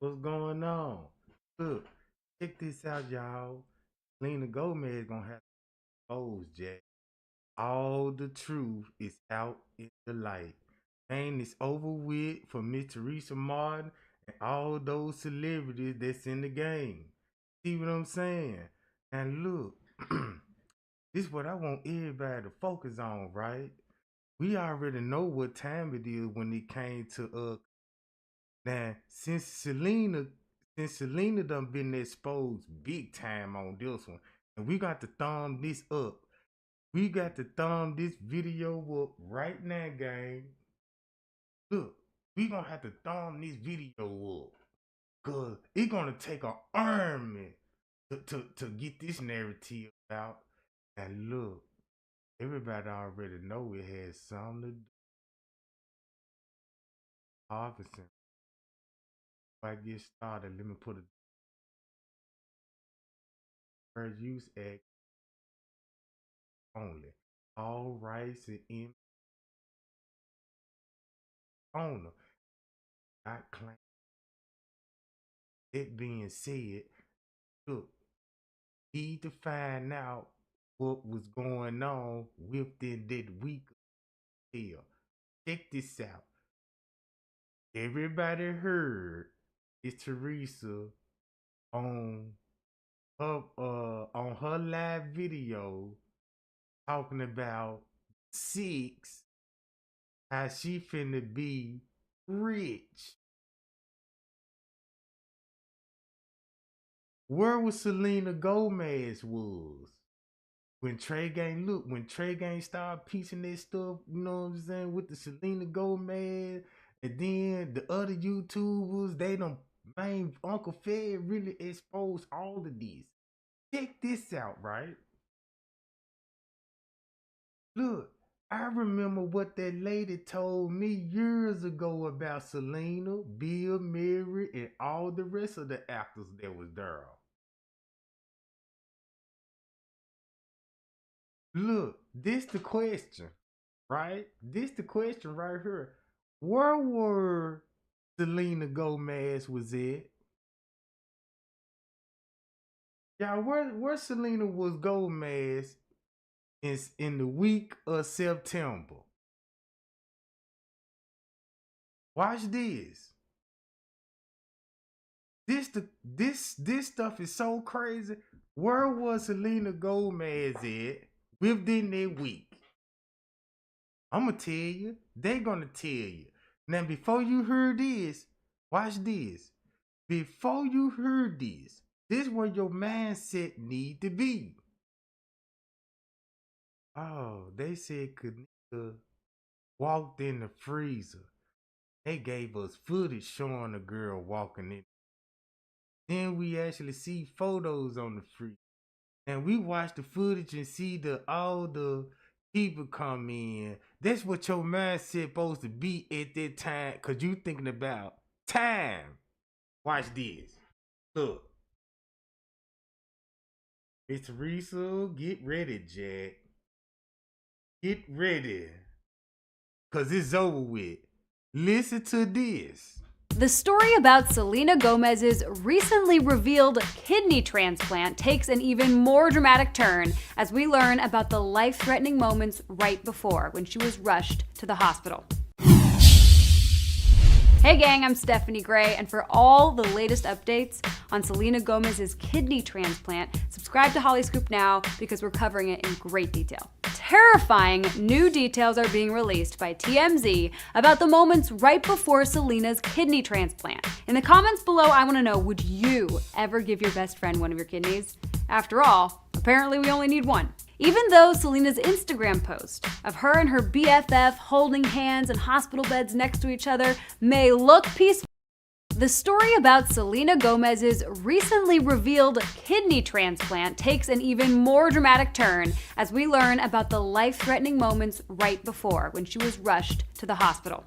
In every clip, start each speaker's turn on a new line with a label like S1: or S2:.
S1: What's going on? Look, check this out, y'all. Selena Gomez gonna have to expose Jack. All the truth is out in the light. Man, it's over with for Miss Teresa Martin and all those celebrities that's in the game. See what I'm saying? And look, this is what I want everybody to focus on, right? We already know what time it is when it came to now, since Selena done been exposed big time on this one, and we got to thumb this up. We got to thumb this video up right now, gang. Look, we gonna have to thumb this video up. Cause it's gonna take an army to get this narrative out. And look, everybody already know it has something to do with harvesting. Before I get started, let me put a fair use act only. All rights and in owner. Not claim. It being said, look, need to find out what was going on within that week of hell. Check this out. Everybody heard it's Teresa on her live video talking about six, how she finna be rich. Where was Selena Gomez was when Trey Gang started piecing that stuff, you know what I'm saying, with the Selena Gomez, and then the other YouTubers, they done main Uncle Fed really exposed all of this. Check this out, right? Look, I remember what that lady told me years ago about Selena, Bill Murray, and all the rest of the actors that was there. Look, this the question, right? This the question right here. Where were Selena Gomez was at? Y'all, where Selena was Gomez is in the week of September. Watch this. This stuff is so crazy. Where was Selena Gomez at within that week? I'ma tell you. They gonna tell you. Now before you hear this, watch this. Before you hear this where your mindset need to be. Oh, they said KENNEKA walked in the freezer. They gave us footage showing a girl walking in. Then we actually see photos on the freezer. And we watch the footage and see all the people come in. That's what your mindset supposed to be at that time, cause you thinking about time. Watch this. Look. Miss Teresa, get ready, Jack. Get ready. Cause it's over with. Listen to this.
S2: The story about Selena Gomez's recently revealed kidney transplant takes an even more dramatic turn as we learn about the life-threatening moments right before when she was rushed to the hospital. Hey gang, I'm Stephanie Gray, and for all the latest updates on Selena Gomez's kidney transplant, subscribe to Holly Scoop now because we're covering it in great detail. Terrifying new details are being released by TMZ about the moments right before Selena's kidney transplant. In the comments below, I want to know, would you ever give your best friend one of your kidneys? After all, apparently we only need one. Even though Selena's Instagram post of her and her BFF holding hands in hospital beds next to each other may look peaceful, the story about Selena Gomez's recently revealed kidney transplant takes an even more dramatic turn as we learn about the life-threatening moments right before when she was rushed to the hospital.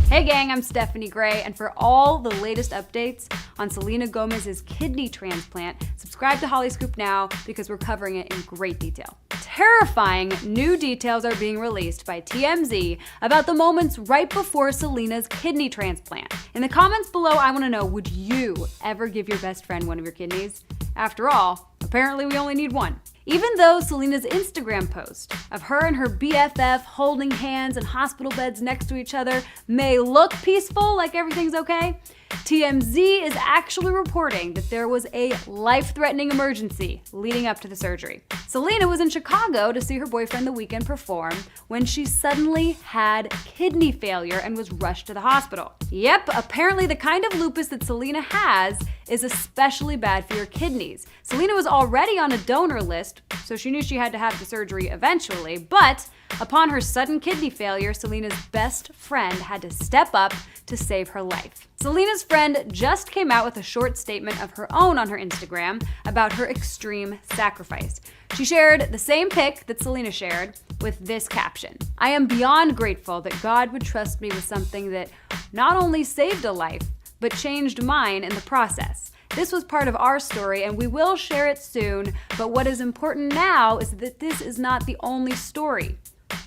S2: Hey gang, I'm Stephanie Gray, and for all the latest updates on Selena Gomez's kidney transplant, subscribe to Holly Scoop now because we're covering it in great detail. Terrifying new details are being released by TMZ about the moments right before Selena's kidney transplant. In the comments below, I want to know, would you ever give your best friend one of your kidneys? After all, apparently we only need one. Even though Selena's Instagram post of her and her BFF holding hands in hospital beds next to each other may look peaceful, like everything's okay, TMZ is actually reporting that there was a life-threatening emergency leading up to the surgery. Selena was in Chicago to see her boyfriend The Weeknd perform when she suddenly had kidney failure and was rushed to the hospital. Yep, apparently the kind of lupus that Selena has is especially bad for your kidneys. Selena was already on a donor list, so she knew she had to have the surgery eventually, but upon her sudden kidney failure, Selena's best friend had to step up to save her life. Selena's friend just came out with a short statement of her own on her Instagram about her extreme sacrifice. She shared the same pic that Selena shared with this caption: "I am beyond grateful that God would trust me with something that not only saved a life, but changed mine in the process. This was part of our story and we will share it soon, but what is important now is that this is not the only story."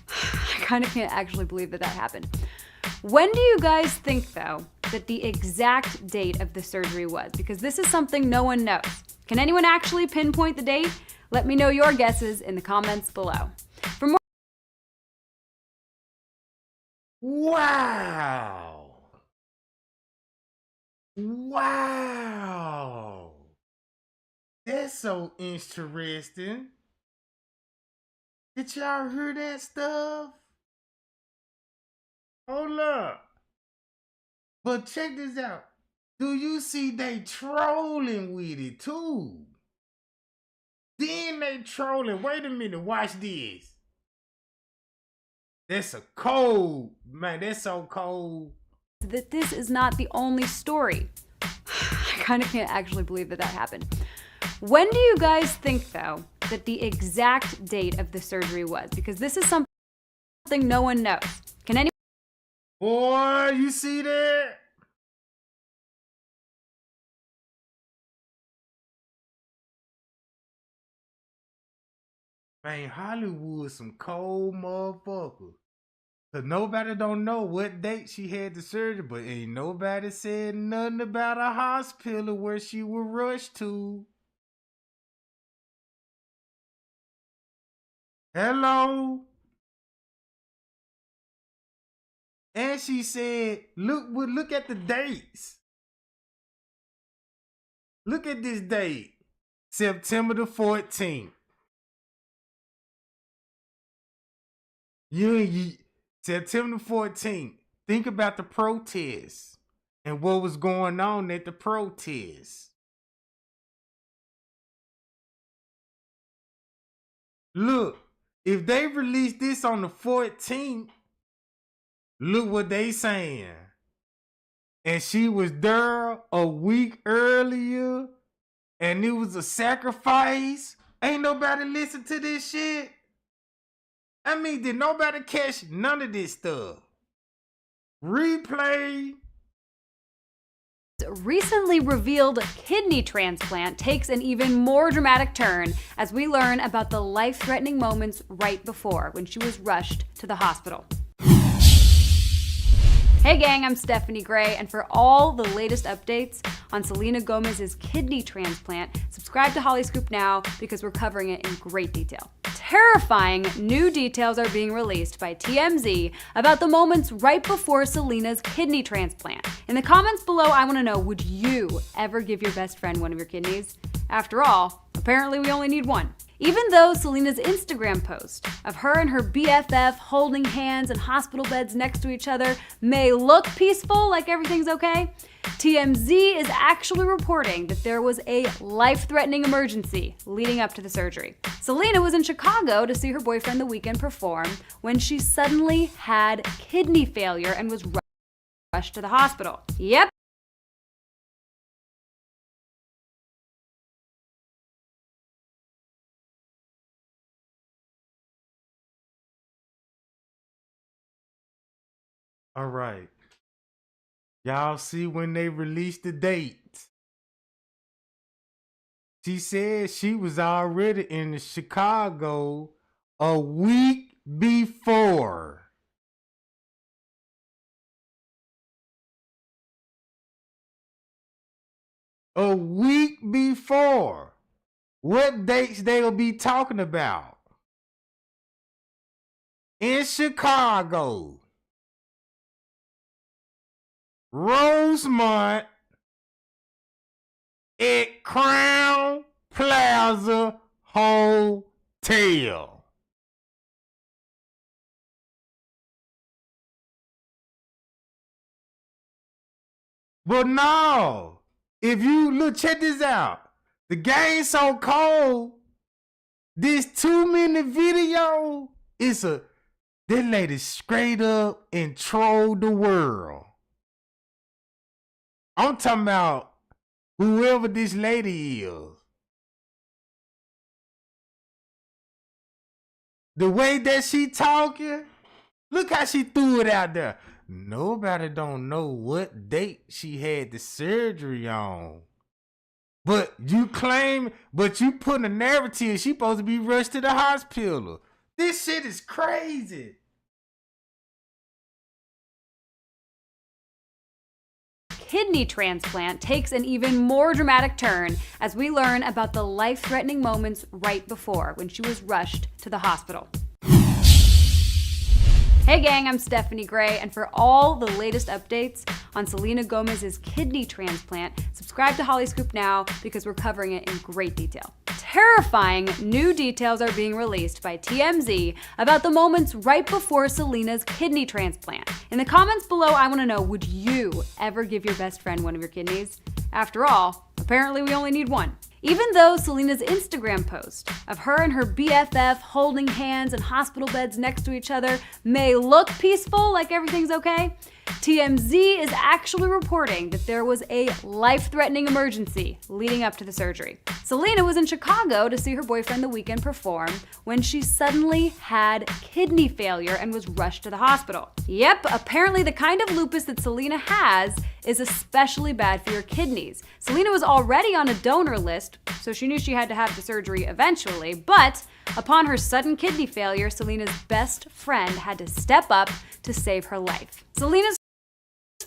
S2: I kind of can't actually believe that happened. When do you guys think, though, that the exact date of the surgery was? Because this is something no one knows. Can anyone actually pinpoint the date? Let me know your guesses in the comments below. For more
S1: Wow. Wow. That's so interesting. Did y'all hear that stuff? Hold up. But check this out. Do you see they trolling with it too? Then they trolling. Wait a minute, watch this. That's a cold, man, that's so cold.
S2: that this is not the only story. I kind of can't actually believe that happened. When do you guys think, though, that the exact date of the surgery was? Because this is something no one knows. Can anyone?
S1: Boy, you see that? Man, Hollywood some cold motherfuckers. Cause nobody don't know what date she had the surgery, but ain't nobody said nothing about a hospital where she was rushed to. Hello? And she said, look at the dates. Look at this date. September the 14th. September the 14th. Think about the protests and what was going on at the protests. Look, if they release this on the 14th, look what they saying. And she was there a week earlier, and it was a sacrifice. Ain't nobody listen to this shit. I mean, did nobody catch none of this stuff? Replay.
S2: Recently revealed kidney transplant takes an even more dramatic turn as we learn about the life-threatening moments right before when she was rushed to the hospital. Hey gang, I'm Stephanie Gray, and for all the latest updates on Selena Gomez's kidney transplant, subscribe to HollyScoop now because we're covering it in great detail. Terrifying new details are being released by TMZ about the moments right before Selena's kidney transplant. In the comments below, I want to know, would you ever give your best friend one of your kidneys? After all, apparently we only need one. Even though Selena's Instagram post of her and her BFF holding hands in hospital beds next to each other may look peaceful, like everything's okay, TMZ is actually reporting that there was a life-threatening emergency leading up to the surgery. Selena was in Chicago to see her boyfriend The Weeknd perform when she suddenly had kidney failure and was rushed to the hospital. Yep.
S1: All right. Y'all see when they released the date. She said she was already in Chicago a week before. A week before. What dates they will be talking about? In Chicago, Rosemont at Crown Plaza Hotel. But no, if you look, check this out. The game so cold. This 2-minute video is this lady straight up and trolled the world. I'm talking about whoever this lady is. The way that she talking, look how she threw it out there. Nobody don't know what date she had the surgery on. But you put a narrative she supposed to be rushed to the hospital. This shit is crazy.
S2: Kidney transplant takes an even more dramatic turn as we learn about the life-threatening moments right before when she was rushed to the hospital. Hey gang, I'm Stephanie Gray, and for all the latest updates on Selena Gomez's kidney transplant, subscribe to Holly Scoop now because we're covering it in great detail. Terrifying new details are being released by TMZ about the moments right before Selena's kidney transplant. In the comments below, I want to know, would you ever give your best friend one of your kidneys? After all, apparently we only need one. Even though Selena's Instagram post of her and her BFF holding hands in hospital beds next to each other may look peaceful, like everything's okay, TMZ is actually reporting that there was a life-threatening emergency leading up to the surgery. Selena was in Chicago to see her boyfriend The Weeknd perform when she suddenly had kidney failure and was rushed to the hospital. Yep, apparently the kind of lupus that Selena has is especially bad for your kidneys. Selena was already on a donor list, so she knew she had to have the surgery eventually, but upon her sudden kidney failure, Selena's best friend had to step up to save her life. Selena's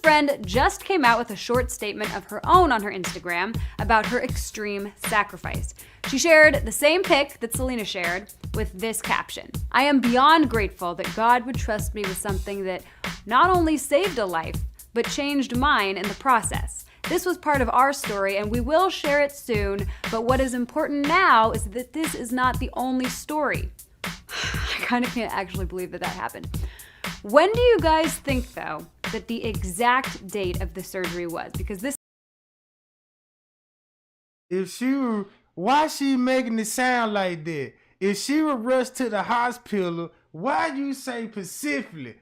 S2: friend just came out with a short statement of her own on her Instagram about her extreme sacrifice. She shared the same pic that Selena shared with this caption: "I am beyond grateful that God would trust me with something that not only saved a life, but changed mine in the process. This was part of our story and we will share it soon, but what is important now is that this is not the only story." I kind of can't actually believe that happened. When do you guys think, though, that the exact date of the surgery was? Because this...
S1: Why she making it sound like that? If she were rushed to the hospital, why you say specifically?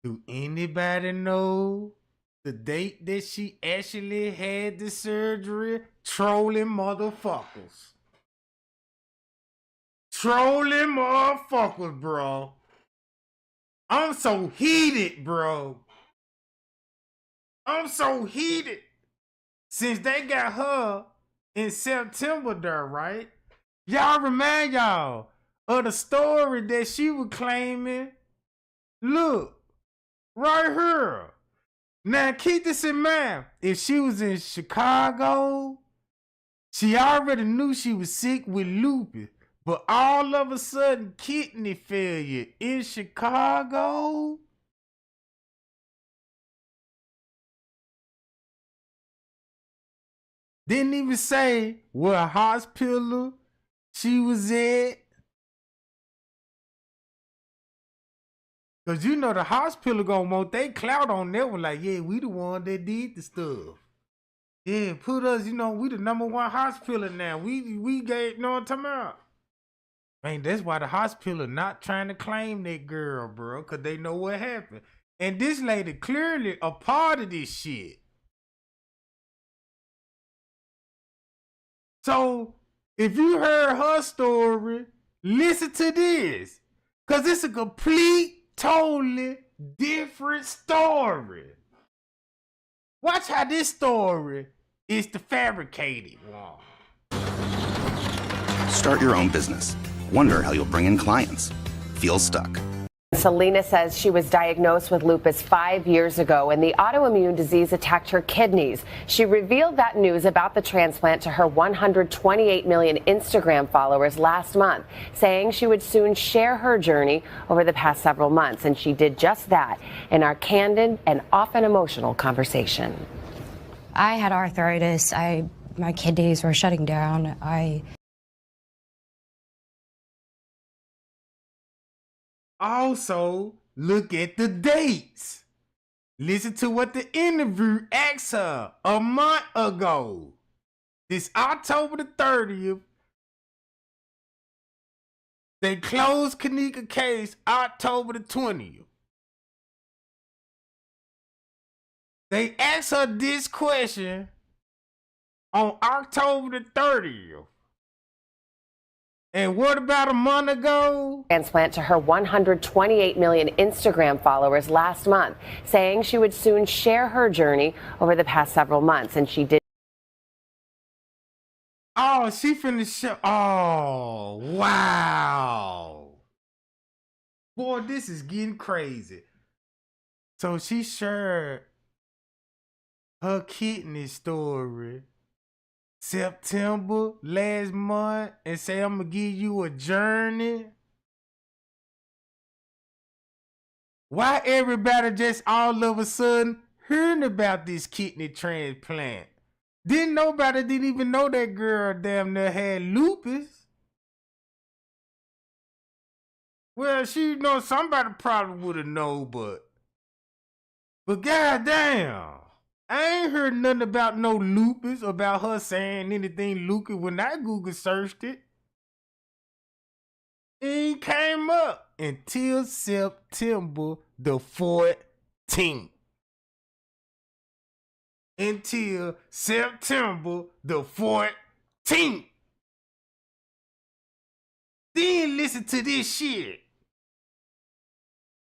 S1: Do anybody know the date that she actually had the surgery? Trolling motherfuckers. Trolling motherfuckers, bro. I'm so heated, bro. I'm so heated. Since they got her in September there, right? Y'all remind y'all of the story that she was claiming. Look, right here. Now keep this in mind. If she was in Chicago, she already knew she was sick with lupus. But all of a sudden, kidney failure in Chicago? Didn't even say what hospital she was at. Because you know the hospital gonna want they clout on that one. Like, yeah, we the one that did the stuff. Yeah, put us, we the #1 hospital now. We gave, you know what I'm talking about? Man, that's why the hospital not trying to claim that girl, bro, because they know what happened. And this lady clearly a part of this shit. So, if you heard her story, listen to this. Because it's a complete, totally different story. Watch how this story is the fabricated one.
S3: Start your own business. Wonder how you'll bring in clients. Feel stuck.
S4: Selena says she was diagnosed with lupus 5 years ago and the autoimmune disease attacked her kidneys. She revealed that news about the transplant to her 128 million Instagram followers last month, saying she would soon share her journey over the past several months. And she did just that in our candid and often emotional conversation.
S5: I had arthritis. My kidneys were shutting down.
S1: Also, look at the dates. Listen to what the interview asked her a month ago. This October the 30th. They closed KENNEKA case October the 20th. They asked her this question on October the 30th. And what about a month ago?
S4: Transplant to her 128 million Instagram followers last month, saying she would soon share her journey over the past several months. And she did.
S1: Oh, she finished. Oh, wow. Boy, this is getting crazy. So she shared her kidney story September last month and say, I'm going to give you a journey. Why everybody just all of a sudden hearing about this kidney transplant? Nobody didn't even know that girl damn near had lupus. Well, somebody probably would have known, but goddamn. I ain't heard nothing about no lupus, about her saying anything lupus when I Google searched it. It ain't came up until September the 14th. Until September the 14th. Then listen to this shit.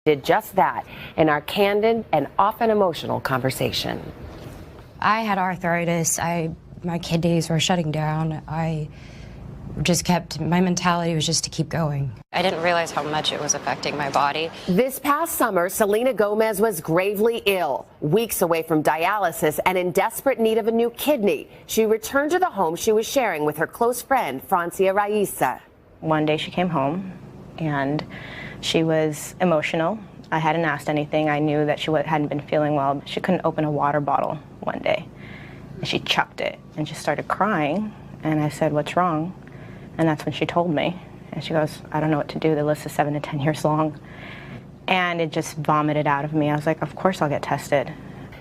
S4: Did just that in our candid and often emotional conversation.
S5: I had arthritis. My kidneys were shutting down. My mentality was just to keep going.
S6: I didn't realize how much it was affecting my body.
S4: This past summer, Selena Gomez was gravely ill, weeks away from dialysis and in desperate need of a new kidney. She returned to the home she was sharing with her close friend, Francia Raisa.
S7: One day she came home and she was emotional. I hadn't asked anything. I knew that she hadn't been feeling well. She couldn't open a water bottle one day. And she chucked it and just started crying. And I said, "What's wrong?" And that's when she told me. And she goes, "I don't know what to do. The list is 7 to 10 years long." And it just vomited out of me. I was like, of course I'll get tested.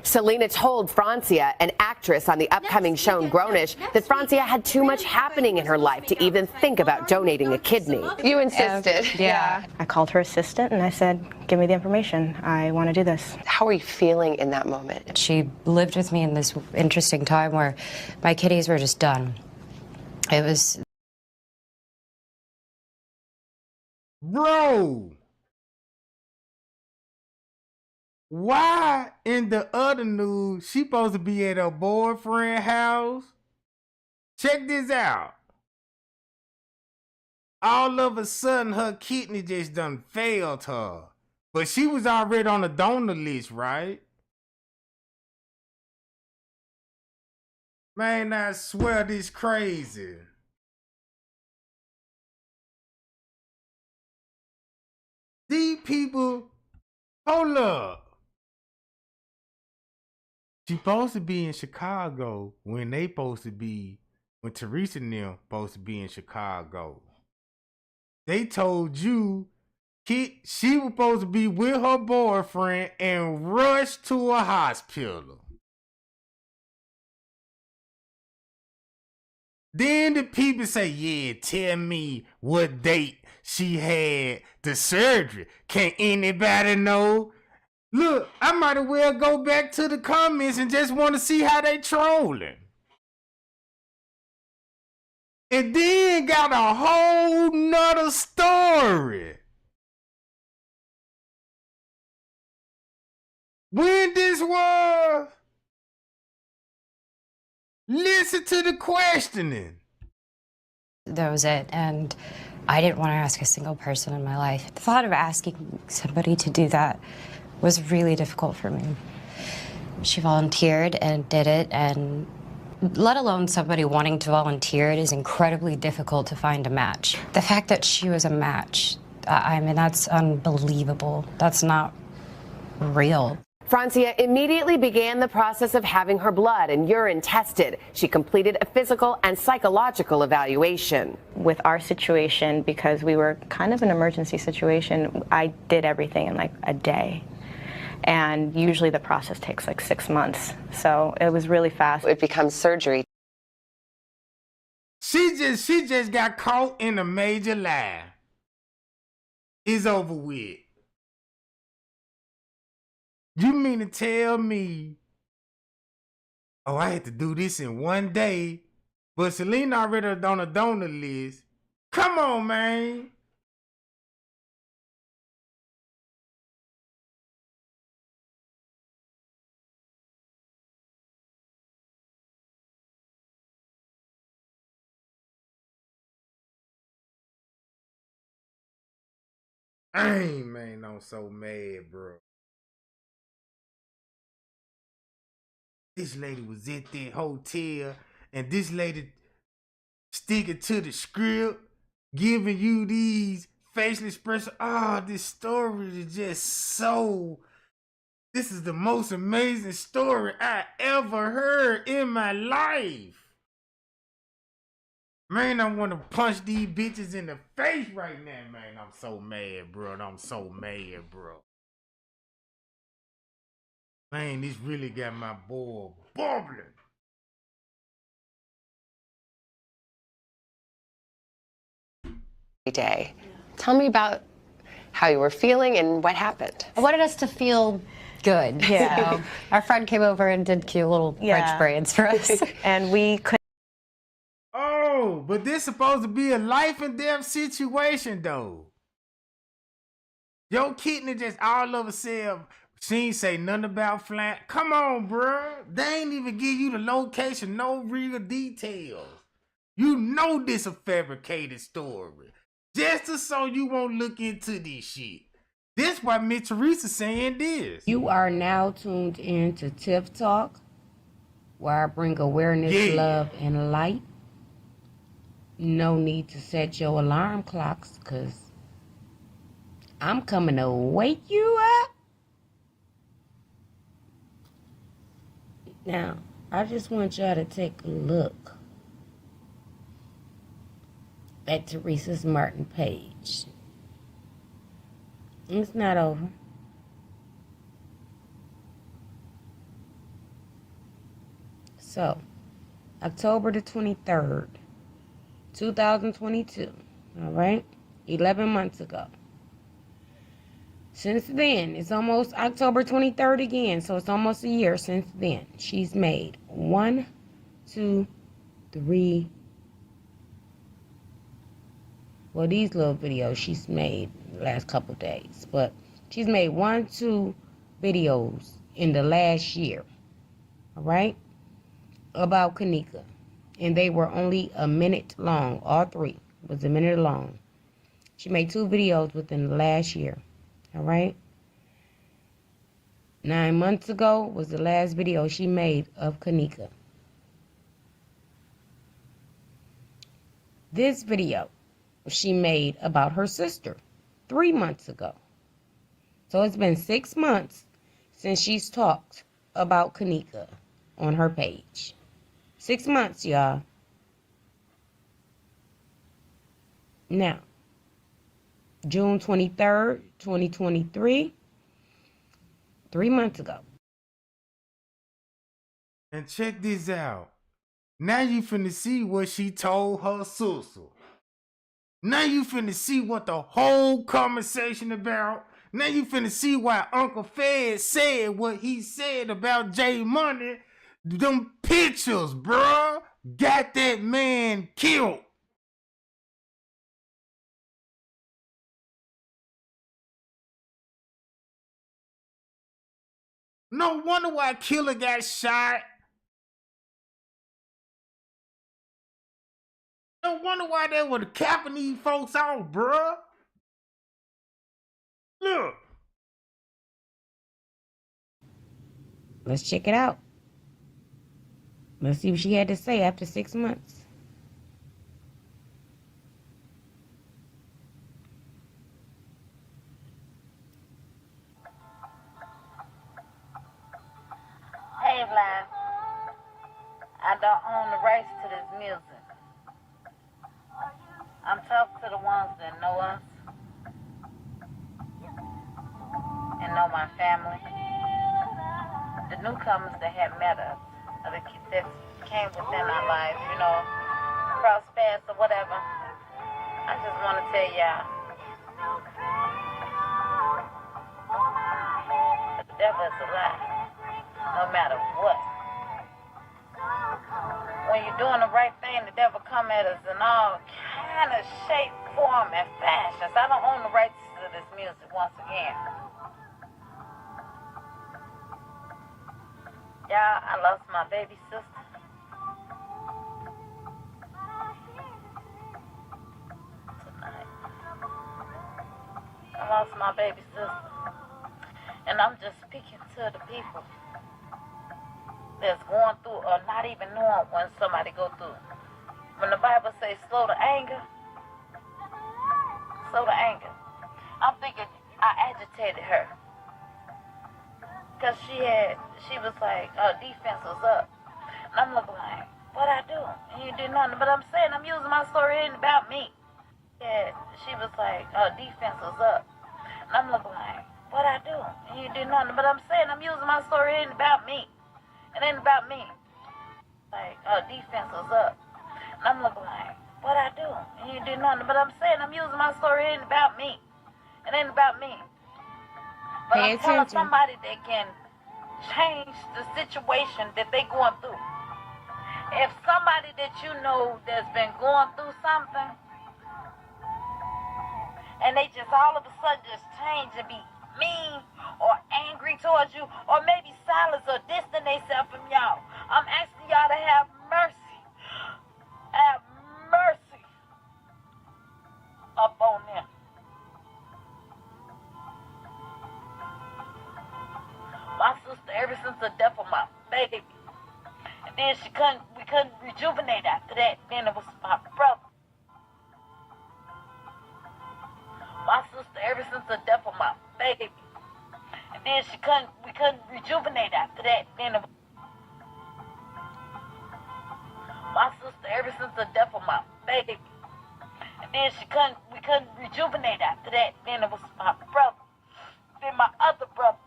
S4: Selena told Francia, an actress on the upcoming show Grownish, that Francia had too much happening in her life to even think about donating a kidney.
S8: You insisted.
S7: Yeah. I called her assistant and I said, "Give me the information. I want to do this."
S8: How are you feeling in that moment?
S5: She lived with me in this interesting time where my kidneys were just done. It was...
S1: Bro, why in the other news she supposed to be at her boyfriend's house? Check this out. All of a sudden her kidney just done failed her. But she was already on the donor list, right? Man, I swear this crazy. These people, hold up. She supposed to be in Chicago when Teresa and them supposed to be in Chicago. They told you she was supposed to be with her boyfriend and rushed to a hospital. Then the people say, yeah, tell me what date she had the surgery. Can anybody know? Look, I might as well go back to the comments and just want to see how they trolling. And then got a whole nother story. When this was, listen to the questioning.
S5: That was it, and I didn't want to ask a single person in my life. The thought of asking somebody to do that was really difficult for me. She volunteered and did it, and let alone somebody wanting to volunteer, it is incredibly difficult to find a match. The fact that she was a match, I mean, that's unbelievable. That's not real.
S4: Francia immediately began the process of having her blood and urine tested. She completed a physical and psychological evaluation.
S7: With our situation, because we were kind of an emergency situation, I did everything in like a day. And usually the process takes like 6 months. So it was really fast.
S8: It becomes surgery.
S1: She just got caught in a major lie. It's over with. You mean to tell me, oh, I had to do this in one day, but Selena already on a donor list? Come on, man. Dang, man, I'm so mad, bro. This lady was at that hotel, and this lady sticking to the script, giving you these facial expressions. Oh, this story is just so... This is the most amazing story I ever heard in my life. Man, I want to punch these bitches in the face right now, man. I'm so mad, bro. I'm so mad, bro. Man, this really got my boy bubbling.
S8: Day. Tell me about how you were feeling and what happened.
S5: I wanted us to feel good.
S7: Yeah.
S5: So our friend came over and did cute little French braids for us.
S7: And we couldn't.
S1: Oh, but this supposed to be a life and death situation, though. Your kidney just all of a sudden, she ain't say nothing about flat. Come on, bruh. They ain't even give you the location, no real details. You know this a fabricated story. Just so you won't look into this shit. This why Miss Teresa saying this.
S9: You are now tuned in to Tiff Talk, where I bring awareness, love, and light. No need to set your alarm clocks, because I'm coming to wake you up. Now, I just want y'all to take a look at Teresa Martin page. It's not over. So, October the 23rd, 2022, all right? 11 months ago. Since then, it's almost October 23rd again, so it's almost a year since then. She's made 1, 2, 3. Well, these little videos she's made the last couple days, but she's made 1, 2 videos in the last year, all right, about KENNEKA. And they were only a minute long. All 3 was a minute long. She made 2 videos within the last year, all right? 9 months ago was the last video she made of KENNEKA. This video she made about her sister 3 months ago. So it's been 6 months since she's talked about KENNEKA on her page. 6 months, y'all. Now, June 23rd, 2023, 3 months ago.
S1: And check this out. Now you finna see what she told her sister. Now you finna see what the whole conversation about. Now you finna see why Uncle Fed said what he said about J Money. Them pictures, bruh, got that man killed. No wonder why Killer got shot. No no wonder why they were capping these folks off, bruh. Look.
S9: Let's check it out. Let's see what she had to say after 6 months.
S10: Hey, Vlad. I don't own the rights to this music. I'm talking to the ones that know us and know my family. The newcomers that have met us, or that came within our lives, you know, cross paths or whatever. I just want to tell y'all, the devil is a lie, no matter what. When you're doing the right thing, the devil come at us in all kind of shape, form, and fashions. I don't own the rights to this music once again. Y'all, I lost my baby sister. Tonight. I lost my baby sister. And I'm just speaking to the people that's going through or not even knowing when somebody go through. When the Bible says slow to anger, I'm thinking I agitated her. Because she was like, defense was up. And I'm looking like, what'd I do? And you did nothing. But I'm saying, I'm using my story, it ain't about me. Yeah, she was like, defense was up. And I'm looking like, what'd I do? And you did nothing. But I'm saying, I'm using my story, it ain't about me. It ain't about me. Like, defense was up. And I'm looking like, what'd I do? And you did nothing. But I'm saying, I'm using my story, it ain't about me. It ain't about me. But
S9: Pay
S10: I'm telling
S9: attention.
S10: somebody that can change the situation that they going through. If somebody that you know that's been going through something, and they just all of a sudden just change and be mean or angry towards you, or maybe silence or distance themselves from y'all, I'm asking y'all to have mercy. Have mercy upon them. My sister, ever since the death of my baby, and then we couldn't rejuvenate after that. Then it was my brother. My sister, ever since the death of my baby, and then we couldn't rejuvenate after that. Then it was my sister, ever since the death of my baby, and then we couldn't rejuvenate after that. Then it was my brother. Then my other brother.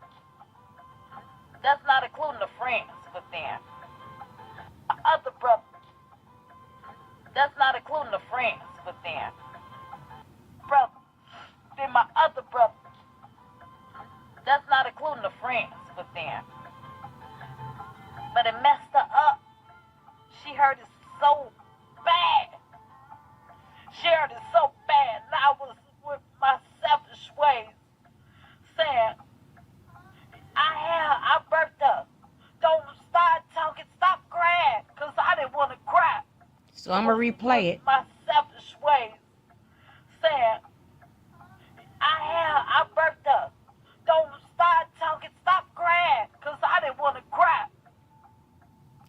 S10: That's not including the friends with them. My other brother. That's not including the friends with them. Brother. Then my other brother. That's not including the friends with them. But it messed her up. She hurt it so bad. She hurt it so bad. And I was with my selfish ways saying, I birthed her. Don't start talking, stop crying, because I didn't want to cry.
S9: So I'm going to replay it.
S10: My selfish ways saying, I birthed her. Don't start talking, stop crying, because I didn't want to cry.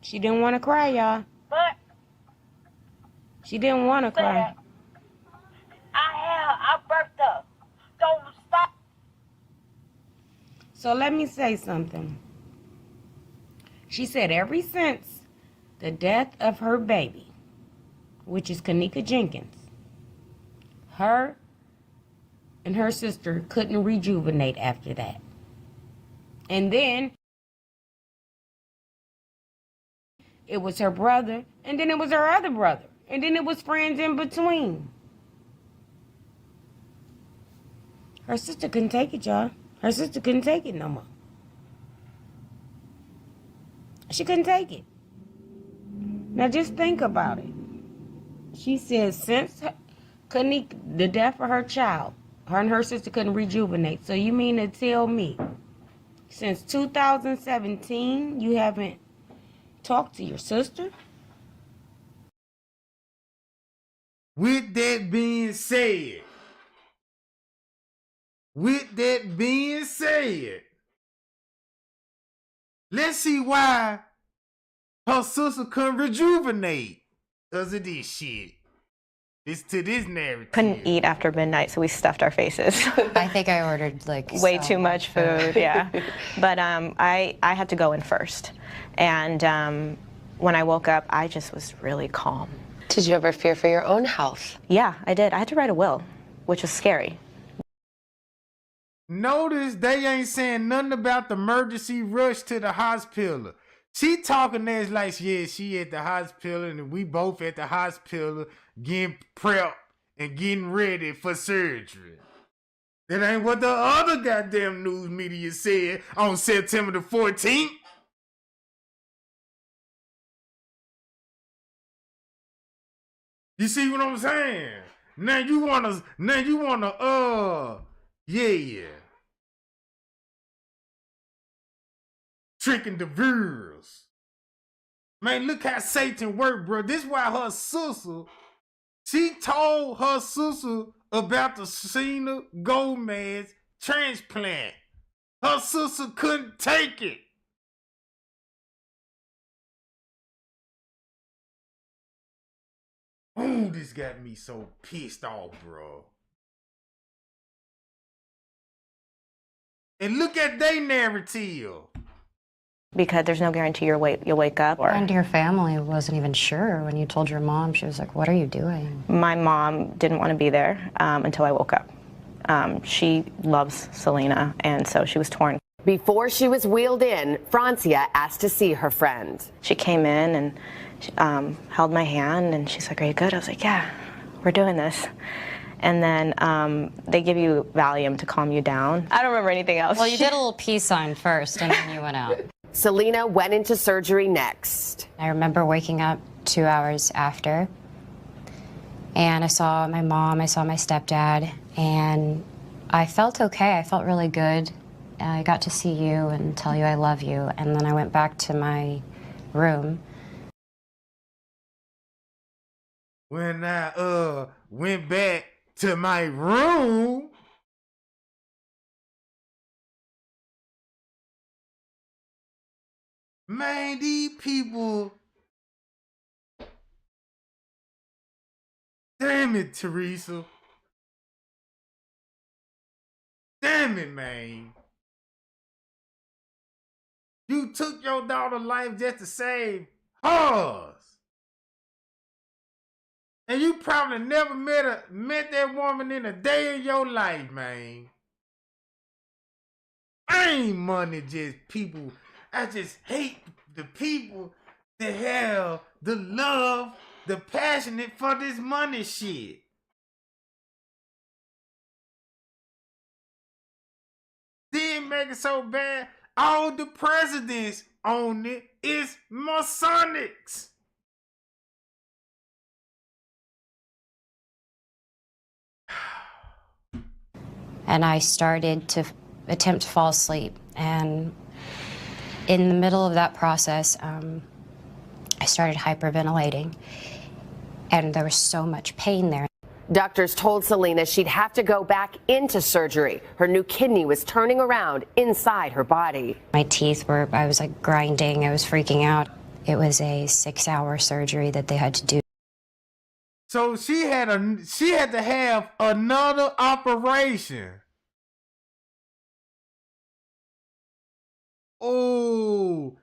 S9: She didn't want to cry, y'all.
S10: But
S9: she didn't want to cry.
S10: I birthed her. Don't stop.
S9: So let me say something. She said ever since the death of her baby, which is KENNEKA Jenkins, her and her sister couldn't rejuvenate after that. And then it was her brother, and then it was her other brother, and then it was friends in between. Her sister couldn't take it, y'all. Her sister couldn't take it no more. She couldn't take it. Now just think about it. She said since the death of her child, her and her sister couldn't rejuvenate. So you mean to tell me since 2017 you haven't talked to your sister?
S1: with that being said, let's see why her sister couldn't rejuvenate because of this shit. It's to this narrative.
S7: Couldn't eat after midnight, so we stuffed our faces.
S5: I think I ordered like
S7: way too much food, yeah. But I had to go in first. And when I woke up, I just was really calm.
S8: Did you ever fear for your own health?
S7: Yeah, I did. I had to write a will, which was scary.
S1: Notice they ain't saying nothing about the emergency rush to the hospital. She talking as like, yeah, she at the hospital and we both at the hospital getting prepped and getting ready for surgery. That ain't what the other goddamn news media said on September the 14th. You see what I'm saying? Now you wanna, yeah. Tricking the viewers. Man, look how Satan worked, bro. This why her sister, she told her sister about the Selena Gomez transplant. Her sister couldn't take it. Ooh, this got me so pissed off, bro. And look at their narrative.
S7: Because there's no guarantee you'll wake up.
S5: And your family wasn't even sure when you told your mom. She was like, what are you doing?
S7: My mom didn't want to be there until I woke up. She loves Selena, and so she was torn.
S4: Before she was wheeled in, Francia asked to see her friend.
S7: She came in and she, held my hand, and she's like, are you good? I was like, yeah, we're doing this. And then they give you Valium to calm you down. I don't remember anything else.
S5: Well, you did a little peace sign first, and then you went out.
S4: Selena went into surgery next.
S5: I remember waking up 2 hours after, and I saw my mom, I saw my stepdad, and I felt okay. I felt really good. I got to see you and tell you I love you, and then I went back to my room.
S1: When I went back to my room, man, these people, damn it, Teresa. Damn it, man. You took your daughter's life just to save hers. And you probably never met that woman in a day of your life, man. I ain't money just people. I just hate the people that have the love, the passionate for this money shit. Didn't make it so bad. All the presidents on it is Masonics.
S5: And I started to attempt to fall asleep. And in the middle of that process, I started hyperventilating. And there was so much pain there.
S4: Doctors told Selena she'd have to go back into surgery. Her new kidney was turning around inside her body.
S5: My teeth were, I was like grinding, I was freaking out. It was a 6-hour surgery that they had to do.
S1: So she had to have another operation. Oh.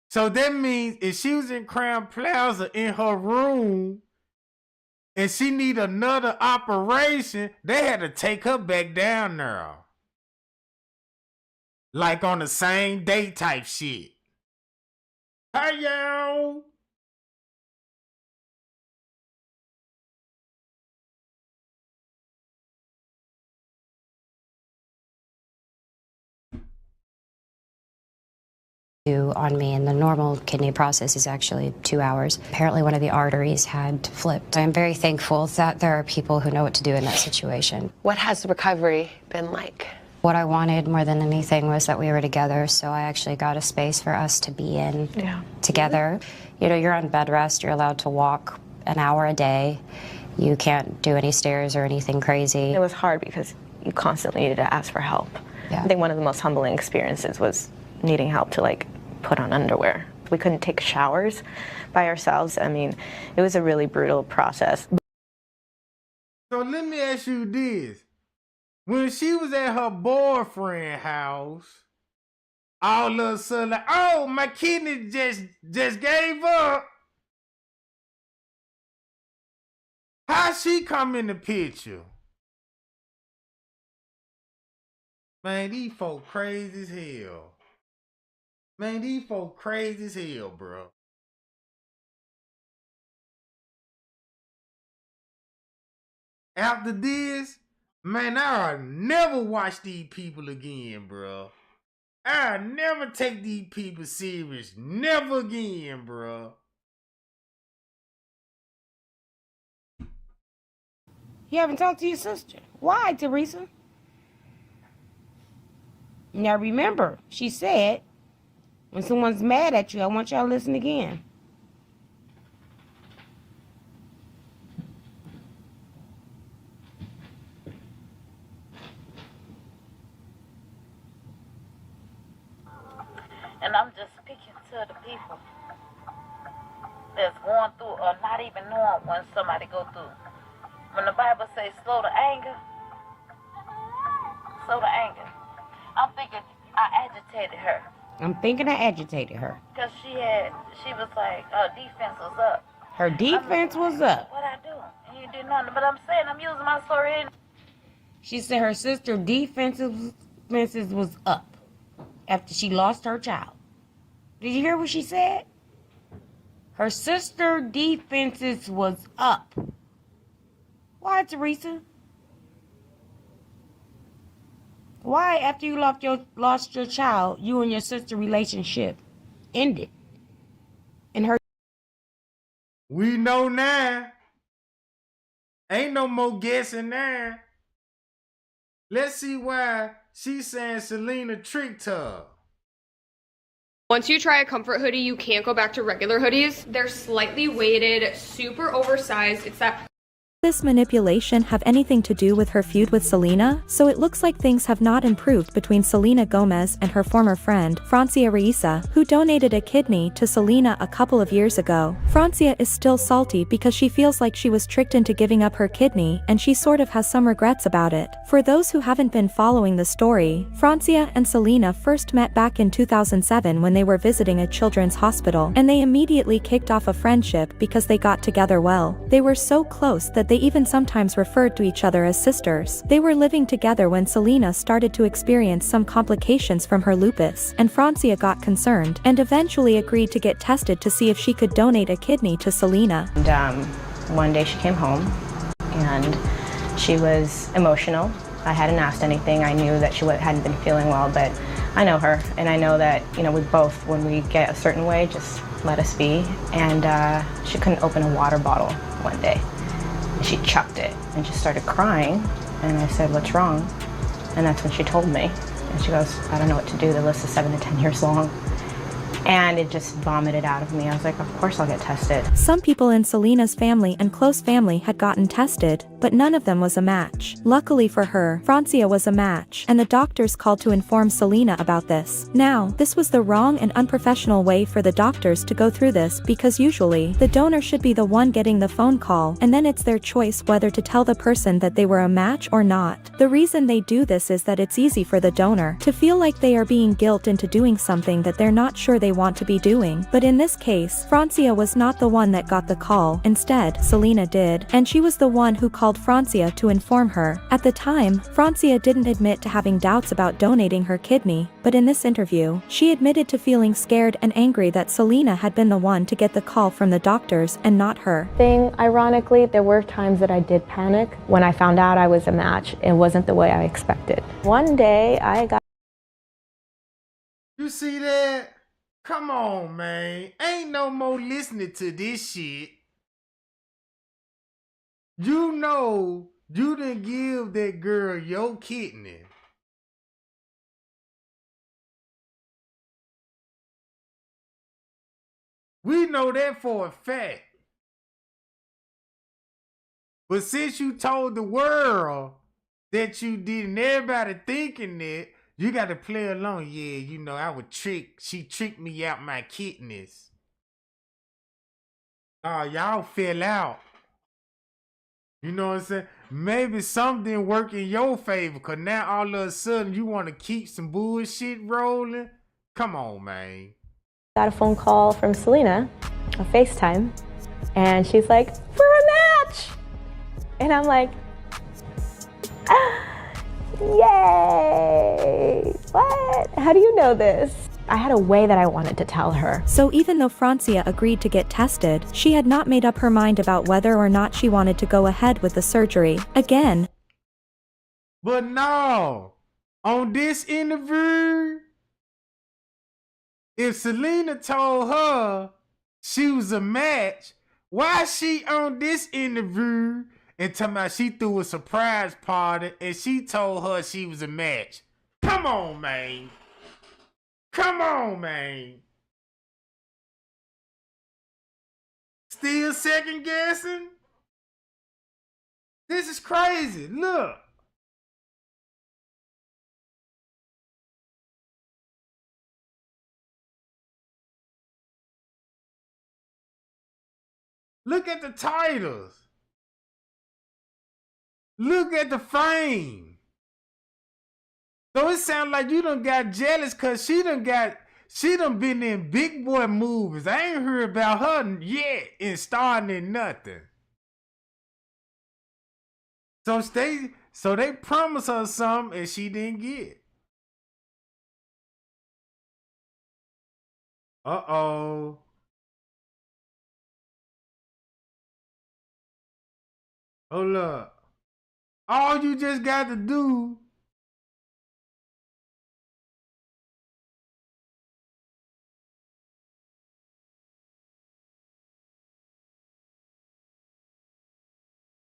S1: So that means if she was in Crown Plaza in her room and she need another operation, they had to take her back down there. Like on the same day type shit. Hey, yo.
S5: On me, and the normal kidney process is actually 2 hours. Apparently one of the arteries had flipped. I'm very thankful that there are people who know what to do in that situation.
S8: What has the recovery been like?
S5: What I wanted more than anything was that we were together, so I actually got a space for us to be in together. You know, you're on bed rest, you're allowed to walk an hour a day. You can't do any stairs or anything crazy.
S7: It was hard because you constantly needed to ask for help.
S5: Yeah.
S7: I think one of the most humbling experiences was needing help to like put on underwear. We couldn't take showers by ourselves. I mean, it was a really brutal process.
S1: So let me ask you this. When she was at her boyfriend's house, all of a sudden, like, oh, my kidney just gave up. How she come in the picture? Man, these folk crazy as hell. Man, these folk crazy as hell, bro. After this, man, I'll never watch these people again, bro. I'll never take these people serious. Never again, bro.
S9: You haven't talked to your sister. Why, Teresa? Now remember, she said, when someone's mad at you, I want y'all to listen again.
S10: And I'm just speaking to the people that's going through or not even knowing when somebody go through. When the Bible says slow to anger, I'm thinking I agitated her.
S9: I'm thinking I agitated her.
S10: Because she was like, her defense was up.
S9: Her defense was up.
S10: What I do? And you did nothing. But I'm saying I'm using my story.
S9: She said her sister defenses was up after she lost her child. Did you hear what she said? Her sister defenses was up. Why, Teresa? Why, after you lost your child, you and your sister relationship ended? And her...
S1: We know now. Ain't no more guessing now. Let's see why she's saying Selena tricked her.
S11: Once you try a comfort hoodie, you can't go back to regular hoodies. They're slightly weighted, super oversized. It's that...
S12: This manipulation have anything to do with her feud with Selena? So it looks like things have not improved between Selena Gomez and her former friend, Francia Raisa, who donated a kidney to Selena a couple of years ago. Francia is still salty because she feels like she was tricked into giving up her kidney, and she sort of has some regrets about it. For those who haven't been following the story, Francia and Selena first met back in 2007 when they were visiting a children's hospital, and they immediately kicked off a friendship because they got together well. They were so close that they even sometimes referred to each other as sisters. They were living together when Selena started to experience some complications from her lupus, and Francia got concerned and eventually agreed to get tested to see if she could donate a kidney to Selena.
S7: And one day she came home and she was emotional. I hadn't asked anything. I knew that she hadn't been feeling well, but I know her, and I know that, you know, we both, when we get a certain way, just let us be. And she couldn't open a water bottle one day. She chucked it and just started crying, and I said, "What's wrong?" And that's when she told me, and she goes, "I don't know what to do. The list is 7 to 10 years long." And it just vomited out of me. I was like, of course I'll get tested.
S12: Some people in Selena's family and close family had gotten tested, but none of them was a match. Luckily for her, Francia was a match, and the doctors called to inform Selena about this. Now, this was the wrong and unprofessional way for the doctors to go through this, because usually, the donor should be the one getting the phone call, and then it's their choice whether to tell the person that they were a match or not. The reason they do this is that it's easy for the donor to feel like they are being guilted into doing something that they're not sure they want to be doing. But in this case, Francia was not the one that got the call. Instead, Selena did, and she was the one who called Francia to inform her. At the time, Francia didn't admit to having doubts about donating her kidney, but in this interview, she admitted to feeling scared and angry that Selena had been the one to get the call from the doctors and not her.
S7: Ironically, there were times that I did panic. When I found out I was a match, it wasn't the way I expected. One day, I got...
S1: You see that? Come on, man. Ain't no more listening to this shit. You know you didn't give that girl your kidney. We know that for a fact. But since you told the world that you did and everybody thinking that, you got to play along. Yeah, you know, she tricked me out my kidneys. Oh, y'all fell out. You know what I'm saying? Maybe something didn't work in your favor, because now all of a sudden you want to keep some bullshit rolling? Come on, man.
S7: Got a phone call from Selena, a FaceTime, and she's like, "We're a match!" And I'm like, yay! What? How do you know this? I had a way that I wanted to tell her.
S12: So even though Francia agreed to get tested, she had not made up her mind about whether or not she wanted to go ahead with the surgery. Again.
S1: But no, on this interview, if Selena told her she was a match, why she on this interview and talking about she threw a surprise party and she told her she was a match? Come on, man. Come on, man. Still second guessing? This is crazy. Look. Look at the titles. Look at the fame. So it sounds like you done got jealous because she done been in big boy movies. I ain't heard about her yet and starring in nothing. So they promised her something and she didn't get. Uh-oh. Hold up. All you just got to do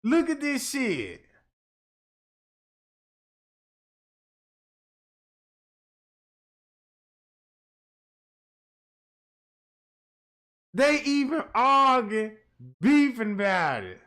S1: look at this shit. They even arguing, beefing about it.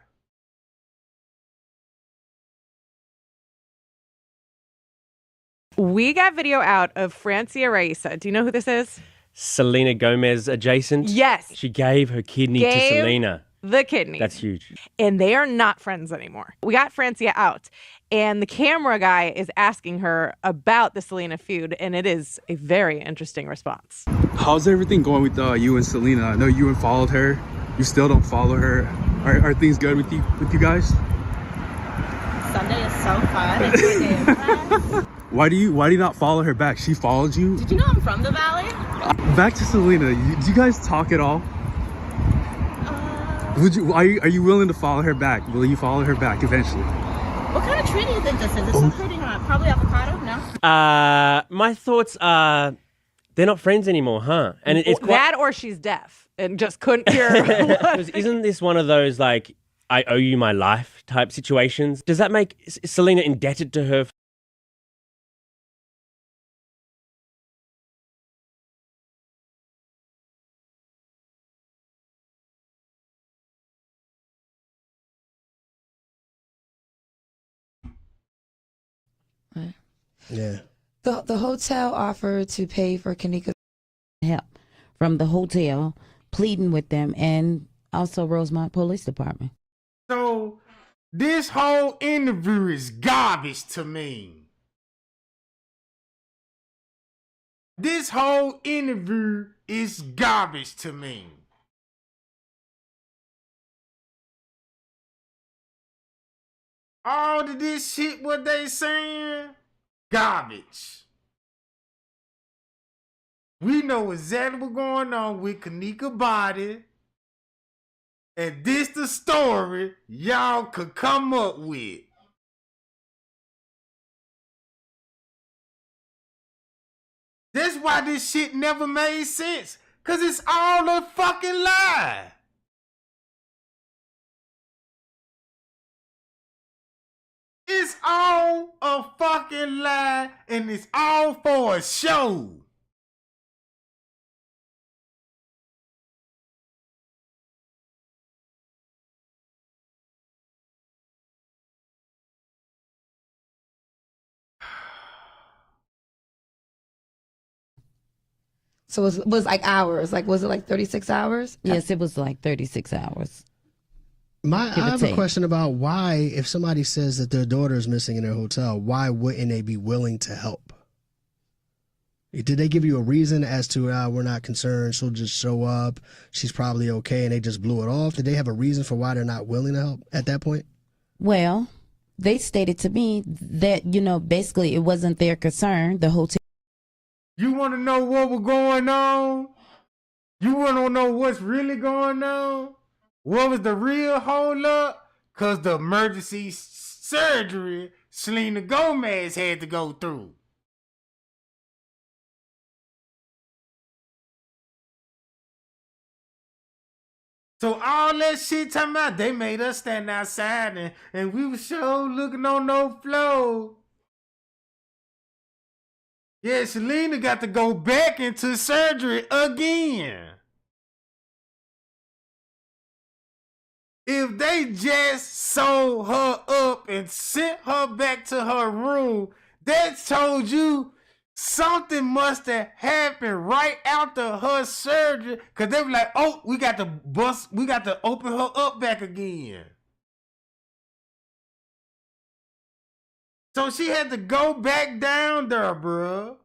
S13: We got video out of Francia Raisa. Do you know who this is?
S14: Selena Gomez adjacent.
S13: Yes.
S14: She gave her kidney to Selena.
S13: The kidney.
S14: That's huge.
S13: And they are not friends anymore. We got Francia out, and the camera guy is asking her about the Selena feud, and it is a very interesting response.
S15: How's everything going with you and Selena? I know you unfollowed her. You still don't follow her. Are things good with you guys?
S16: Sunday is so fun. It's my day of class.
S15: Why do you not follow her back? She followed you.
S16: Did you know I'm from the Valley?
S15: Back to Selena. Do you guys talk at all? Are you willing to follow her back? Will you follow her back eventually?
S16: What kind of tree do you think this is? Is this fruiting on? Probably avocado? No.
S14: My thoughts are they're not friends anymore, huh? And it's quite...
S13: that, or she's deaf and just couldn't hear.
S14: Isn't this one of those like I owe you my life type situations? Does that make Selena indebted to her?
S17: Yeah.
S9: The hotel offered to pay for KENNEKA's help from the hotel, pleading with them, and also Rosemont Police Department.
S1: So this whole interview is garbage to me. This whole interview is garbage to me. All of this shit, what they saying, garbage. We know exactly what's going on with KENNEKA body. And this the story y'all could come up with. That's why this shit never made sense. Cause it's all a fucking lie. It's all a fucking lie and it's all for a show.
S17: So it was like hours. Like, was it like 36 hours?
S9: Yes, it was like 36 hours.
S18: I have a question about why, if somebody says that their daughter is missing in their hotel, why wouldn't they be willing to help? Did they give you a reason as to, we're not concerned, she'll just show up, she's probably okay, and they just blew it off? Did they have a reason for why they're not willing to help at that point?
S9: Well, they stated to me that, basically it wasn't their concern, the hotel.
S1: You want to know what was going on? You want to know what's really going on? What was the real hold up? Because the emergency surgery Selena Gomez had to go through. So all that shit talking about, they made us stand outside and we were sure looking on no floor. Yeah, Selena got to go back into surgery again. If they just sewed her up and sent her back to her room, that told you something must have happened right after her surgery. Cause they were like, oh, we got to open her up back again. So she had to go back down there, bruh.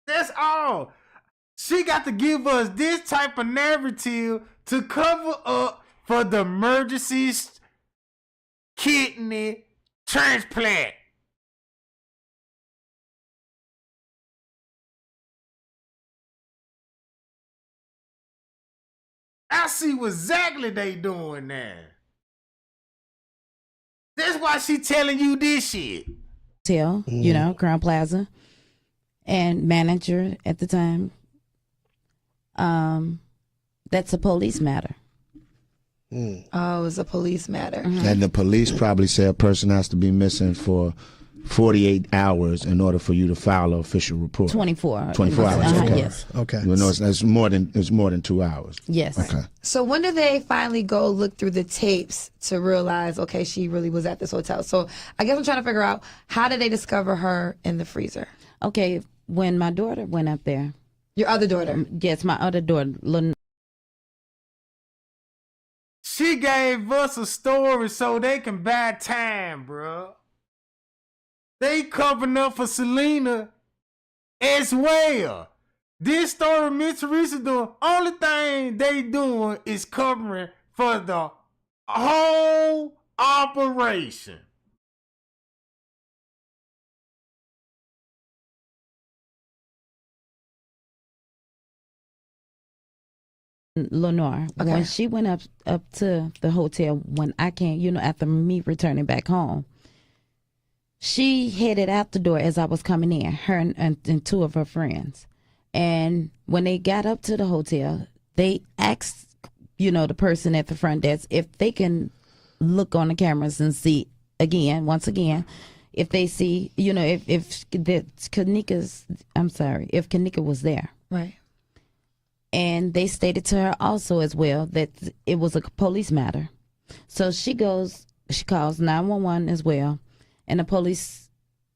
S1: That's all. She got to give us this type of narrative to cover up for the emergency kidney transplant. I see what exactly they doing now. That's why she telling you this shit.
S9: Crown Plaza, and manager at the time. That's a police matter.
S17: Oh, it's a police matter.
S19: And the police probably say a person has to be missing for 48 hours in order for you to file an official report.
S9: 24.
S19: 24 hours. Okay.
S9: Yes.
S18: Okay.
S19: You know, it's more than 2 hours.
S9: Yes.
S19: Okay.
S17: So when did they finally go look through the tapes to realize, okay, she really was at this hotel? So I guess I'm trying to figure out, how did they discover her in the freezer?
S9: Okay, when my daughter went up there.
S17: Your other daughter?
S9: Yes, my other daughter.
S1: She gave us a story so they can buy time, bro. They covering up for Selena as well. This story Miss Teresa doing, only thing they doing is covering for the whole operation.
S9: Lenore, when she went up to the hotel, when I came, after me returning back home, she headed out the door as I was coming in, her and two of her friends. And when they got up to the hotel, they asked, the person at the front desk if they can look on the cameras and see once again, if they see, if KENNEKA was there.
S17: Right.
S9: And they stated to her also as well that it was a police matter. So she calls 911 as well. And the police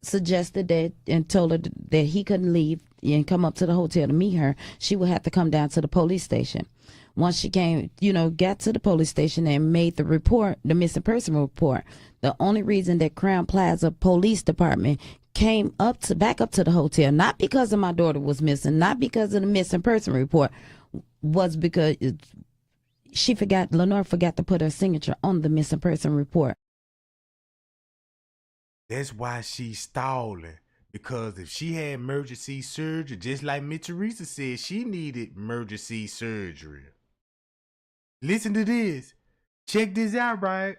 S9: suggested that and told her that he couldn't leave and come up to the hotel to meet her. She would have to come down to the police station. Once she came, got to the police station and made the report, the missing person report, the only reason that Crown Plaza Police Department came back up to the hotel, not because of my daughter was missing, not because of the missing person report, was because Lenore forgot to put her signature on the missing person report.
S1: That's why she's stalling. Because if she had emergency surgery, just like Miss Teresa said, she needed emergency surgery. Listen to this. Check this out, right?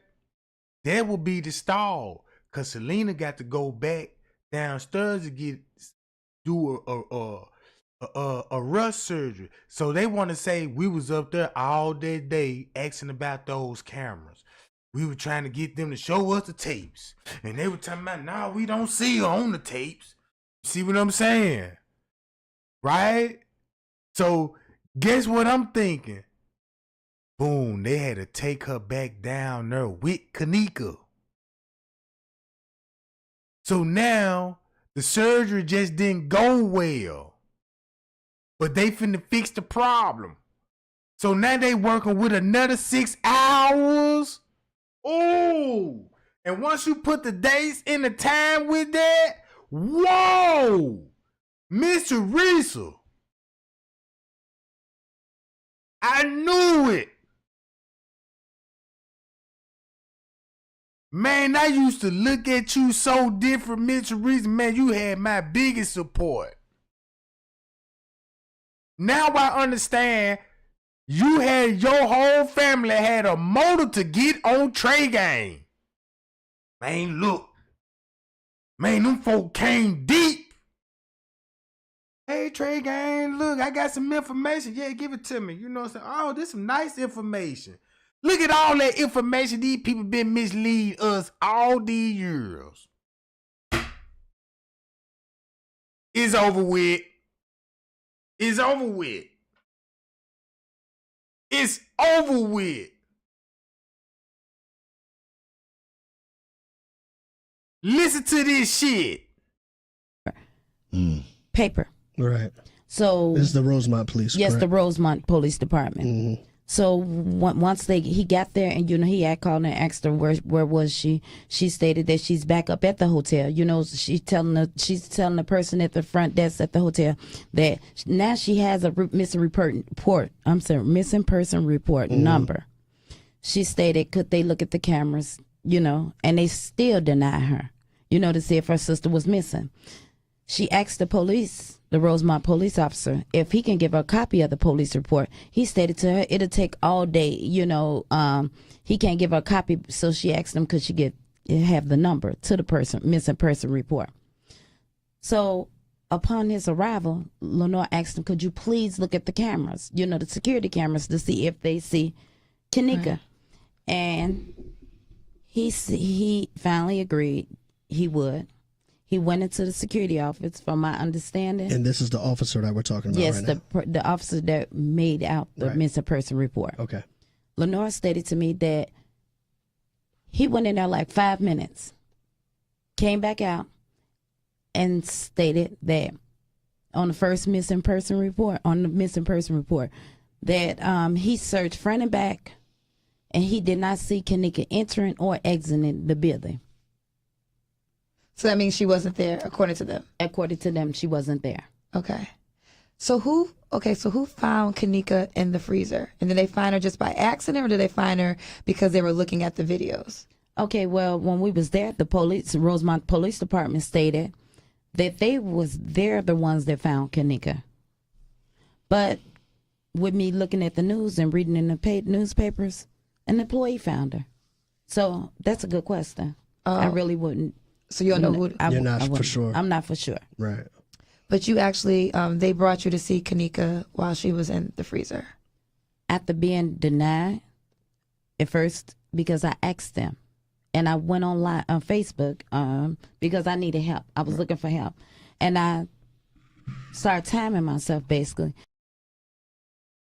S1: That would be the stall. Because Selena got to go back downstairs to do a rush surgery. So they want to say we was up there all that day asking about those cameras. We were trying to get them to show us the tapes. And they were talking about, nah, we don't see her on the tapes. See what I'm saying? Right? So guess what I'm thinking? Boom, they had to take her back down there with KENNEKA. So now The surgery just didn't go well. But they finna fix the problem. So now they working with another 6 hours. Ooh. And once you put the dates and the time with that, whoa, Miss Teresa. I knew it. Man, I used to look at you so different, Miss Teresa. Man, you had my biggest support. Now I understand you had your whole family had a motive to get on Trey Gang. Man, look. Man, them folk came deep. Hey, Trey Gang, look, I got some information. Yeah, give it to me. You know what I'm saying? Oh, this some nice information. Look at all that information these people been misleading us all these years. It's over with. It's over with. It's over with. Listen to this shit.
S9: Paper.
S18: Right.
S9: So
S18: it's the Rosemont Police.
S9: Yes,
S18: correct?
S9: the Rosemont Police Department.
S18: Mm-hmm.
S9: So once he got there, and he had called and asked her where was she. She stated that she's back up at the hotel. She's telling the person at the front desk at the hotel that now she has a missing person report number. She stated, could they look at the cameras, and they still deny her, to see if her sister was missing. She asked the police, the Rosemont police officer, if he can give her a copy of the police report. He stated to her it'll take all day. He can't give her a copy, so she asked him could she have the number to the missing person report. So upon his arrival, Lenore asked him, could you please look at the cameras, the security cameras, to see if they see KENNEKA. Right. And he finally agreed he would. He went into the security office, from my understanding.
S18: And this is the officer that we're talking about right now?
S9: Yes, the officer that made out the missing person report.
S18: Okay.
S9: Lenore stated to me that he went in there like 5 minutes, came back out, and stated that on the missing person report, that he searched front and back, and he did not see KENNEKA entering or exiting the building.
S17: So that means she wasn't there, according to them.
S9: According to them, she wasn't there.
S17: Okay. So who found KENNEKA in the freezer? And did they find her just by accident, or did they find her because they were looking at the videos?
S9: Okay, well, when we was there, the Rosemont Police Department stated that they're the ones that found KENNEKA. But with me looking at the news and reading in the newspapers, an employee found her. So that's a good question. I really wouldn't.
S17: So you don't know who?
S18: You're not for sure.
S9: I'm not for sure.
S18: Right.
S17: But you actually, they brought you to see KENNEKA while she was in the freezer.
S9: After being denied at first, because I asked them, and I went online on Facebook because I needed help. I was looking for help, and I started timing myself basically.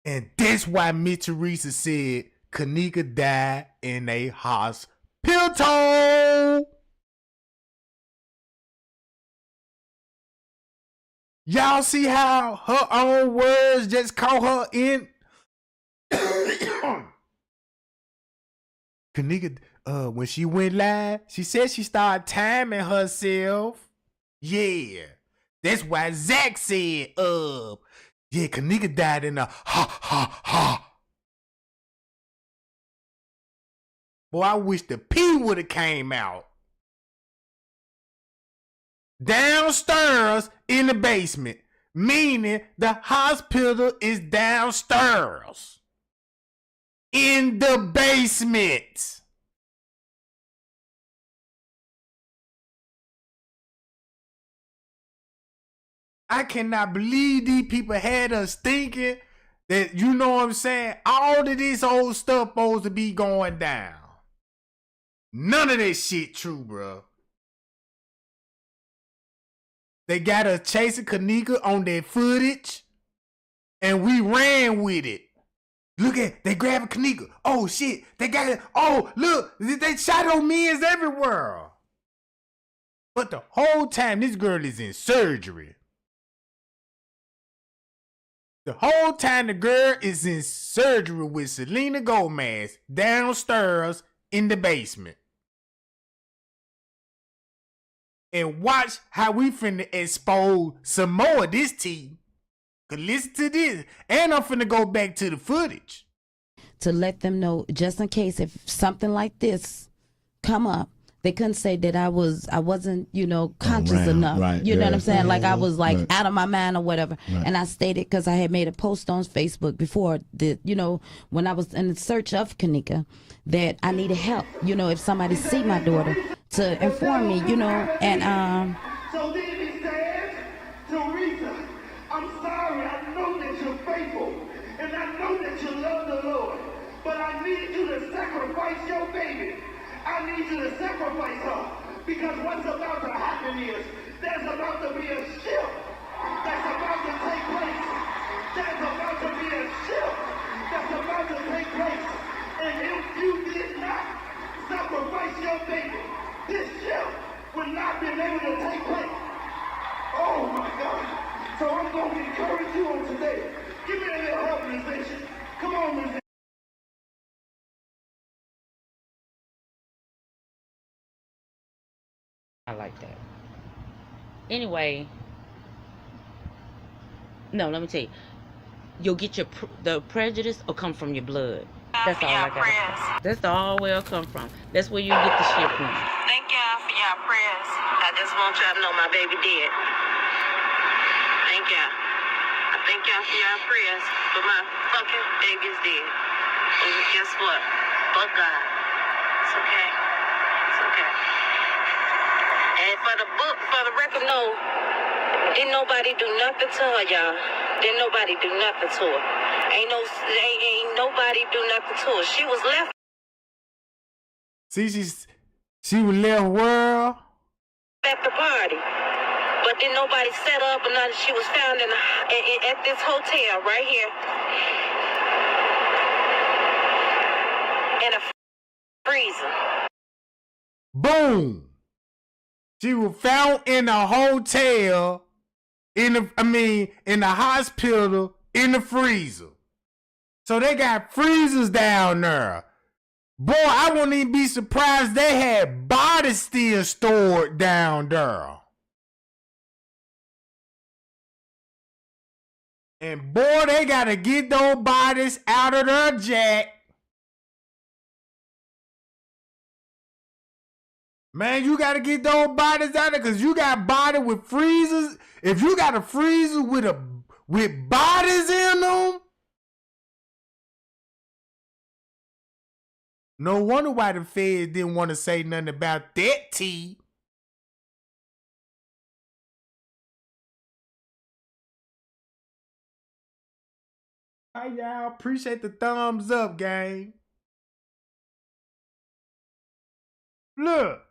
S1: And that's why Miss Teresa said KENNEKA died in a hospital. Y'all see how her own words just caught her in? KENNEKA, when she went live, she said she started timing herself. Yeah. That's why Zach said, yeah, KENNEKA died in a ha. Boy, I wish the P would have came out. Downstairs in the basement, meaning the hospital is downstairs in the basement. I cannot believe these people had us thinking that, you know what I'm saying, all of this old stuff supposed to be going down. None of this shit true, bro. They got us chasing KENNEKA on their footage, and we ran with it. Look at, they grabbing KENNEKA. Oh shit, they got it. Oh look, they shot on men's everywhere. But the whole time this girl is in surgery. The whole time the girl is in surgery with Selena Gomez downstairs in the basement. And watch how we finna expose some more of this tea. Cause listen to this. And I'm finna go back to the footage.
S9: To let them know, just in case if something like this come up, they couldn't say that I wasn't, conscious enough.
S19: Right,
S9: you know what I'm saying? Like I was like
S19: right.
S9: out of my mind or whatever.
S19: Right.
S9: And I stated, because I had made a post on Facebook before that, when I was in search of KENNEKA, that I needed help. If somebody see my daughter, to inform me, and
S20: So then he says, Teresa, I'm sorry, I know that you're faithful, and I know that you love the Lord, but I need you to sacrifice your baby. I need you to sacrifice her, because what's about to happen is, there's about to be a shift that's about to take place. There's about to be a shift that's about to take place, and if you did not sacrifice your baby, this shift would not be able to take place. Oh my God. So I'm going to encourage you on today. Give me a little help, musician. Come on, musician.
S21: I like that. Anyway, no, let me tell you. You'll get the prejudice will come from your blood. That's all I got. That's all where it'll come from. That's where you get the shit from.
S10: Thank y'all for y'all prayers. I just want y'all to know my baby dead. Thank y'all. I thank y'all for y'all prayers, but my fucking baby's dead. And guess what? But God. It's okay. It's okay. And for the record, no, didn't nobody do nothing to her, y'all. Didn't nobody do nothing to her. Ain't nobody do nothing to her. She was left.
S1: See, she was left world.
S10: At the party. But then nobody set up or nothing. She was found at this hotel right here. In a freezer.
S1: Boom. She was found in a hotel, in the hospital, in the freezer. So they got freezers down there. Boy, I wouldn't even be surprised they had bodies still stored down there. And boy, they gotta get those bodies out of their jack. Man, you gotta get those bodies out of there, cause you got body with freezers. If you got a freezer with bodies in them, no wonder why the feds didn't want to say nothing about that tea. Hi, y'all. Appreciate the thumbs up, gang. Look.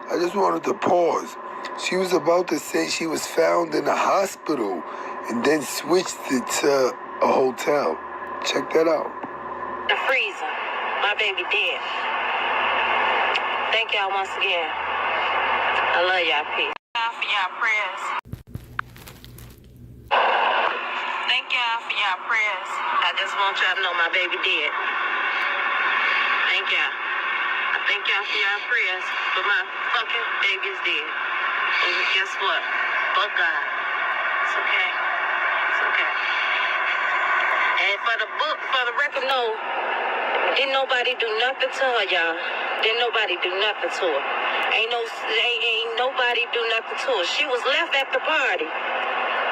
S22: I just wanted to pause. She was about to say she was found in a hospital and then switched it to a hotel. Check that out.
S10: The freezer. My baby dead. Thank y'all once again. I love y'all. Peace. Thank y'all for y'all prayers. Thank y'all for y'all prayers. I just want y'all to know my baby dead. Thank y'all. I thank y'all for y'all prayers, but my fucking baby's dead. And guess what? But God. It's okay. It's okay. And for the record, no, didn't nobody do nothing to her, y'all. Didn't nobody do nothing to her. Ain't nobody do nothing to her. She was left at the party.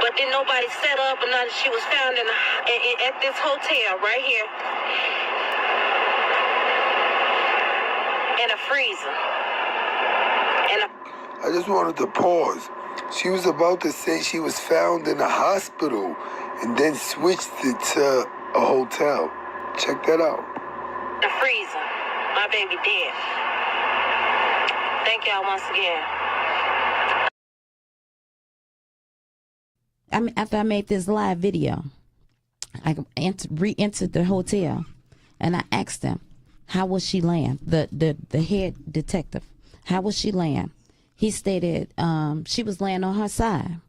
S10: But then nobody set up or nothing. She was found at this hotel right here. In a freezer.
S22: I just wanted to pause. She was about to say she was found in a hospital and then switched it to a hotel. Check that out.
S10: The freezer. My baby dead. Thank y'all once again.
S9: After I made this live video, I re-entered the hotel and I asked them,
S2: how was she laying? The head detective, how was she laying? He stated she was laying on her side.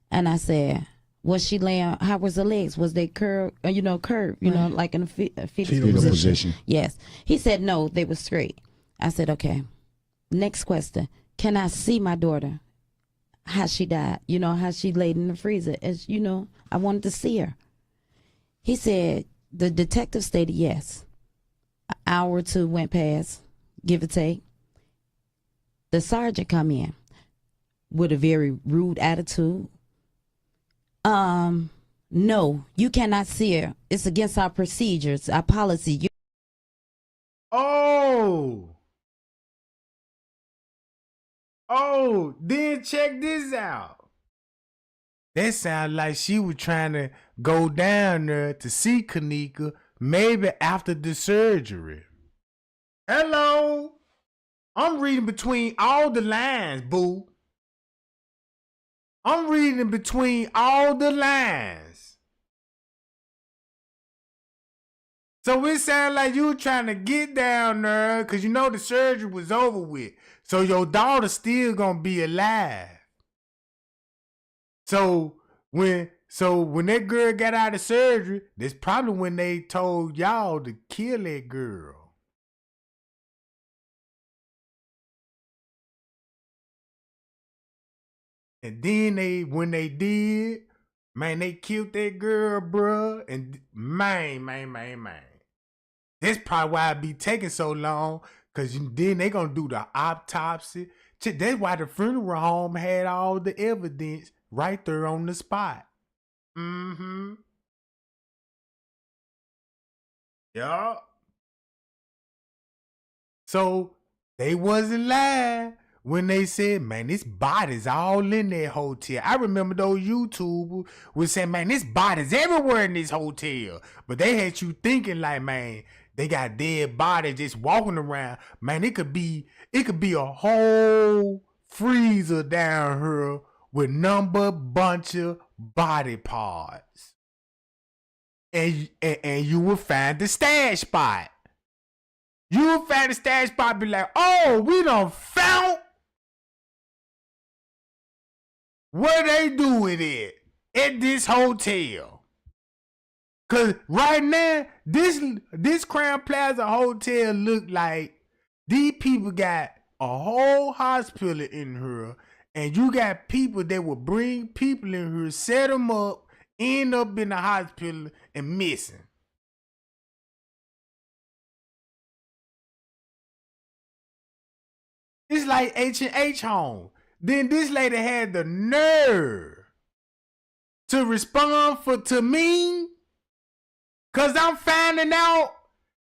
S2: And I said, was she laying, how was her legs? Was they curved, like in a fetal position? Yes. He said, no, they were straight. I said, okay. Next question. Can I see my daughter? How she died, how she laid in the freezer. As I wanted to see her. He said, the detective stated yes. An hour or two went past, give or take. The sergeant come in with a very rude attitude. No, you cannot see her. It's against our procedures, our policy.
S1: Oh, then check this out. That sounds like she was trying to go down there to see KENNEKA maybe after the surgery. Hello? I'm reading between all the lines, boo. I'm reading between all the lines. So it sounds like you were trying to get down there because the surgery was over with. So your daughter still gonna be alive. So when that girl got out of surgery, that's probably when they told y'all to kill that girl. And then when they did, man, they killed that girl, bruh. And man. That's probably why it be taking so long, because then they gonna do the autopsy. That's why the funeral home had all the evidence right there on the spot. Mm-hmm. Yeah. So they wasn't lying when they said, man, this body's all in that hotel. I remember those YouTubers was saying, man, this body's everywhere in this hotel. But they had you thinking like, man, they got dead bodies just walking around. Man, it could be a whole freezer down here with bunch of body parts. And you will find the stash spot. You will find the stash spot, be like, oh, we done found where they do with it at this hotel. Cause right now, this Crown Plaza Hotel look like these people got a whole hospital in here, and you got people that will bring people in here, set them up, end up in the hospital and missing. It's like H&H home. Then this lady had the nerve to respond to me, cause I'm finding out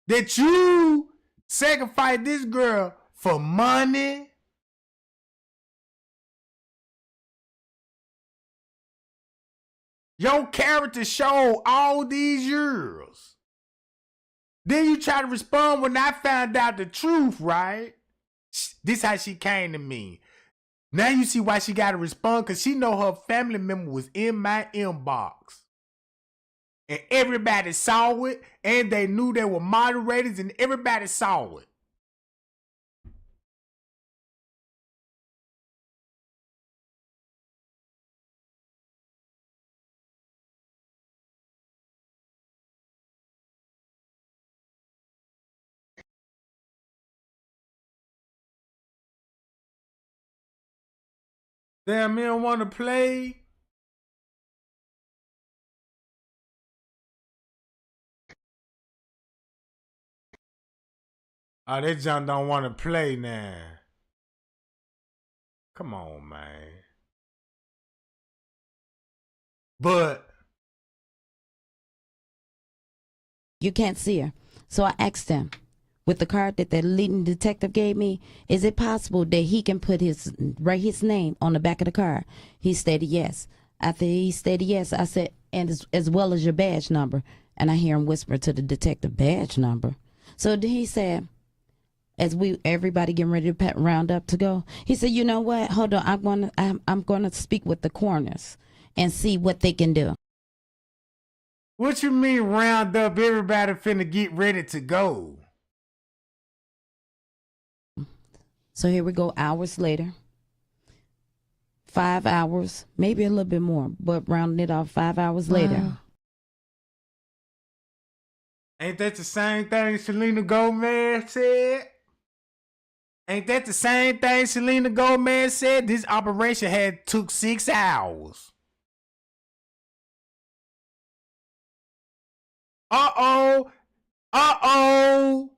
S1: that you sacrificed this girl for money. Your character showed all these years. Then you try to respond when I found out the truth, right? This how she came to me. Now you see why she got to respond, because she know her family member was in my inbox. And everybody saw it, and they knew they were moderators, and everybody saw it. Damn, man, want to play? Oh, that John don't want to play now. Come on, man. But
S2: You can't see her. So I asked him, with the card that the leading detective gave me, is it possible that he can put write his name on the back of the card? He stated yes. After he stated yes, I said, and as well as your badge number. And I hear him whisper to the detective, badge number. So then he said, as everybody getting ready to round up to go, he said, you know what? Hold on, I'm gonna speak with the coroners and see what they can do.
S1: What you mean round up? Everybody finna get ready to go.
S2: So here we go, hours later. 5 hours, maybe a little bit more, but rounding it off, 5 hours later.
S1: Ain't that the same thing Selena Gomez said? Ain't that the same thing Selena Gomez said? This operation had took 6 hours. Uh-oh. Uh-oh.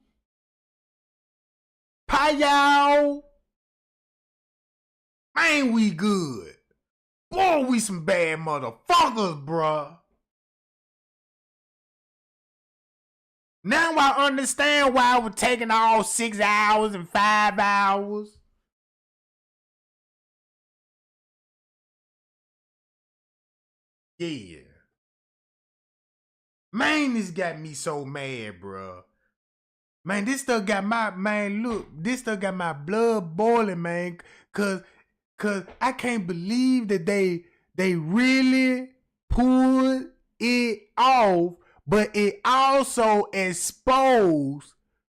S1: Pie-yow. Man, we good. Boy, we some bad motherfuckers, bruh. Now I understand why it was taking all 6 hours and 5 hours. Yeah. Man, this got me so mad, bruh. Man, this stuff got my, man, look, this stuff got my blood boiling, man, cause I can't believe that they really pulled it off, but it also exposed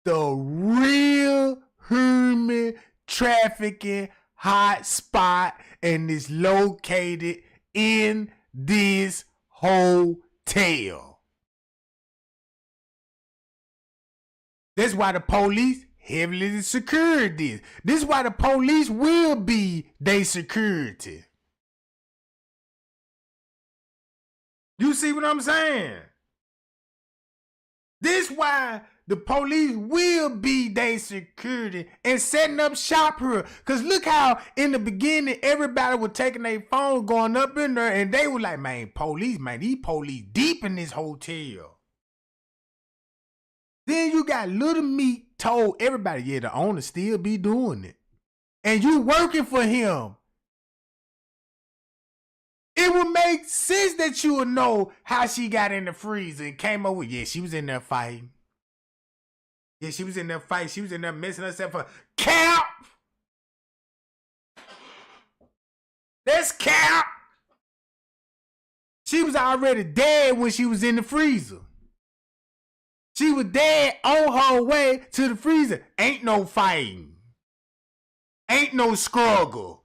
S1: the real human trafficking hot spot, and is located in this hotel. That's why the police heavily secured this. This is why the police will be their security. You see what I'm saying? This why the police will be their security and setting up shop here. Cause look how in the beginning everybody was taking their phone going up in there, and they were like, man, police, man, these police deep in this hotel. Then you got Little Meat told everybody, yeah, the owner still be doing it. And you working for him. It would make sense that you would know how she got in the freezer and came over. Yeah, she was in there fighting. Yeah, she was in there fighting. She was in there messing herself up. Cap! That's cap! She was already dead when she was in the freezer. She was dead on her way to the freezer. Ain't no fighting. Ain't no struggle.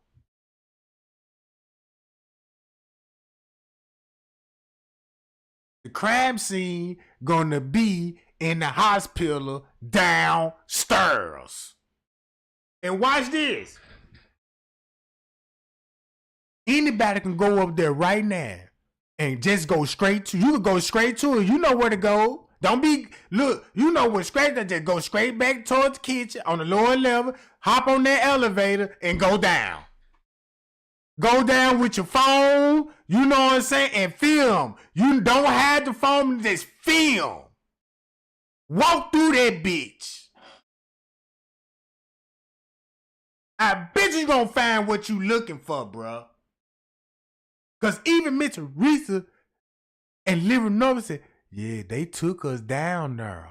S1: The crime scene gonna be in the hospital downstairs. And watch this. Anybody can go up there right now and just go straight to, you can go straight to it. You know where to go. Don't be, look, you know where straight to, just go straight back towards the kitchen on the lower level, hop on that elevator and go down. Go down with your phone, you know what I'm saying, and film. You don't have the phone, just film. Walk through that bitch. I bet you gonna find what you looking for, bro. Cause even Miss Teresa and Lyra Nova said, yeah, they took us down there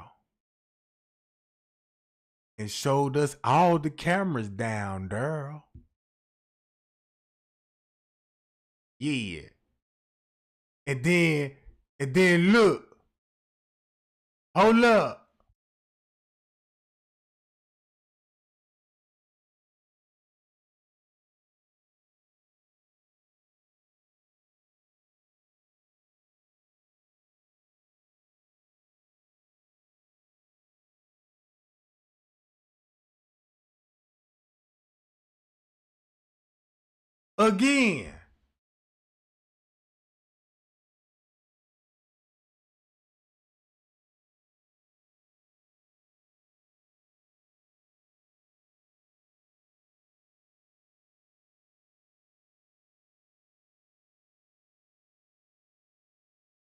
S1: and showed us all the cameras down there. Yeah. And then look. Hold up. Again.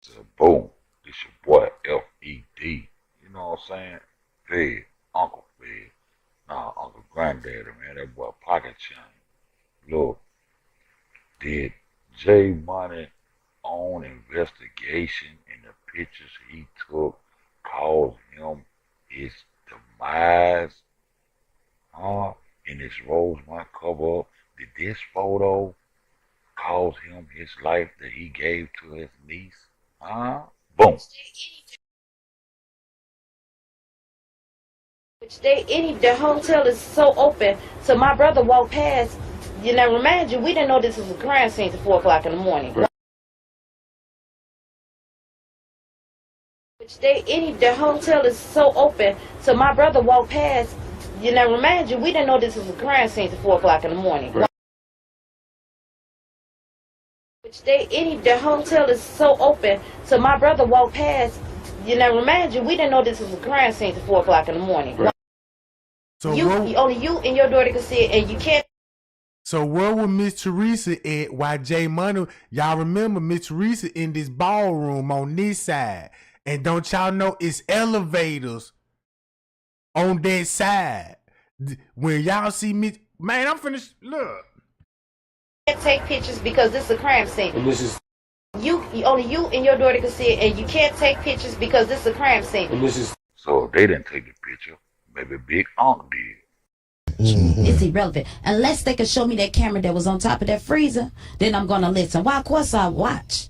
S3: So boom, this your boy F.E.D. You know what I'm saying? Fed, Uncle Fed. Nah, Uncle Granddaddy, man, that boy Pocket Chain. Look, did J Money own investigation and the pictures he took caused him his demise? In this Rosemont cover up, did this photo cause him his life that he gave to his niece? Boom.
S2: The hotel is so open, so my brother walked past. You know, remind you, we didn't know this was a crime scene till 4 o'clock in the morning. Right. The hotel is so open, so my brother walked past. You know, remind you, we didn't know this was a crime scene till 4 o'clock in the morning. Right. The hotel is so open, so my brother walked past. You know, remind you, we didn't know this was a crime scene till 4 o'clock in the morning. Right.
S1: So
S2: only you and your daughter can see it, and you can't.
S1: So where was Miss Teresa at while Jay Money? Y'all remember Miss Teresa in this ballroom on this side. And don't y'all know it's elevators on that side. When y'all see me, man, I'm finished. Look.
S2: Can't take pictures because this is a crime scene.
S4: And this is
S2: only you and your daughter can see it, and you can't take pictures because this is a crime scene.
S4: And this is
S3: so if they didn't take the picture, maybe Big Unc did.
S2: It's irrelevant. Unless they can show me that camera that was on top of that freezer, then I'm gonna listen. Well, of course I watch,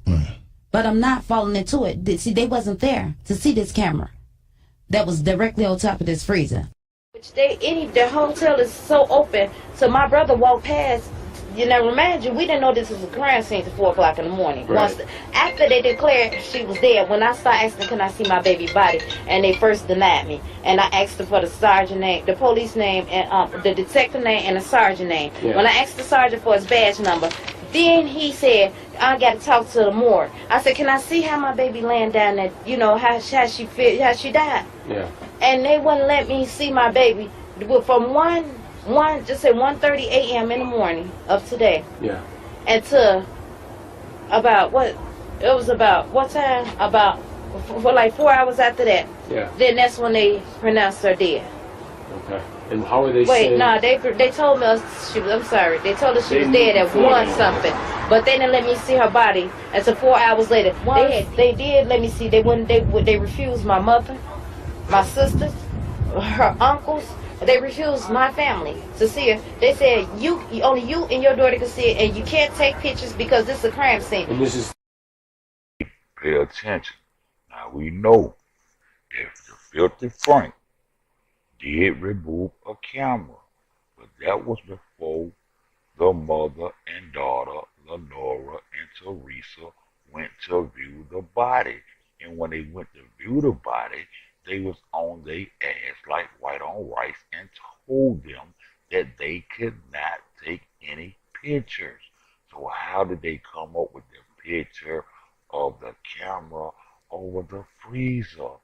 S2: but I'm not falling into it. See, they wasn't there to see this camera that was directly on top of this freezer. The hotel is so open, so my brother walked past. You know, remind you, we didn't know this was a crime scene till 4 o'clock in the morning.
S4: Right.
S2: After they declared she was dead, when I started asking, can I see my baby body? And they first denied me. And I asked them for the sergeant name, the police name, and the detective name, and the sergeant name.
S4: Yeah.
S2: When I asked the sergeant for his badge number, then he said, I got to talk to the morgue. I said, can I see how my baby laying down there, you know, how she died?
S4: Yeah.
S2: And they wouldn't let me see my baby from 1:30 a.m. in the morning of today.
S4: Yeah.
S2: And to about what time? About for like 4 hours after that.
S4: Yeah.
S2: Then that's when they pronounced her dead.
S4: Okay. And how are they
S2: Wait,
S4: saying?
S2: no, they told me she was. I'm sorry. They told us she was dead at 1 something, but they didn't let me see her body until 4 hours later. They did let me see. They wouldn't. They refused my mother, my sisters, her uncles. They refused my family to see her. They said only you and your daughter can see it, and you can't take pictures because this is a crime scene.
S4: And this is
S3: Pay attention. Now we know if the filthy Frank did remove a camera, but that was before the mother and daughter, Lenora and Teresa, went to view the body. And when they went to view the body, they was on their ass like white on rice and told them that they could not take any pictures. So how did they come up with the picture of the camera over the freezer?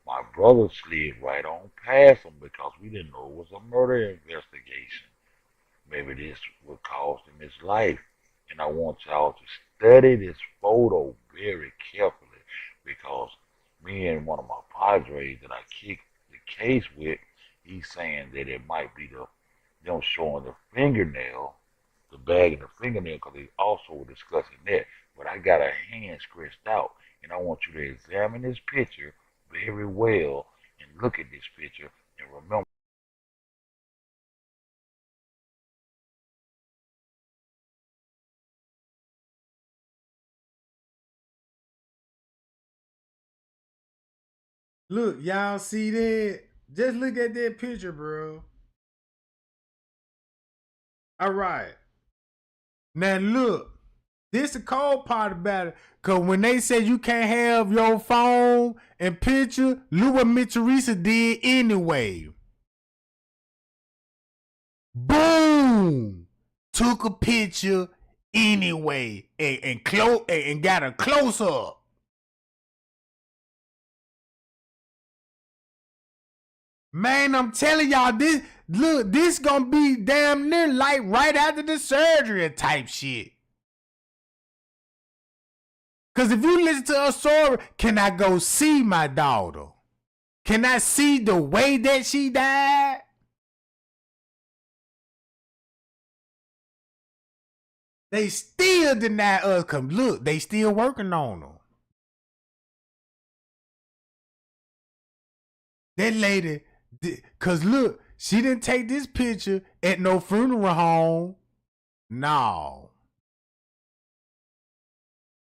S3: My brother slid right on past them because we didn't know it was a murder investigation. Maybe this would cost him his life. And I want y'all to study this photo very carefully because me and one of my padres that I kicked the case with, he's saying that it might be them showing the fingernail, the bag and the fingernail, because they also were discussing that. But I got a hand scratched out, and I want you to examine this picture very well and look at this picture and remember.
S1: Look, y'all see that? Just look at that picture, bro. All right. Now look, this the cold part about it. Cause when they say you can't have your phone and picture, look what Miss Teresa did anyway. Boom! Took a picture anyway and got a close up. Man, I'm telling y'all, this gonna be damn near like right after the surgery type shit. Cause if you listen to her story, can I go see my daughter? Can I see the way that she died? They still deny us. Cause look, they still working on her. That lady, cause look, she didn't take this picture at no funeral home. No.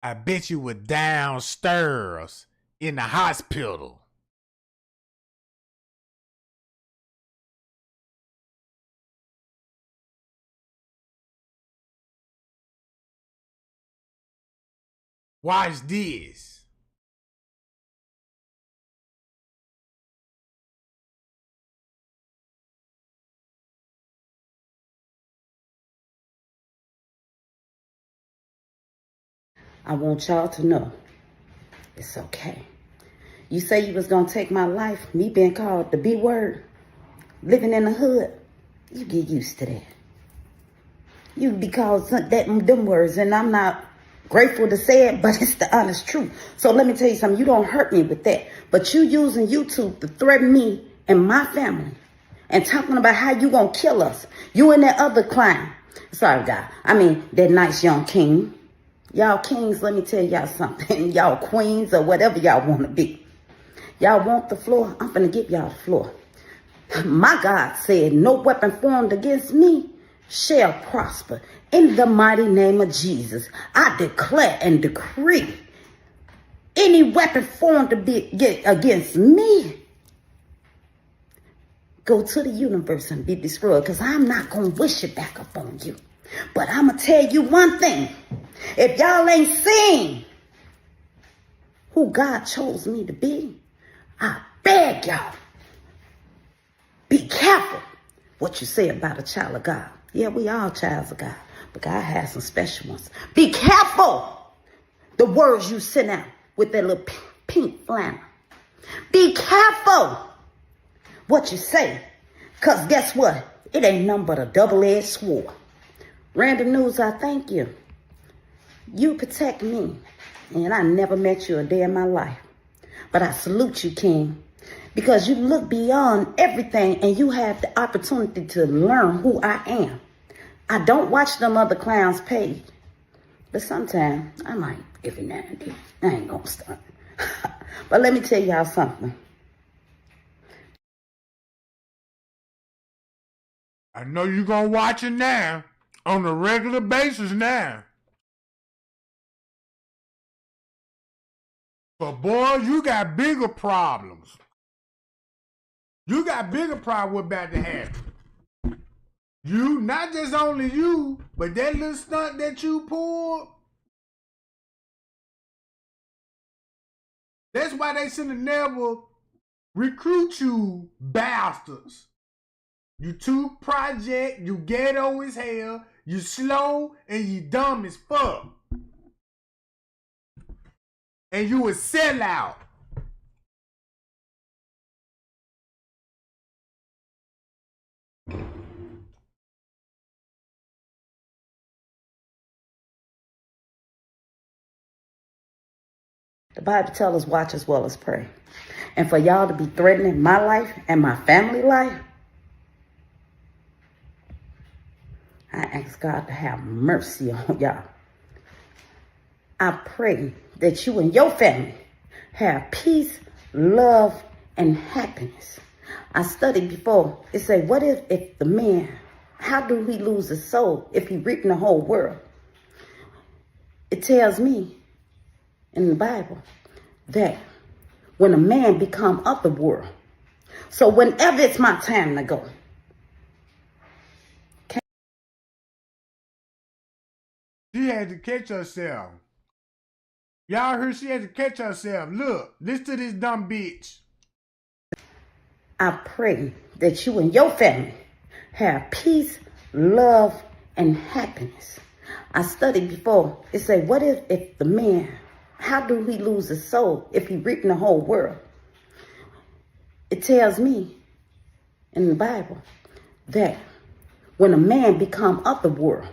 S1: I bet you were downstairs in the hospital. Watch this.
S2: I want y'all to know it's okay. You say you was gonna take my life, me being called the B word, living in the hood, you get used to that. You be called them words, and I'm not grateful to say it, but it's the honest truth. So let me tell you something, you don't hurt me with that. But you using YouTube to threaten me and my family and talking about how you gonna kill us. You and that other clown. Sorry, God. I mean, that nice young king. Y'all kings, let me tell y'all something. Y'all queens or whatever y'all want to be. Y'all want the floor? I'm finna give y'all the floor. My God said, no weapon formed against me shall prosper. In the mighty name of Jesus, I declare and decree any weapon formed against me, go to the universe and be destroyed, because I'm not going to wish it back up on you. But I'm going to tell you one thing. If y'all ain't seen who God chose me to be, I beg y'all, be careful what you say about a child of God. Yeah, we all childs of God, but God has some special ones. Be careful the words you send out with that little pink flannel. Be careful what you say, because guess what? It ain't nothing but a double-edged sword. Random News, I thank you. You protect me, and I never met you a day in my life. But I salute you, King, because you look beyond everything and you have the opportunity to learn who I am. I don't watch them other clowns page, but sometimes I might every now and then. I ain't gonna start. But let me tell y'all something.
S1: I know you're gonna watch it now on a regular basis now. But boy, you got bigger problems. You got bigger problems what's about to happen. You, not just only you, but that little stunt that you pulled. That's why they should have never recruit you bastards. You too project, you ghetto as hell, you slow, and you dumb as fuck. And you a sellout.
S2: The Bible tells us watch as well as pray. And for y'all to be threatening my life and my family life, I ask God to have mercy on y'all. I pray that you and your family have peace, love, and happiness. I studied before. It said, what if the man, how do he lose his soul if he reaping the whole world? It tells me in the Bible that when a man become of the world, so whenever it's my time to go,
S1: she had to catch herself. Y'all heard she had to catch herself. Look, listen to this dumb bitch.
S2: I pray that you and your family have peace, love, and happiness. I studied before. It said, what if the man, how do he lose his soul if he reaping the whole world? It tells me in the Bible that when a man become of the world,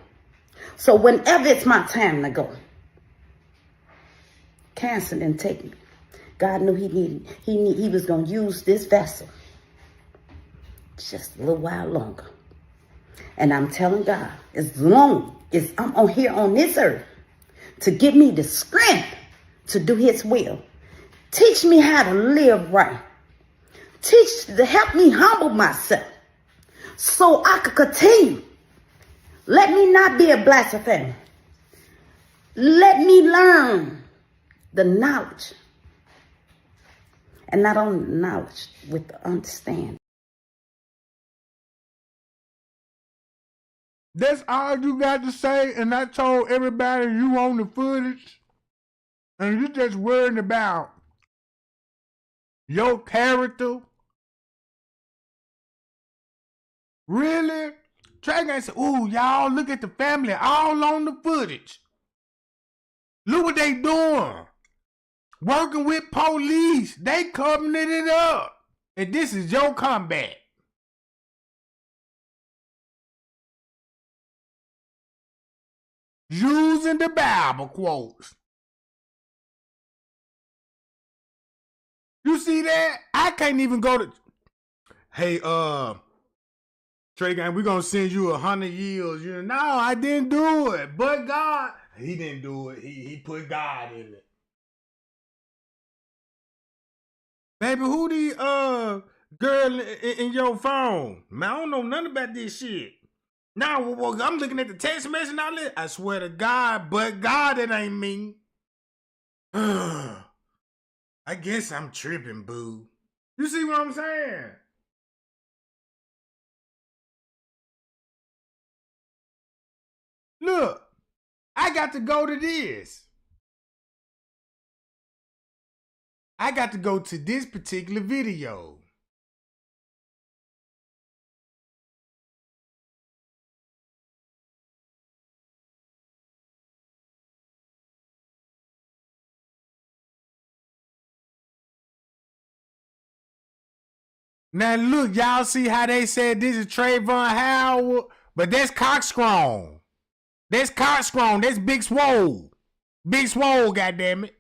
S2: so whenever it's my time to go, cancer didn't take me. God knew he was going to use this vessel just a little while longer. And I'm telling God, as long as I'm on here on this earth, to give me the strength to do his will. Teach me how to live right. To help me humble myself so I could continue. Let me not be a blasphemer. Let me learn the knowledge. And not only the knowledge, with the understanding.
S1: That's all you got to say, and I told everybody you on the footage. and you just worrying about your character. Really? Trey Gang said, ooh, y'all, look at the family all on the footage. Look what they doing. Working with police. They covering it up. And this is your comeback. Using the Bible quotes. You see that? I can't even go to... Hey, Trey Gang, we're going to send you 100 years. You know, no, I didn't do it. But God... He didn't do it. He put God in it. Baby, who the girl in your phone? Man, I don't know nothing about this shit. Now, I'm looking at the text message and all that. I swear to God, but God, it ain't me. I guess I'm tripping, boo. You see what I'm saying? Look, I got to go to this. I got to go to this particular video. Now look, y'all see how they said this is Trayvon Howard, but that's Cockstrong. That's Cockstrong. That's Big Swole. Big Swole, goddammit.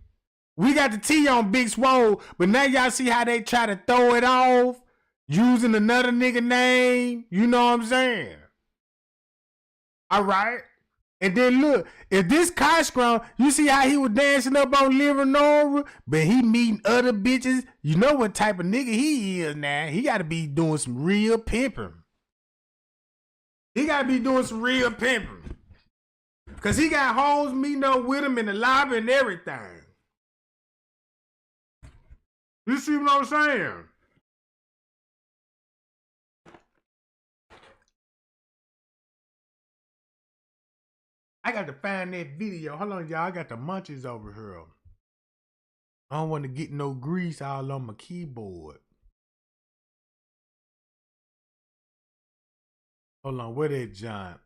S1: We got the T on Big Swole, but now y'all see how they try to throw it off using another nigga name. You know what I'm saying? All right. And then look, if this Cockstrong, you see how he was dancing up on Leonora, but he meeting other bitches. You know what type of nigga he is now. He got to be doing some real pimping. He got to be doing some real pimping. Because he got hoes meeting up with him in the lobby and everything. You see what I'm saying? I got to find that video. Hold on, y'all. I got the munchies over here. I don't want to get no grease all on my keyboard. Hold on, where that John?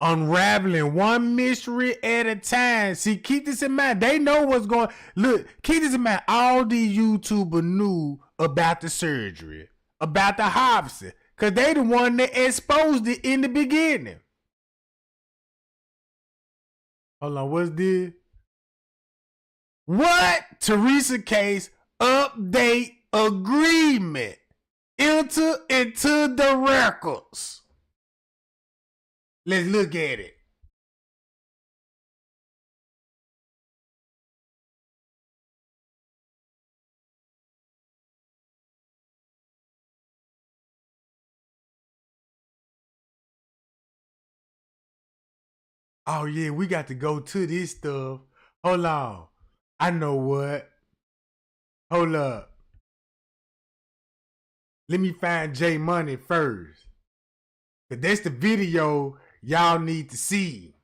S1: Unraveling one mystery at a time. See, keep this in mind. They know what's going. Look, keep this in mind. All these YouTubers knew about the surgery, about the biopsy, because they the one that exposed it in the beginning. Hold on, what's this? What? Teresa case update agreement. Enter into the records. Let's look at it. Oh yeah, we got to go to this stuff. Hold on. I know what. Hold up. Let me find J Money first. Cause that's the video y'all need to see.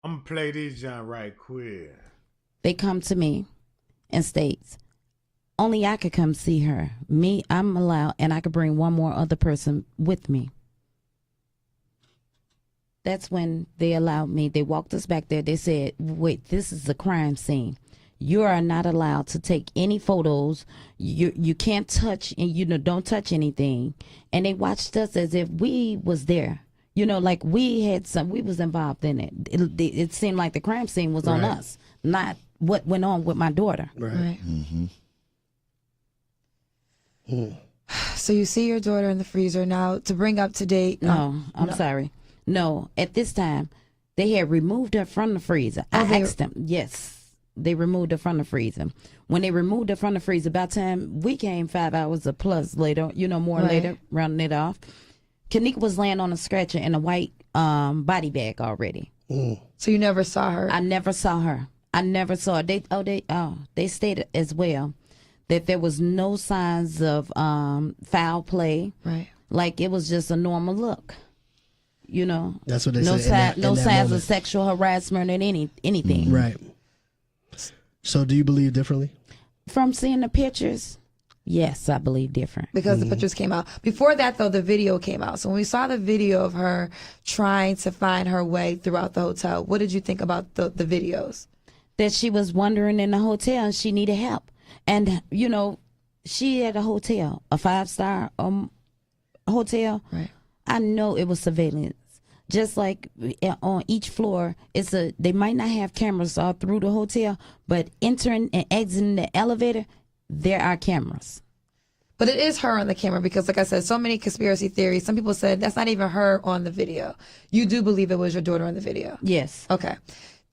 S1: I'm gonna play this John right quick.
S2: They come to me and states, only I could come see her. Me, I'm allowed, and I could bring one more other person with me. That's when they allowed me. They walked us back there. They said, wait, this is a crime scene. You are not allowed to take any photos. You can't touch, and don't touch anything. And they watched us as if we was there. Like we was involved in it. It seemed like the crime scene was on us, not what went on with my daughter.
S18: Right.
S2: Mm-hmm.
S17: So you see your daughter in the freezer now. To bring up to date.
S2: No, I'm sorry. No, at this time, they had removed her from the freezer. I asked them. Yes, they removed her from the freezer. When they removed her from the freezer, by the time we came 5 hours or plus later, later, rounding it off, KENNEKA was laying on a stretcher in a white body bag already.
S17: So you never saw her?
S2: I never saw her. I never saw her. They stated as well that there was no signs of foul play.
S17: Right.
S2: Like it was just a normal look.
S18: That's what they
S2: no
S18: said.
S2: No signs of sexual harassment or anything.
S18: Right. So do you believe differently?
S2: From seeing the pictures, yes, I believe different.
S17: Because the pictures came out. Before that, though, the video came out. So when we saw the video of her trying to find her way throughout the hotel, what did you think about the videos?
S2: That she was wandering in the hotel and she needed help. And, she had a hotel, a 5-star hotel.
S17: Right.
S2: I know it was surveillance. Just like on each floor, they might not have cameras all through the hotel, but entering and exiting the elevator, there are cameras.
S17: But it is her on the camera because, like I said, so many conspiracy theories. Some people said that's not even her on the video. You do believe it was your daughter on the video?
S2: Yes.
S17: Okay.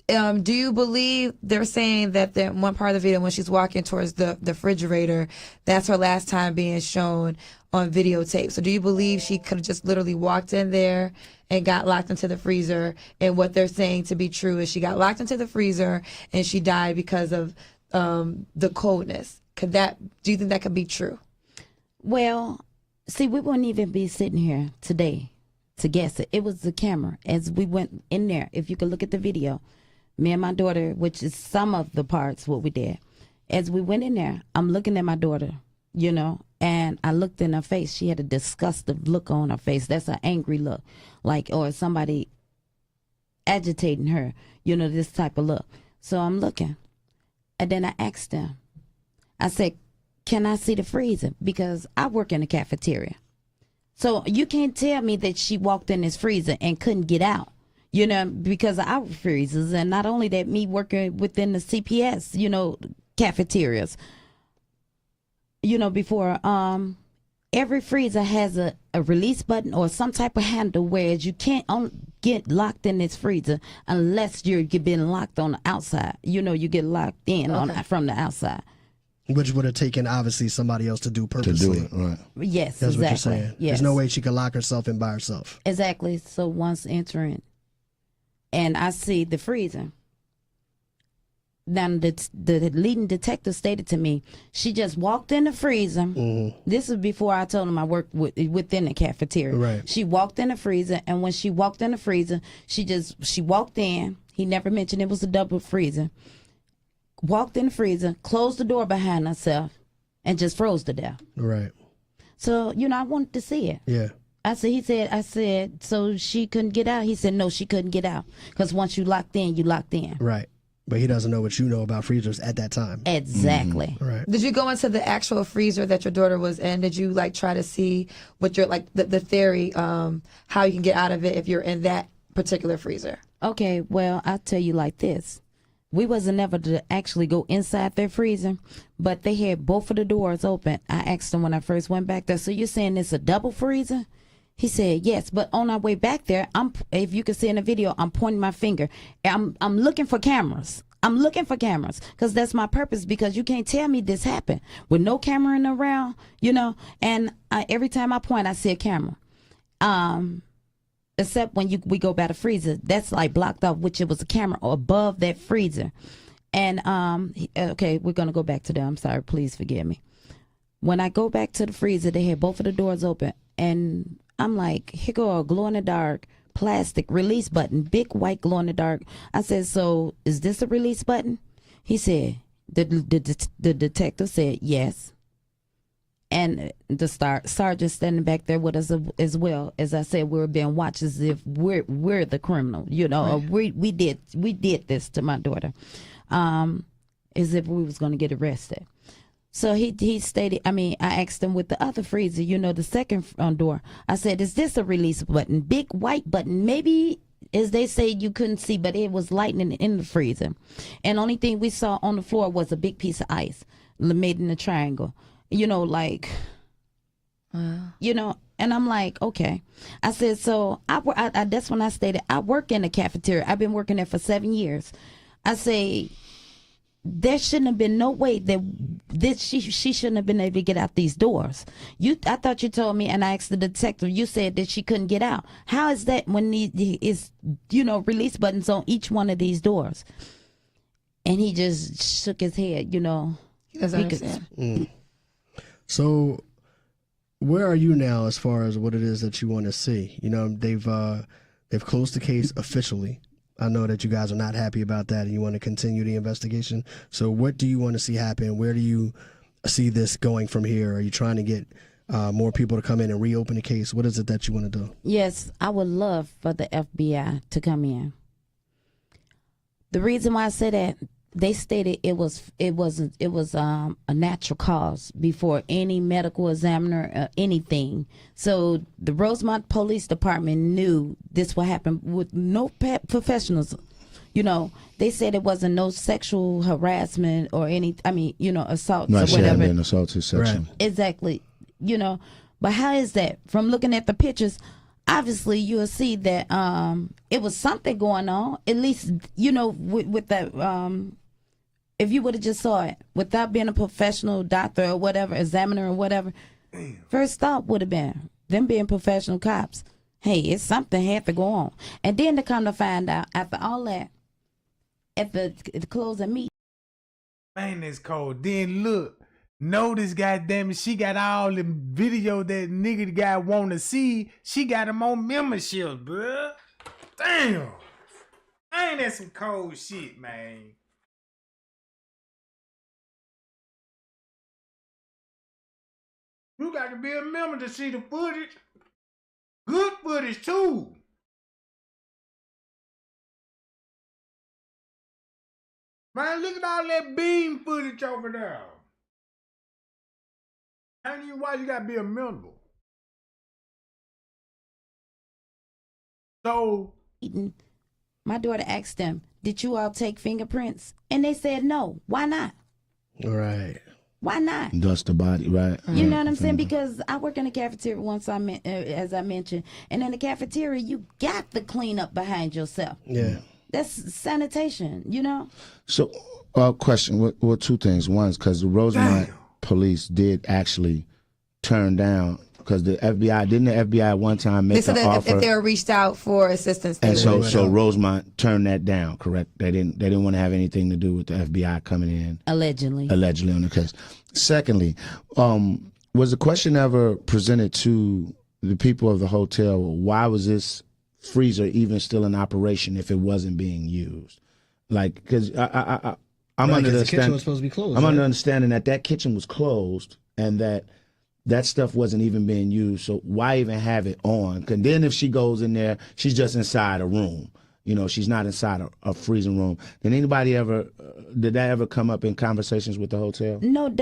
S17: Do you believe they're saying that one part of the video when she's walking towards the refrigerator, that's her last time being shown on videotape? So do you believe she could have just literally walked in there and got locked into the freezer, and what they're saying to be true is she got locked into the freezer and she died because of the coldness? Do you think that could be true?
S2: Well, see, we wouldn't even be sitting here today to guess it. It was the camera. As we went in there, if you could look at the video, me and my daughter, which is some of the parts what we did, as we went in there, I'm looking at my daughter, and I looked in her face. She had a disgusted look on her face. That's an angry look, or somebody agitating her, this type of look. So I'm looking, and then I asked them, I said, can I see the freezer? Because I work in the cafeteria. So you can't tell me that she walked in this freezer and couldn't get out, because of our freezers. And not only that, me working within the CPS, cafeterias, before, every freezer has a release button or some type of handle, whereas you can't get locked in this freezer unless you've been locked on the outside. You get locked in from the outside.
S18: Which would have taken, obviously, somebody else to do purposely.
S19: To do it, right.
S2: Yes,
S18: That's
S2: exactly.
S18: what you're saying.
S2: Yes.
S18: There's no way she could lock herself in by herself.
S2: Exactly. So once entering, and I see the freezer, then the leading detective stated to me, she just walked in the freezer. This is before I told him I worked within the cafeteria.
S18: Right.
S2: She walked in the freezer, and when she walked in the freezer, she walked in. He never mentioned it was a double freezer. Walked in the freezer, closed the door behind herself, and just froze to death.
S18: Right.
S2: So, I wanted to see it.
S18: Yeah.
S2: I said, so she couldn't get out? He said, no, she couldn't get out. Because once you locked in, you locked in.
S18: Right. But he doesn't know what you know about freezers at that time.
S2: Exactly.
S18: Right.
S17: Did you go into the actual freezer that your daughter was in? Did you try to see what your the theory, how you can get out of it if you're in that particular freezer?
S2: Okay, well, I'll tell you like this. We wasn't never to actually go inside their freezer, but they had both of the doors open. I asked them when I first went back there, so you're saying it's a double freezer? He said, yes, but on our way back there, if you can see in the video, I'm pointing my finger. I'm looking for cameras. I'm looking for cameras because that's my purpose, because you can't tell me this happened with no camera in around, and every time I point, I see a camera. Except when we go by the freezer, that's blocked off, which it was a camera above that freezer. And, okay, we're going to go back to that. I'm sorry. Please forgive me. When I go back to the freezer, they had both of the doors open. And I'm like, here go a glow-in-the-dark plastic release button, big white glow-in-the-dark. I said, so is this a release button? He said, the detective said, yes. And the sergeant standing back there with us as well. As I said, we were being watched as if we're the criminal, or we did this to my daughter, as if we was going to get arrested. So he stated, I asked him with the other freezer, the second door. I said, is this a release button? Big white button. Maybe, as they say, you couldn't see, but it was lightning in the freezer. And only thing we saw on the floor was a big piece of ice made in a triangle. You know, and I'm like, okay. I said, so I that's when I stated I work in the cafeteria. I've been working there for 7 years. I say there shouldn't have been no way that she shouldn't have been able to get out these doors. I thought you told me, and I asked the detective, you said that she couldn't get out. How is that when is release buttons on each one of these doors? And he just shook his head, you know.
S17: He doesn't understand.
S18: So where are you now as far as what it is that you want to see? You know, they've closed the case officially. I know that you guys are not happy about that and you want to continue the investigation. So what do you want to see happen? Where do you see this going from here? Are you trying to get more people to come in and reopen the case? What is it that you want to do?
S2: Yes, I would love for the FBI to come in. The reason why I say that, they stated it was a natural cause before any medical examiner or anything. So the Rosemont Police Department knew this would happen with no professionals. You know, they said it wasn't no sexual harassment or any, assault or
S19: She
S2: whatever.
S19: hadn't been assaulted sexually.
S2: Exactly. You know, but how is that? From looking at the pictures, obviously you'll see that it was something going on. At least, you know, with that, if you would have just saw it without being a professional doctor or whatever, examiner or whatever, first thought would have been them being professional cops. Hey, it's something had to go on. And then to come to find out after all that, at the closing meeting.
S1: Man, it's cold. Then look, notice, goddamn it, she got all the video that nigga guy want to see. She got him on memberships, bruh. Damn. Ain't that some cold shit, man? You got to be a member to see the footage. Good footage, too. Man, look at all that beam footage over there. How do you, why you got to be a member? So,
S2: my daughter asked them, did you all take fingerprints? And they said no. Why not?
S18: Right.
S2: Why not?
S19: Dust the body, right?
S2: You know what I'm saying? Because I work in the cafeteria once, as I mentioned. And in the cafeteria, you got to clean up behind yourself.
S18: Yeah.
S2: That's sanitation, you know?
S19: So, question, well, two things. One is because the Rosemont police did actually turn down, because the FBI, didn't the FBI at one time make an offer?
S17: If they were reached out for assistance.
S19: And so Rosemont turned that down, correct? They didn't want to have anything to do with the FBI coming in.
S2: Allegedly
S19: on the case. Secondly, was the question ever presented to the people of the hotel, why was this freezer even still in operation if it wasn't being used? Like, because I'm under the
S18: kitchen was supposed to be closed.
S19: I'm under understanding that kitchen was closed and that stuff wasn't even being used. So why even have it on? And then if she goes in there, she's just inside a room. You know, she's not inside a freezing room. Did anybody ever, did that ever come up in conversations with the hotel?
S2: No,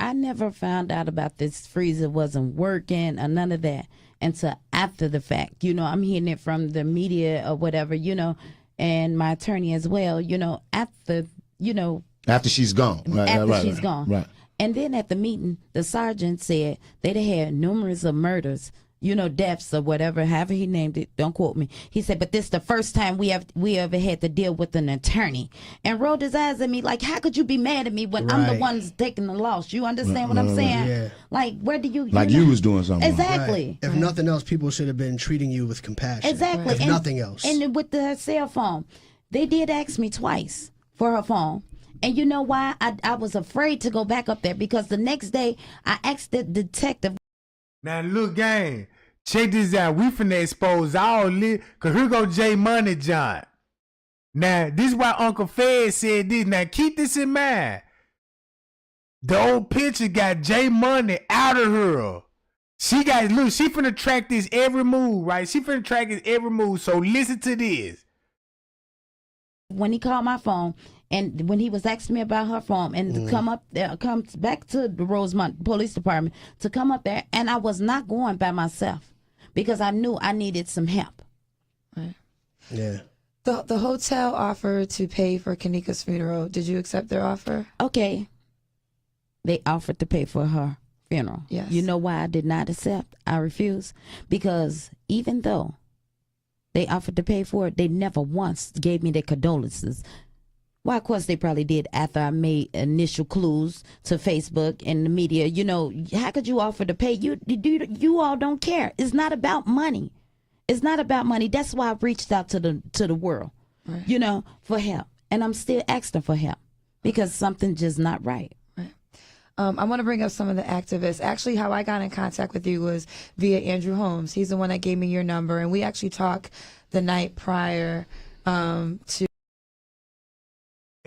S2: I never found out about this freezer wasn't working or none of that until after the fact. You know, I'm hearing it from the media or whatever, you know, and my attorney as well, you know, after she's gone.
S19: Right,
S2: she's gone.
S19: Right.
S2: And then at the meeting, the sergeant said they'd had numerous of murders, you know, deaths or whatever, however he named it. Don't quote me. He said, but this is the first time we ever had to deal with an attorney. And rolled his eyes at me like, how could you be mad at me when I'm the one taking the loss? You understand what I'm saying?
S18: Yeah.
S2: Like, where do you...
S19: Like you was doing something.
S2: Exactly.
S18: Right. If nothing else, people should have been treating you with compassion.
S2: Exactly.
S18: If nothing else.
S2: And with her cell phone, they did ask me twice for her phone. And you know why? I was afraid to go back up there because the next day I asked the detective.
S1: Now look, gang, check this out. We finna expose all this, cause here go J Money John. Now, this is why Uncle Fed said this. Now keep this in mind. The old picture got J Money out of her. She finna track this every move, right? She finna track this every move. So listen to this.
S2: When he called my phone, and when he was asking me about her phone, and to come up there, come back to the Rosemont Police Department to come up there, and I was not going by myself because I knew I needed some help.
S17: Right.
S18: Yeah.
S17: The hotel offered to pay for KENNEKA's funeral. Did you accept their offer?
S2: Okay. They offered to pay for her funeral.
S17: Yes.
S2: You know why I did not accept? I refused. Because even though they offered to pay for it, they never once gave me their condolences. Well, of course, they probably did after I made initial clues to Facebook and the media. You know, how could you offer to pay? You all don't care. It's not about money. It's not about money. That's why I reached out to the world,
S17: Right.
S2: you know, for help. And I'm still asking for help because something's just not right.
S17: I want to bring up some of the activists. Actually, how I got in contact with you was via Andrew Holmes. He's the one that gave me your number, and we actually talked the night prior to.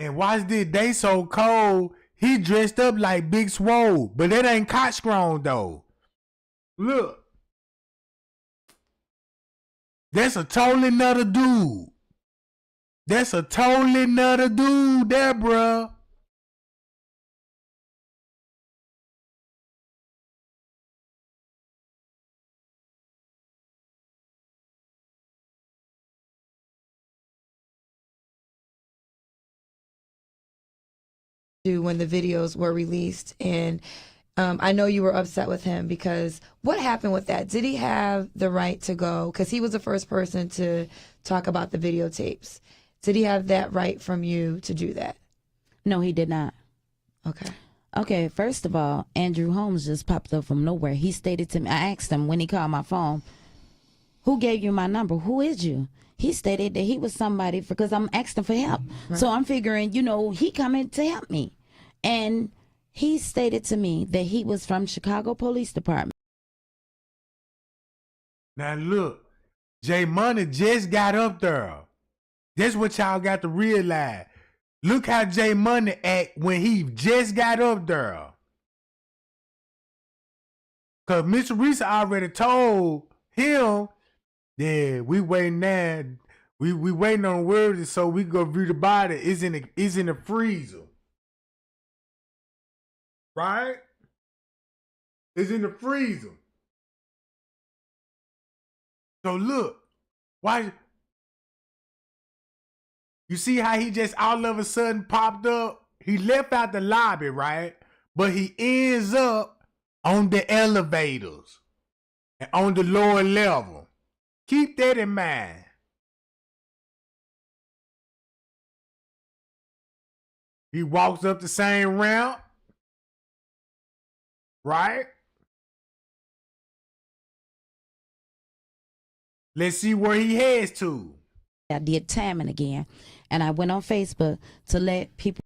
S1: And watch this, they so cold, he dressed up like Big Swole, but that ain't Kochstrong though. Look. That's a totally another dude. That's a totally another dude there, bruh.
S17: When the videos were released, and I know you were upset with him because what happened with that? Did he have the right to go? Because he was the first person to talk about the videotapes. Did he have that right from you to do that?
S2: No, he did not.
S17: Okay.
S2: Okay, first of all, Andrew Holmes just popped up from nowhere. He stated to me, I asked him when he called my phone, who gave you my number? Who is you? He stated that he was somebody because I'm asking for help.
S17: Right.
S2: So I'm figuring, you know, he coming to help me. And he stated to me that he was from Chicago Police Department.
S1: Now look, J Money just got up there. That's what y'all got to realize. Look how J Money act when he just got up there. Cause Mr. Risa already told him, yeah, we waiting now. We waiting on words so we go view the body. It's in the freezer. Right? It's in the freezer. So look, why? You see how he just all of a sudden popped up? He left out the lobby, right? But he ends up on the elevators and on the lower level. Keep that in mind. He walks up the same ramp, right? Let's see where he heads to.
S2: I did timing again, and I went on Facebook to let people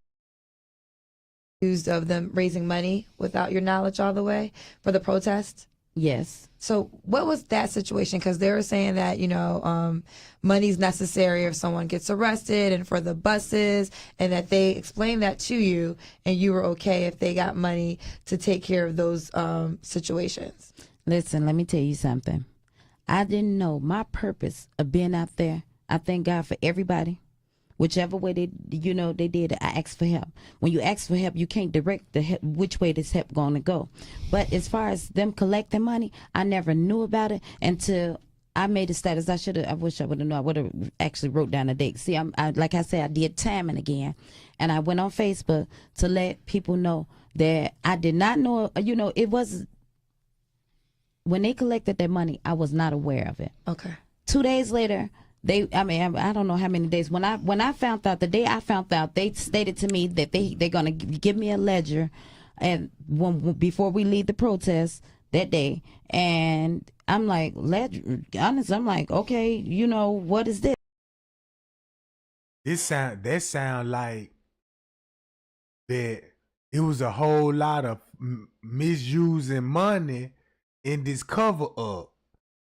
S17: accused of them raising money without your knowledge all the way for the protest.
S2: Yes.
S17: So what was that situation? Because they were saying that, you know, money's necessary if someone gets arrested and for the buses, and that they explained that to you and you were okay if they got money to take care of those situations.
S2: Listen, let me tell you something. I didn't know my purpose of being out there. I thank God for everybody. Whichever way they did it, I asked for help. When you ask for help, you can't direct the help, which way this help going to go. But as far as them collecting money, I never knew about it until I made a status. I wish I would have known. I would have actually wrote down a date. See, like I said, I did timing again, and I went on Facebook to let people know that I did not know. You know, it was when they collected their money, I was not aware of it.
S17: Okay.
S2: 2 days later. I don't know how many days. When I found out, the day I found out, they stated to me that they're gonna give me a ledger, and before we leave the protest that day, and I'm like, ledger, honest, I'm like, okay, you know, what is this?
S1: That sound like that it was a whole lot of misusing money in this cover up,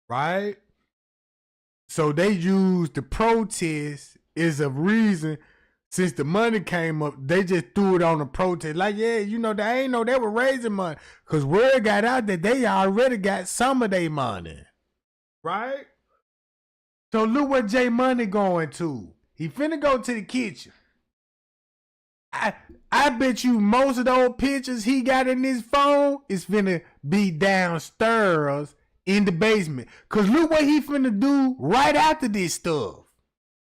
S1: right? So they used the protest as a reason. Since the money came up, they just threw it on the protest. Like, yeah, you know, they ain't know they were raising money. Because word got out that they already got some of their money. Right? So look where J Money going to. He finna go to the kitchen. I bet you most of those pictures he got in his phone is finna be downstairs in the basement. Cause look what he finna do right after this stuff.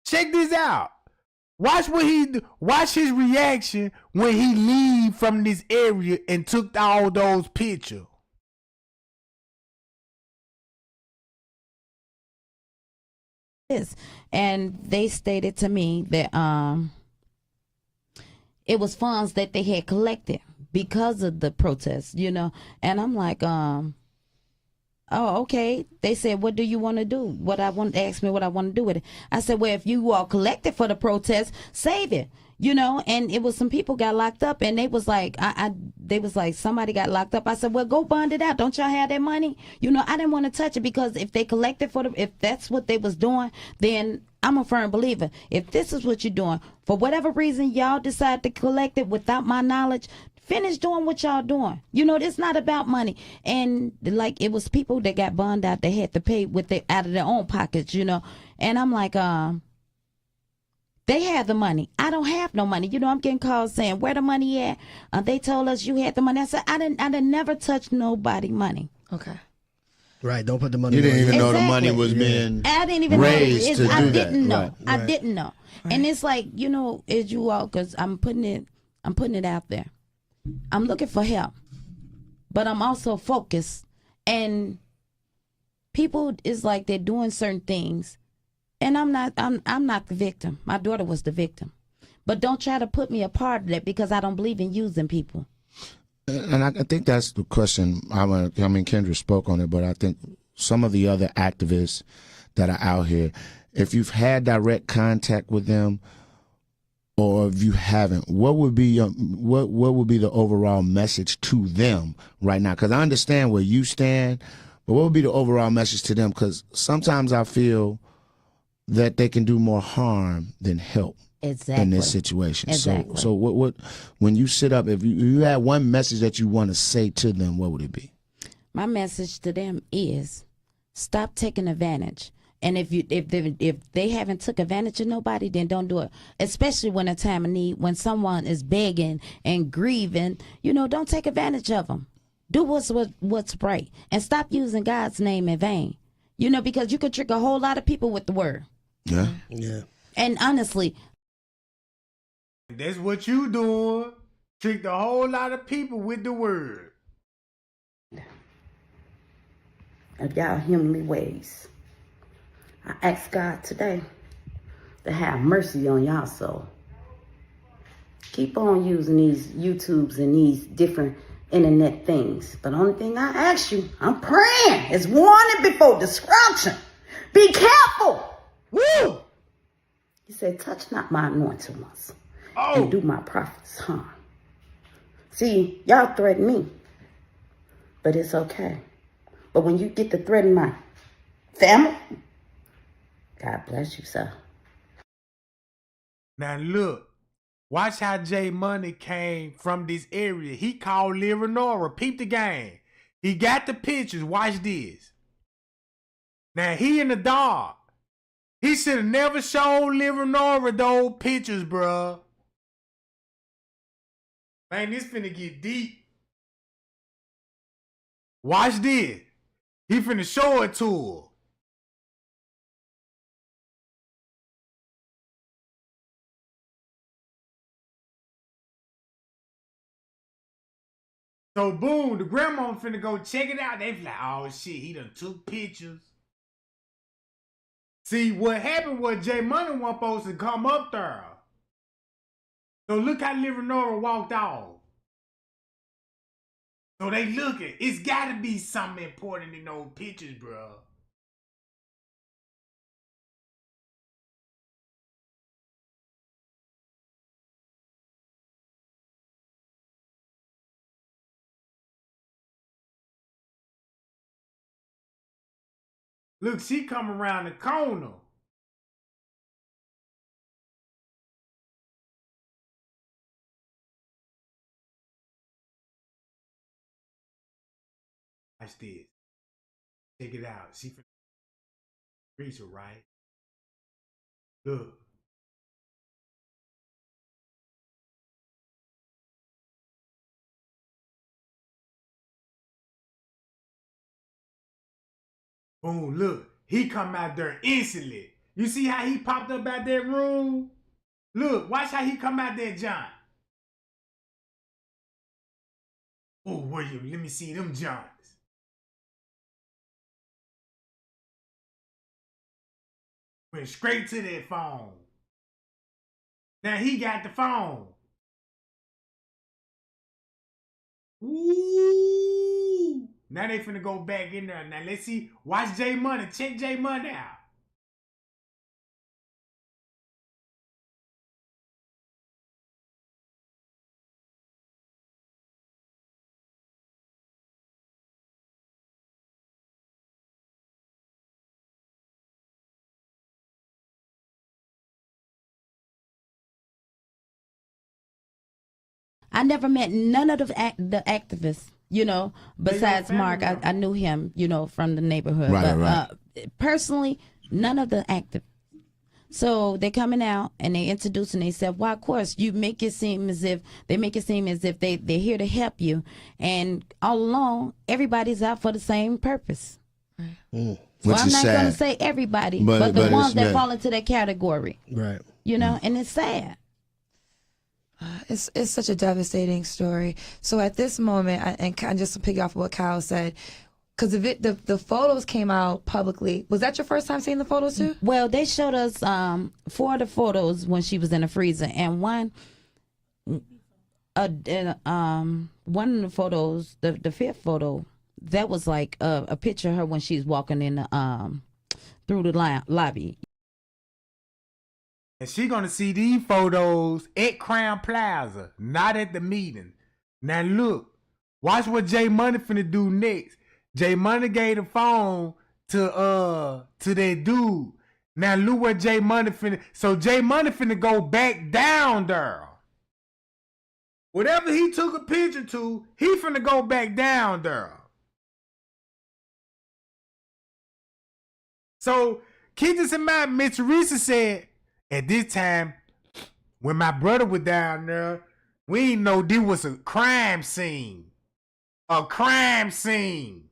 S1: Check this out. Watch his reaction when he leave from this area and took all those pictures.
S2: is. And they stated to me that it was funds that they had collected because of the protests, you know. And I'm like, oh, okay. They said, what do you want to do? They asked me what I want to do with it. I said, well, if you all collected for the protest, save it. You know, and it was some people got locked up, and they was like, they was like, somebody got locked up. I said, well, go bond it out. Don't y'all have that money? You know, I didn't want to touch it because if they collected if that's what they was doing, then I'm a firm believer. If this is what you're doing, for whatever reason, y'all decide to collect it without my knowledge, finish doing what y'all doing. You know, it's not about money. And like, it was people that got bond out, they had to pay out of their own pockets, you know. And I'm like, they had the money. I don't have no money. You know, I'm getting calls saying, where the money at? They told us you had the money. I said, I didn't never touch nobody money.
S17: Okay.
S18: Right. Don't put the money.
S19: You didn't even know the
S2: Exactly.
S19: money was being
S2: I didn't even
S19: raised
S2: know.
S19: to do
S2: I
S19: that.
S2: didn't know.
S19: Right.
S2: I didn't know. And it's like, you know, as you all, because I'm putting it out there. I'm looking for help, but I'm also focused. And people is like, they're doing certain things. And I'm not the victim. My daughter was the victim. But don't try to put me a part of that because I don't believe in using people.
S19: And I think that's the question. I mean, Kendra spoke on it, but I think some of the other activists that are out here, if you've had direct contact with them, or if you haven't, what would be what would be the overall message to them right now? Because I understand where you stand, but what would be the overall message to them? Because sometimes I feel that they can do more harm than help in this situation.
S2: Exactly.
S19: So what when you sit up, if you had one message that you want to say to them, what would it be?
S2: My message to them is stop taking advantage. And if they haven't took advantage of nobody, then don't do it. Especially when a time of need, when someone is begging and grieving, you know, don't take advantage of them. Do what's right, and stop using God's name in vain. You know, because you could trick a whole lot of people with the word.
S19: Yeah.
S18: Yeah.
S2: And honestly,
S1: that's what you doing. Tricked a whole lot of people with the word.
S6: Of y'all humanly ways. I ask God today to have mercy on y'all soul. Keep on using these YouTubes and these different internet things. But the only thing I ask you, I'm praying, is warning before destruction. Be careful. Woo! He said, touch not my anointed ones and do my prophets harm. See, y'all threaten me, but it's okay. But when you get to threaten my family, God bless you, sir.
S1: Now look, watch how J Money came from this area. He called Liranora. Peep the game. He got the pictures. Watch this. Now he in the dark. He should have never showed Liranora those pictures, bruh. Man, this finna get deep. Watch this. He finna show it to her. So boom, the grandma finna go check it out. They like, oh shit, he done took pictures. See, what happened was J Money wasn't supposed to come up there. So look how Liranora walked off. So they looking. It's gotta be something important in those pictures, bro. Look, she come around the corner. Watch this. Check it out. She finna reach her, right? Look. Boom, look. He come out there instantly. You see how he popped up out that room? Look, watch how he come out there, John. Oh, William, let me see them Johns. Went straight to that phone. Now he got the phone. Ooh. Now they finna go back in there. Now let's see. Watch J Money. Check J Money out.
S2: I never met none of the activists, you know, besides Mark. I knew him, you know, from the neighborhood.
S19: Right,
S2: but personally, none of the activists. So they're coming out and they introducing themselves. Well, of course, you make it seem as if they're here to help you. And all along, everybody's out for the same purpose.
S19: Mm.
S2: Well, I'm not going to say everybody, but the ones that fall into that category.
S18: Right.
S2: You know, and it's sad.
S17: It's such a devastating story. So at this moment, and kind of just to pick off what Kyle said, because the photos came out publicly. Was that your first time seeing the photos too?
S2: Well, they showed us 4 of the photos when she was in the freezer, and one of the photos, the 5th photo, that was like a picture of her when she's walking in the through the lobby.
S1: And she gonna see these photos at Crown Plaza, not at the meeting. Now look, watch what J Money finna do next. J Money gave the phone to that dude. Now look what J Money finna. So J Money finna go back down there. Whatever he took a picture to, he finna go back down there. So keep this in mind. Miss Teresa said, at this time, when my brother was down there, we didn't know this was a crime scene. A crime scene.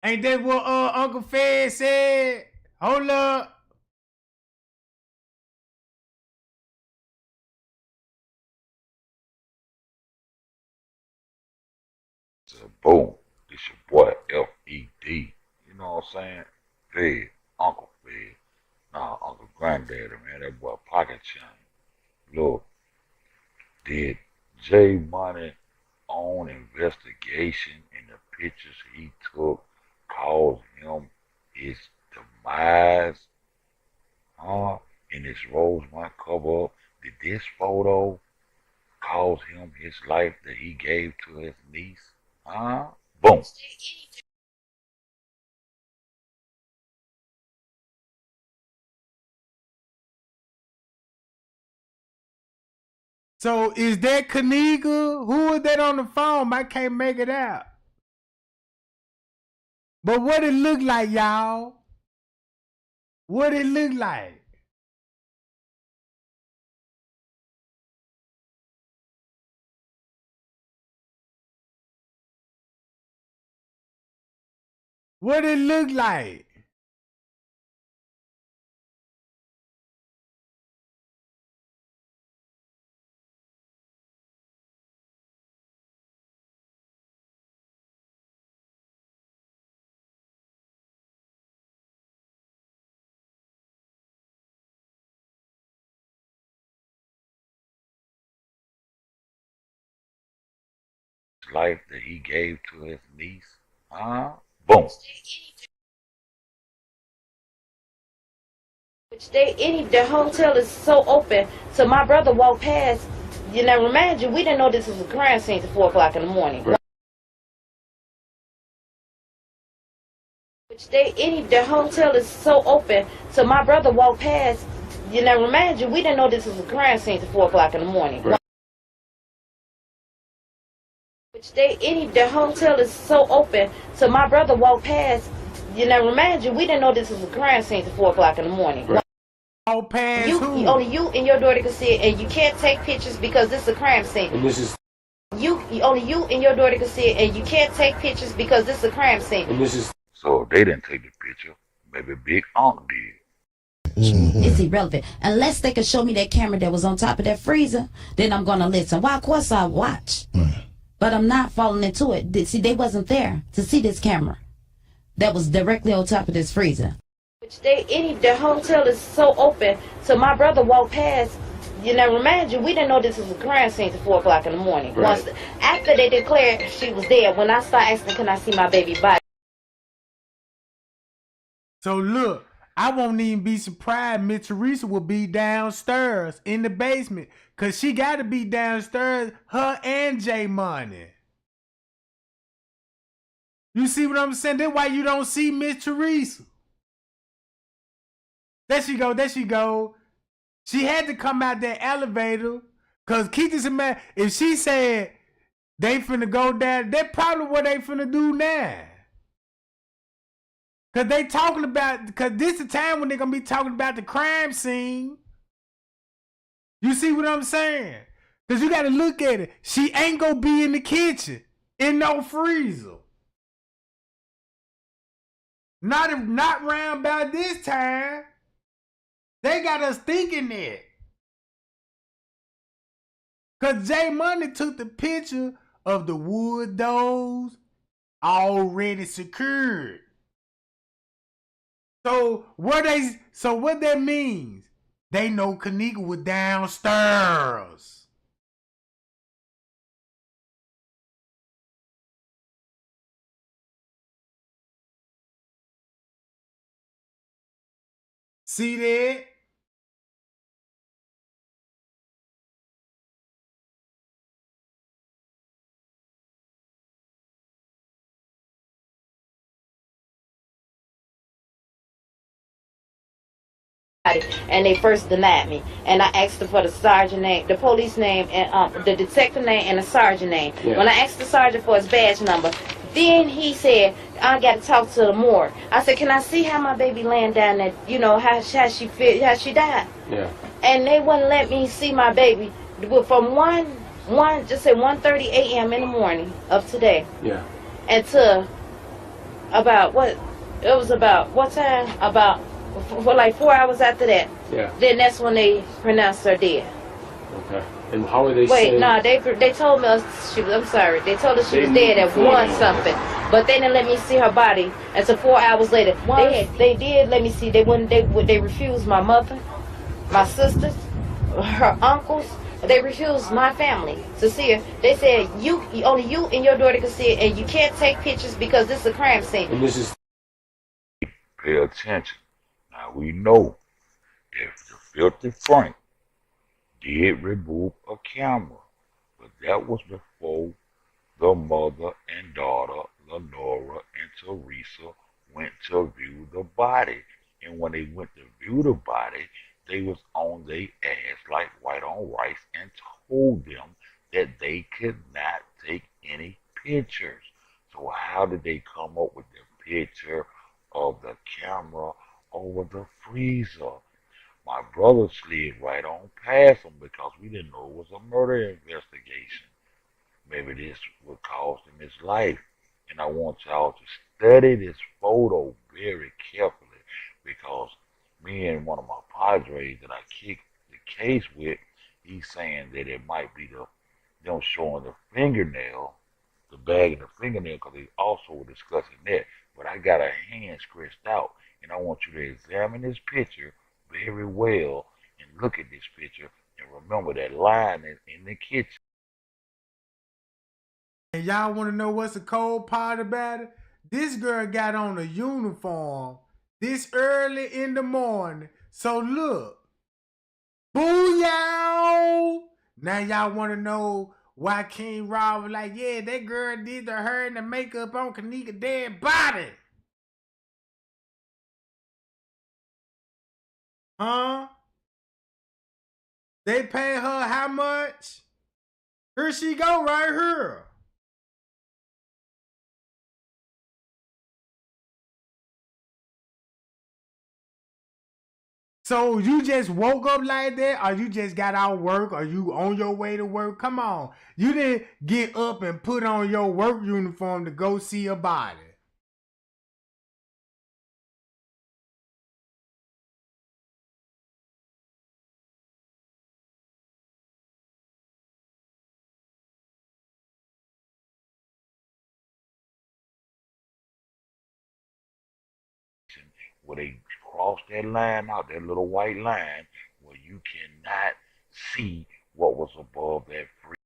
S1: Ain't that what Uncle Fed said? Hold up.
S3: So boom, it's your boy F.E.D. You know what I'm saying? Fed, Uncle Fed. Nah, Uncle Granddaddy, man, that boy pocket change. Look, did J Money own investigation and the pictures he took caused him his demise? In his Rosemont cover up, did this photo cause him his life that he gave to his niece? Boom.
S1: So is that KENNEKA? Who is that on the phone? I can't make it out. But what it look like, y'all? What it look like? What it look like?
S3: Life that he gave to his niece? Boom.
S10: The hotel is so open, so my brother walked past. You know, remind you, we didn't know this was a crime scene till 4 o'clock in the morning. Right. The hotel is so open, so my brother walked past. You know, remind you, we didn't know this was a crime scene till 4 o'clock in the morning. Right. The hotel is so open, so my brother walked past. You know, remind you, we didn't know this was a crime scene till 4 o'clock in the morning. Right.
S1: Only
S10: you and your daughter can see it, and you can't take pictures because this is a crime scene.
S4: And this is
S10: only you and your daughter can see it, and you can't take pictures because this is a crime scene.
S4: And this is
S3: so they didn't take the picture. Maybe Big Unc did.
S2: It's irrelevant. Unless they can show me that camera that was on top of that freezer, then I'm gonna listen. Why, of course I watch. But I'm not falling into it. See, they wasn't there to see this camera. that was directly on top of this freezer.
S6: Which the hotel is so open, so my brother walked past. You know, remind you, we didn't know this was a crime scene till 4 o'clock in the morning.
S4: Right.
S6: Once after they declared she was dead, when I started asking, can I see my baby body?
S1: So look, I won't even be surprised Miss Teresa will be downstairs in the basement. Cause she gotta be downstairs, her and J Money. You see what I'm saying? That's why you don't see Miss Teresa. There she go. She had to come out that elevator. Cause keep this in mind, if she said they finna go down, that's probably what they finna do now. Cause they talking about, cause this is the time when they're gonna be talking about the crime scene. You see what I'm saying? Cause you gotta look at it. She ain't gonna be in the kitchen in no freezer. Not round about this time. They got us thinking that. Cause J Money took the picture of the wood doors already secured. So what that means? They know KENNEKA was downstairs. See that?
S6: And they first denied me. And I asked her for the sergeant name, the police name, and the detective name, and the sergeant name.
S4: Yeah.
S6: When I asked the sergeant for his badge number, then he said, I got to talk to the morgue. I said, can I see how my baby laying down there, you know, how she died?
S4: Yeah.
S6: And they wouldn't let me see my baby from 1:30 a.m. in the morning of today.
S4: Yeah.
S6: Until about what time? About for like 4 hours after that.
S4: Yeah.
S6: Then that's when they pronounced her dead.
S4: Okay. And how are they
S6: Wait,
S4: saying?
S6: no, they told me I'm sorry. They told us she was dead at 1 something, but they didn't let me see her body until 4 hours later. They did let me see. They wouldn't. They refused my mother, my sisters, her uncles. They refused my family to see her. They said only you and your daughter can see it, and you can't take pictures because this is a crime scene.
S4: And this is.
S3: Pay attention. Now we know if the filthy Frank did remove a camera, but that was before the mother and daughter, Lenora and Teresa, went to view the body. And when they went to view the body, they was on their ass like white on rice and told them that they could not take any pictures. So how did they come up with the picture of the camera over the freezer? My brother slid right on past them because we didn't know it was a murder investigation. Maybe this would cost him his life. And I want y'all to study this photo very carefully because me and one of my padres that I kicked the case with, he's saying that it might be them showing the fingernail, the bag and the fingernail, because they also were discussing that. But I got a hand scratched out, and I want you to examine this picture very well and look at this picture and remember that line in the kitchen.
S1: And y'all want to know what's the cold part about it? This girl got on a uniform this early in the morning. So look. Booyah! Now y'all want to know why King Rob was like, yeah, that girl did the hair and the makeup on KENNEKA dead body. Huh? They pay her how much? Here she go right here. So you just woke up like that, or you just got out of work, or you on your way to work? Come on. You didn't get up and put on your work uniform to go see a body.
S3: where they cross that line out, that little white line, where you cannot see what was above that free.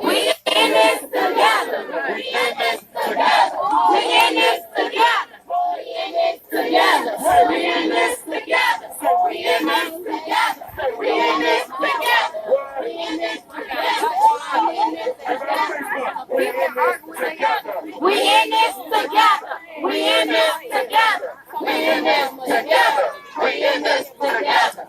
S20: We in this together. We in this together. We in this together. We in this together. We in this together. We in this together. We in this together. We in this together. We in this together. We in this together. We in this together. We in this together. We in this together.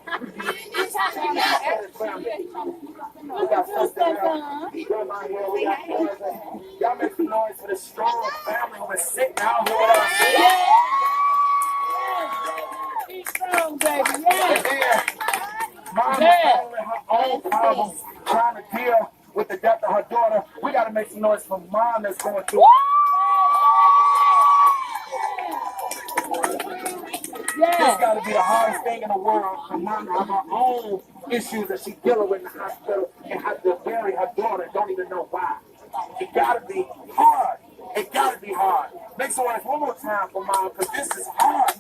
S20: Y'all make some noise for the strong family who is sitting out here with us. Keep strong, baby. Mom is having her own problems, trying to deal with the death of her daughter. We got to make some noise for mom that's going through. It's got to be the hardest thing in the world for mom to have her own issues that she's dealing with in the hospital and have to bury her daughter and don't even know why. It got to be hard. It got to be hard. Make some noise one more time for mom, because this is hard.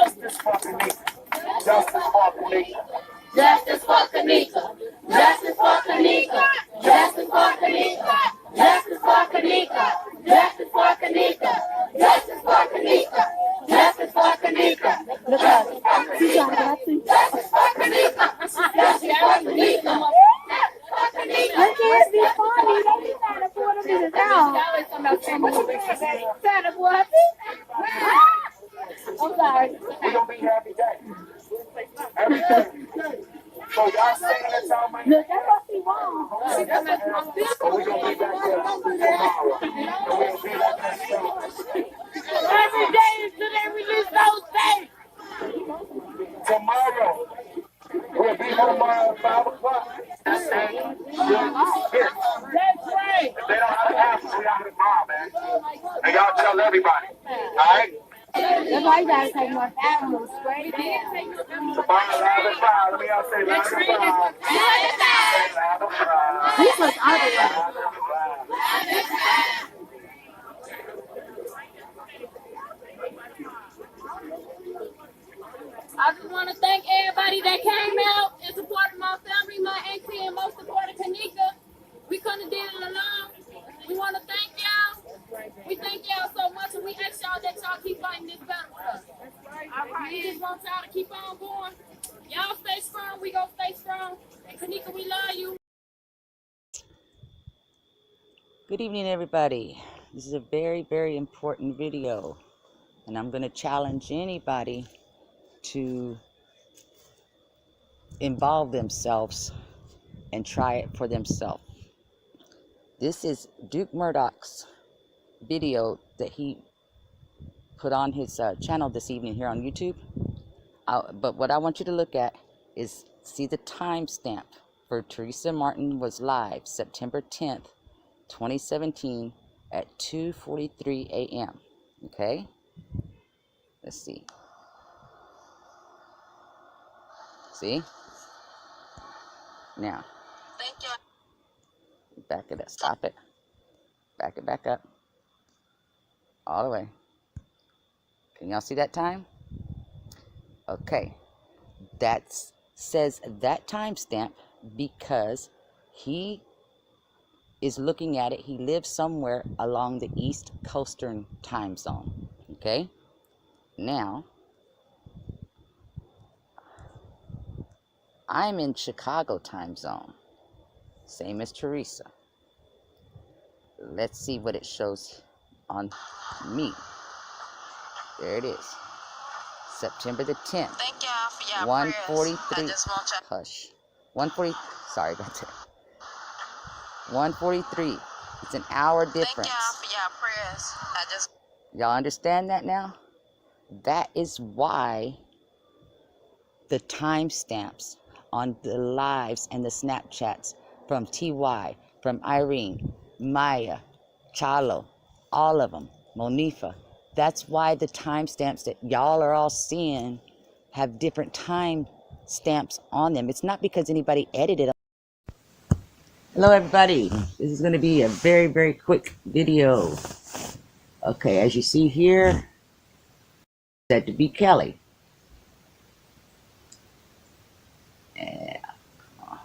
S20: Justice for KENNEKA. Justice for KENNEKA. Justice for KENNEKA. Justice for KENNEKA. Justice for KENNEKA. Justice for KENNEKA. Justice for KENNEKA. Justice for KENNEKA. Justice for KENNEKA. Justice for KENNEKA. Justice for KENNEKA. Justice for KENNEKA. I can't be funny. Don't be trying to put them in his house. Trying to what? I'm sorry. We're going to be here every day. Every day. So y'all saying that y'all might... Look, that's what she wants. So we're going to be back there tomorrow. And we're going to be back there strong. Every day until they release those days. Tomorrow. We'll be home at 5 o'clock. That's right. If they don't have an answer, we out here tomorrow, man. And y'all tell everybody. All right? That's why you gotta take more animals straight down. Tomorrow, 5 o'clock. Let me all say 5 o'clock. This was otherwise. I just want to thank everybody that came out and supported my family, my auntie, and most supported KENNEKA. We couldn't have did it alone. We want to thank y'all. We thank y'all so much, and we ask y'all that y'all keep fighting this battle for us. We just want y'all to keep on going. Y'all stay strong. We gonna stay strong. And KENNEKA, we love you.
S5: Good evening, everybody. This is a very, very important video, and I'm going to challenge anybody to involve themselves and try it for themselves. This is Duke Murdoch's video that he put on his channel this evening here on YouTube. But what I want you to look at is see the timestamp for Teresa Martin was live September 10th, 2017 at 2:43 a.m. Okay? Let's see. See? Now, back it up. Stop it. Back it back up. All the way. Can y'all see that time? Okay. That's says that timestamp because he is looking at it. He lives somewhere along the East Coastern time zone. Okay? Now, I'm in Chicago time zone, same as Teresa. Let's see what it shows on me. There it is. September the 10th.
S8: Thank y'all for y'all
S5: 143.
S8: prayers. I just want y'all.
S5: Hush. 140. Sorry about that. 143. It's an hour difference.
S8: Thank y'all for y'all prayers. I just.
S5: Y'all understand that now? That is why the timestamps on the lives and the Snapchats from TY, from Irene, Maya, Chalo, all of them, Monifa. That's why the timestamps that y'all are all seeing have different time stamps on them. It's not because anybody edited them. Hello, everybody. This is going to be a very, very quick video. Okay, as you see here, said to be Kelly. Yeah. All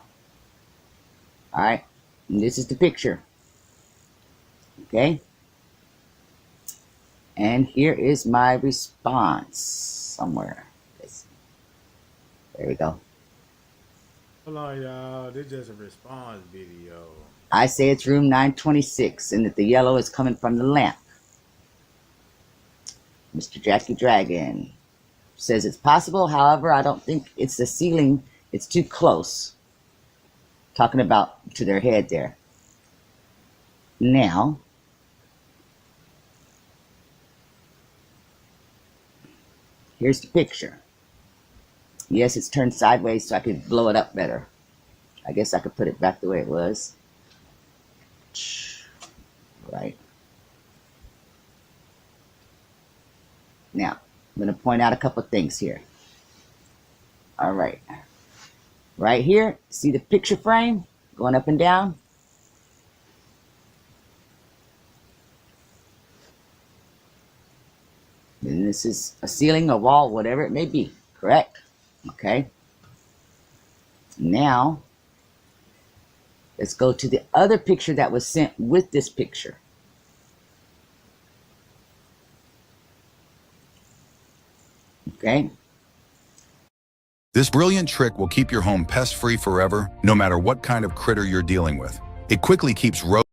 S5: right, and this is the picture. Okay, and here is my response somewhere. There we go.
S1: Hold on, y'all. This is just a response video.
S5: I say it's room 926 and that the yellow is coming from the lamp. Mr. Jackie Dragon says it's possible. However, I don't think it's the ceiling. It's too close. Talking about to their head there. Now, here's the picture. Yes, it's turned sideways so I could blow it up better. I guess I could put it back the way it was. Right. Now, I'm going to point out a couple things here. All right. Right here, see the picture frame going up and down? And this is a ceiling, a wall, whatever it may be, correct? Okay. Now, let's go to the other picture that was sent with this picture. Okay.
S11: This brilliant trick will keep your home pest-free forever, no matter what kind of critter you're dealing with. It quickly keeps
S5: All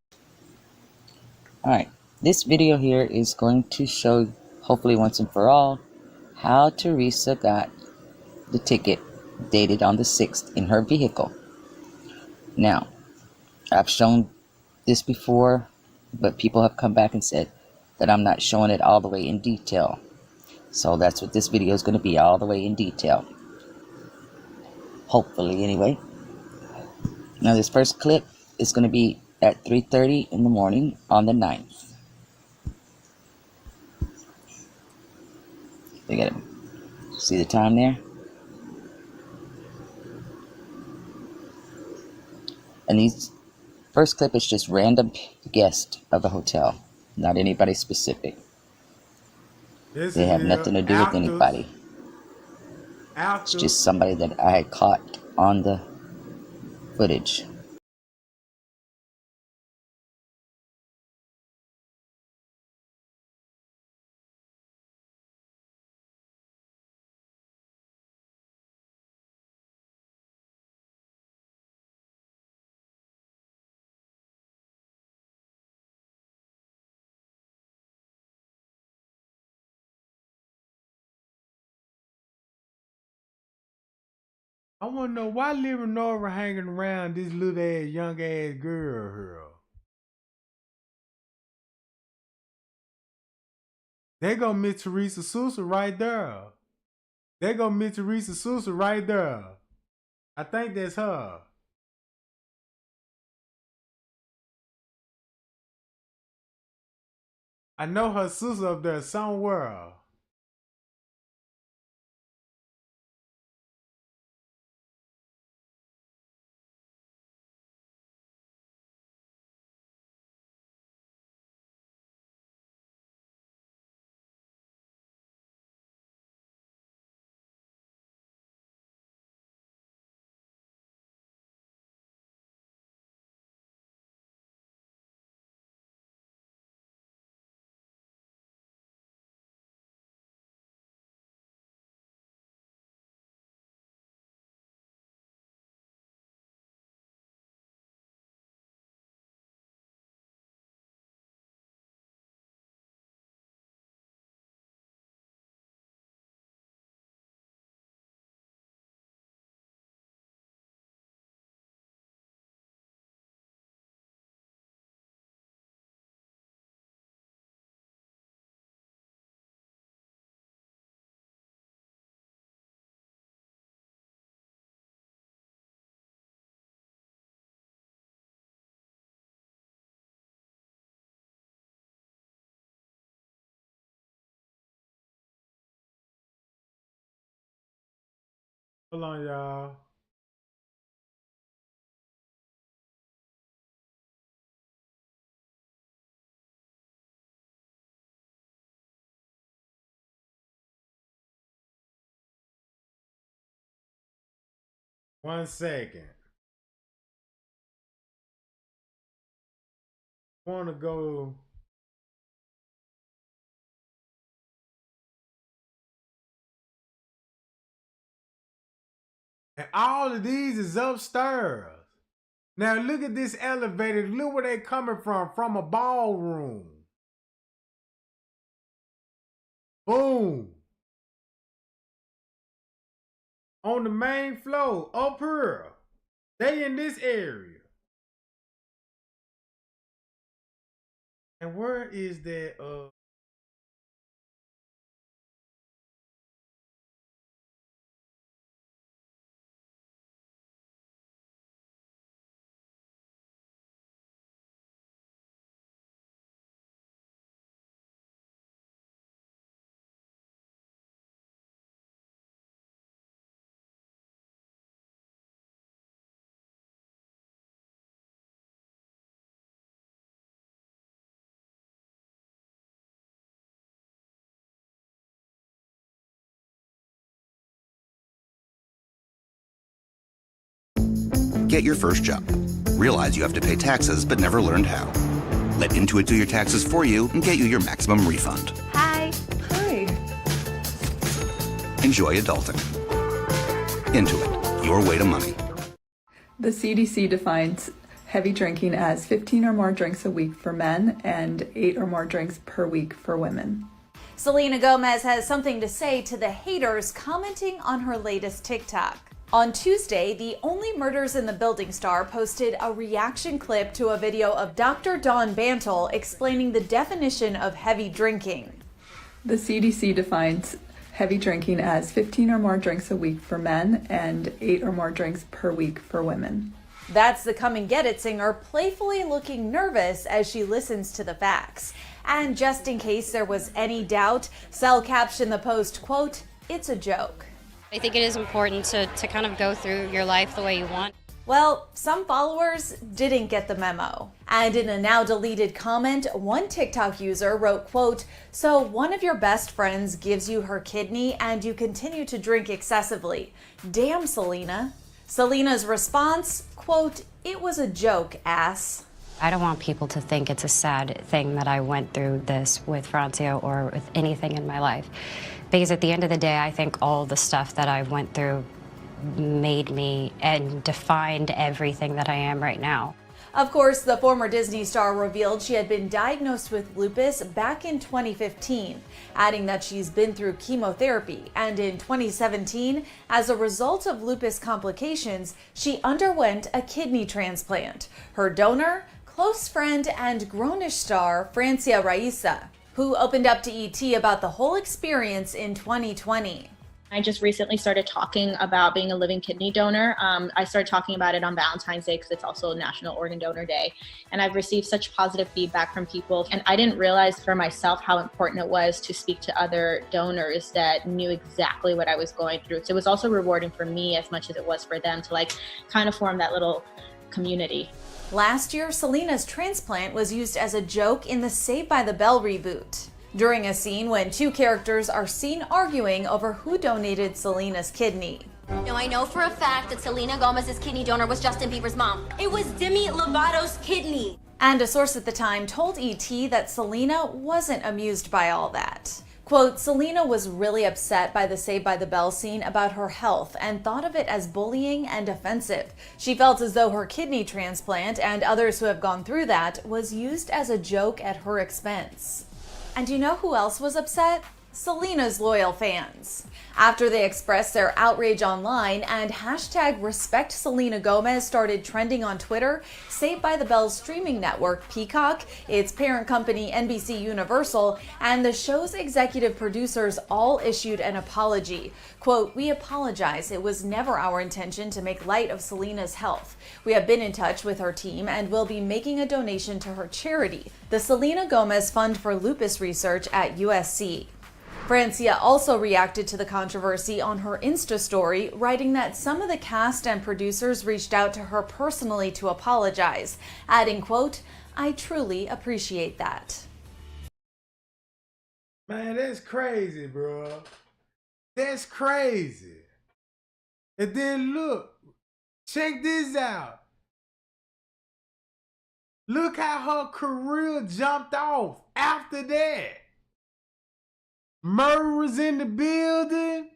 S5: right. This video here is going to show, hopefully once and for all, how Teresa got the ticket dated on the 6th in her vehicle. Now, I've shown this before, but people have come back and said that I'm not showing it all the way in detail. So that's what this video is going to be, all the way in detail. Hopefully, anyway. Now, this first clip is going to be at 3:30 in the morning on the 9th. Look at it. See the time there? And these first clip is just random guest of the hotel, not anybody specific. They have nothing to do with anybody. It's just somebody that I had caught on the footage.
S1: I want to know why living Nora hanging around this little ass, young ass girl here. They go Miss Teresa Sousa right there. They go Miss Teresa Sousa right there. I think that's her. I know her sister up there somewhere. Hold on, y'all. One second. Want to go. And all of these is upstairs. Now look at this elevator. Look where they coming from a ballroom. Boom. On the main floor, up here. They in this area. And where is that
S7: Get your first job. Realize you have to pay taxes but never learned how. Let Intuit do your taxes for you and get you your maximum refund.
S12: Hi. Hi.
S7: Enjoy adulting. Intuit, your way to money.
S12: The CDC defines heavy drinking as 15 or more drinks a week for men and 8 or more drinks per week for women.
S23: Selena Gomez has something to say to the haters commenting on her latest TikTok. On Tuesday, the Only Murders in the Building star posted a reaction clip to a video of Dr. Dawn Bantle explaining the definition of heavy drinking.
S12: The CDC defines heavy drinking as 15 or more drinks a week for men and 8 or more drinks per week for women.
S23: That's the Come and Get It singer playfully looking nervous as she listens to the facts. And just in case there was any doubt, Sel captioned the post, quote, "It's a joke."
S24: I think it is important to kind of go through your life the way you want.
S23: Well, some followers didn't get the memo. And in a now deleted comment, one TikTok user wrote, quote, "So one of your best friends gives you her kidney and you continue to drink excessively. Damn, Selena." Selena's response, quote, "It was a joke, ass."
S24: I don't want people to think it's a sad thing that I went through this with Francia or with anything in my life. Because at the end of the day, I think all the stuff that I went through made me and defined everything that I am right now.
S23: Of course, the former Disney star revealed she had been diagnosed with lupus back in 2015, adding that she's been through chemotherapy, and in 2017, as a result of lupus complications, she underwent a kidney transplant. Her donor, close friend and Grownish star Francia Raisa, who opened up to ET about the whole experience in 2020.
S16: I just recently started talking about being a living kidney donor. I started talking about it on Valentine's Day because it's also National Organ Donor Day. And I've received such positive feedback from people. And I didn't realize for myself how important it was to speak to other donors that knew exactly what I was going through. So it was also rewarding for me as much as it was for them to kind of form that little community.
S23: Last year, Selena's transplant was used as a joke in the Saved by the Bell reboot, during a scene when two characters are seen arguing over who donated Selena's kidney.
S25: Now, I know for a fact that Selena Gomez's kidney donor was Justin Bieber's mom. It was Demi Lovato's kidney.
S23: And a source at the time told ET that Selena wasn't amused by all that. Quote, "Selena was really upset by the Saved by the Bell scene about her health and thought of it as bullying and offensive. She felt as though her kidney transplant and others who have gone through that was used as a joke at her expense." And you know who else was upset? Selena's loyal fans. After they expressed their outrage online and hashtag Respect Selena Gomez started trending on Twitter, Saved by the Bell's streaming network, Peacock, its parent company NBC Universal, and the show's executive producers all issued an apology. Quote, "We apologize. It was never our intention to make light of Selena's health. We have been in touch with her team and will be making a donation to her charity, the Selena Gomez Fund for Lupus Research at USC. Francia also reacted to the controversy on her Insta story, writing that some of the cast and producers reached out to her personally to apologize, adding, quote, "I truly appreciate that."
S1: Man, that's crazy, bro. That's crazy. And then look, check this out. Look how her career jumped off after that. Murderers in the building.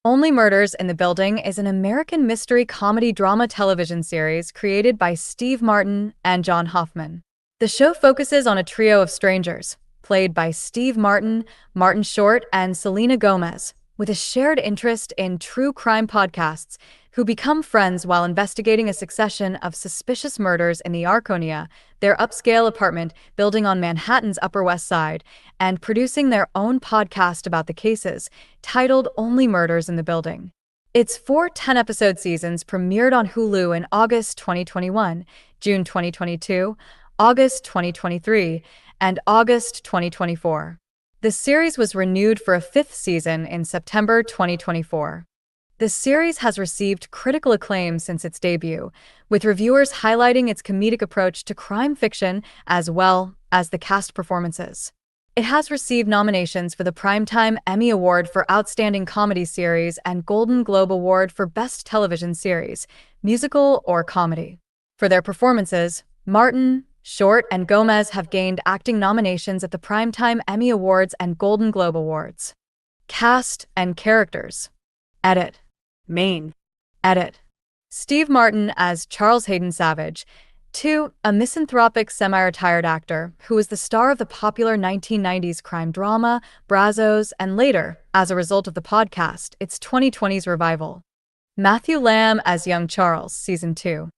S13: Only Murders in the Building is an American mystery comedy drama television series created by Steve Martin and John Hoffman. The show focuses on a trio of strangers, played by Steve Martin, Martin Short, and Selena Gomez, with a shared interest in true crime podcasts, who become friends while investigating a succession of suspicious murders in the Arconia, their upscale apartment building on Manhattan's Upper West Side, and producing their own podcast about the cases, titled Only Murders in the Building. Its 4 10-episode seasons premiered on Hulu in August 2021, June 2022, August 2023, and August 2024. The series was renewed for a 5th season in September 2024. The series has received critical acclaim since its debut, with reviewers highlighting its comedic approach to crime fiction as well as the cast performances. It has received nominations for the Primetime Emmy Award for Outstanding Comedy Series and Golden Globe Award for Best Television Series, Musical or Comedy. For their performances, Martin, Short, and Gomez have gained acting nominations at the Primetime Emmy Awards and Golden Globe Awards. Cast and characters. Edit. Main. Edit. Steve Martin as Charles Hayden Savage. 2. A misanthropic semi-retired actor who was the star of the popular 1990s crime drama, Brazos, and later, as a result of the podcast, its 2020s revival. Matthew Lamb as young Charles, Season 2.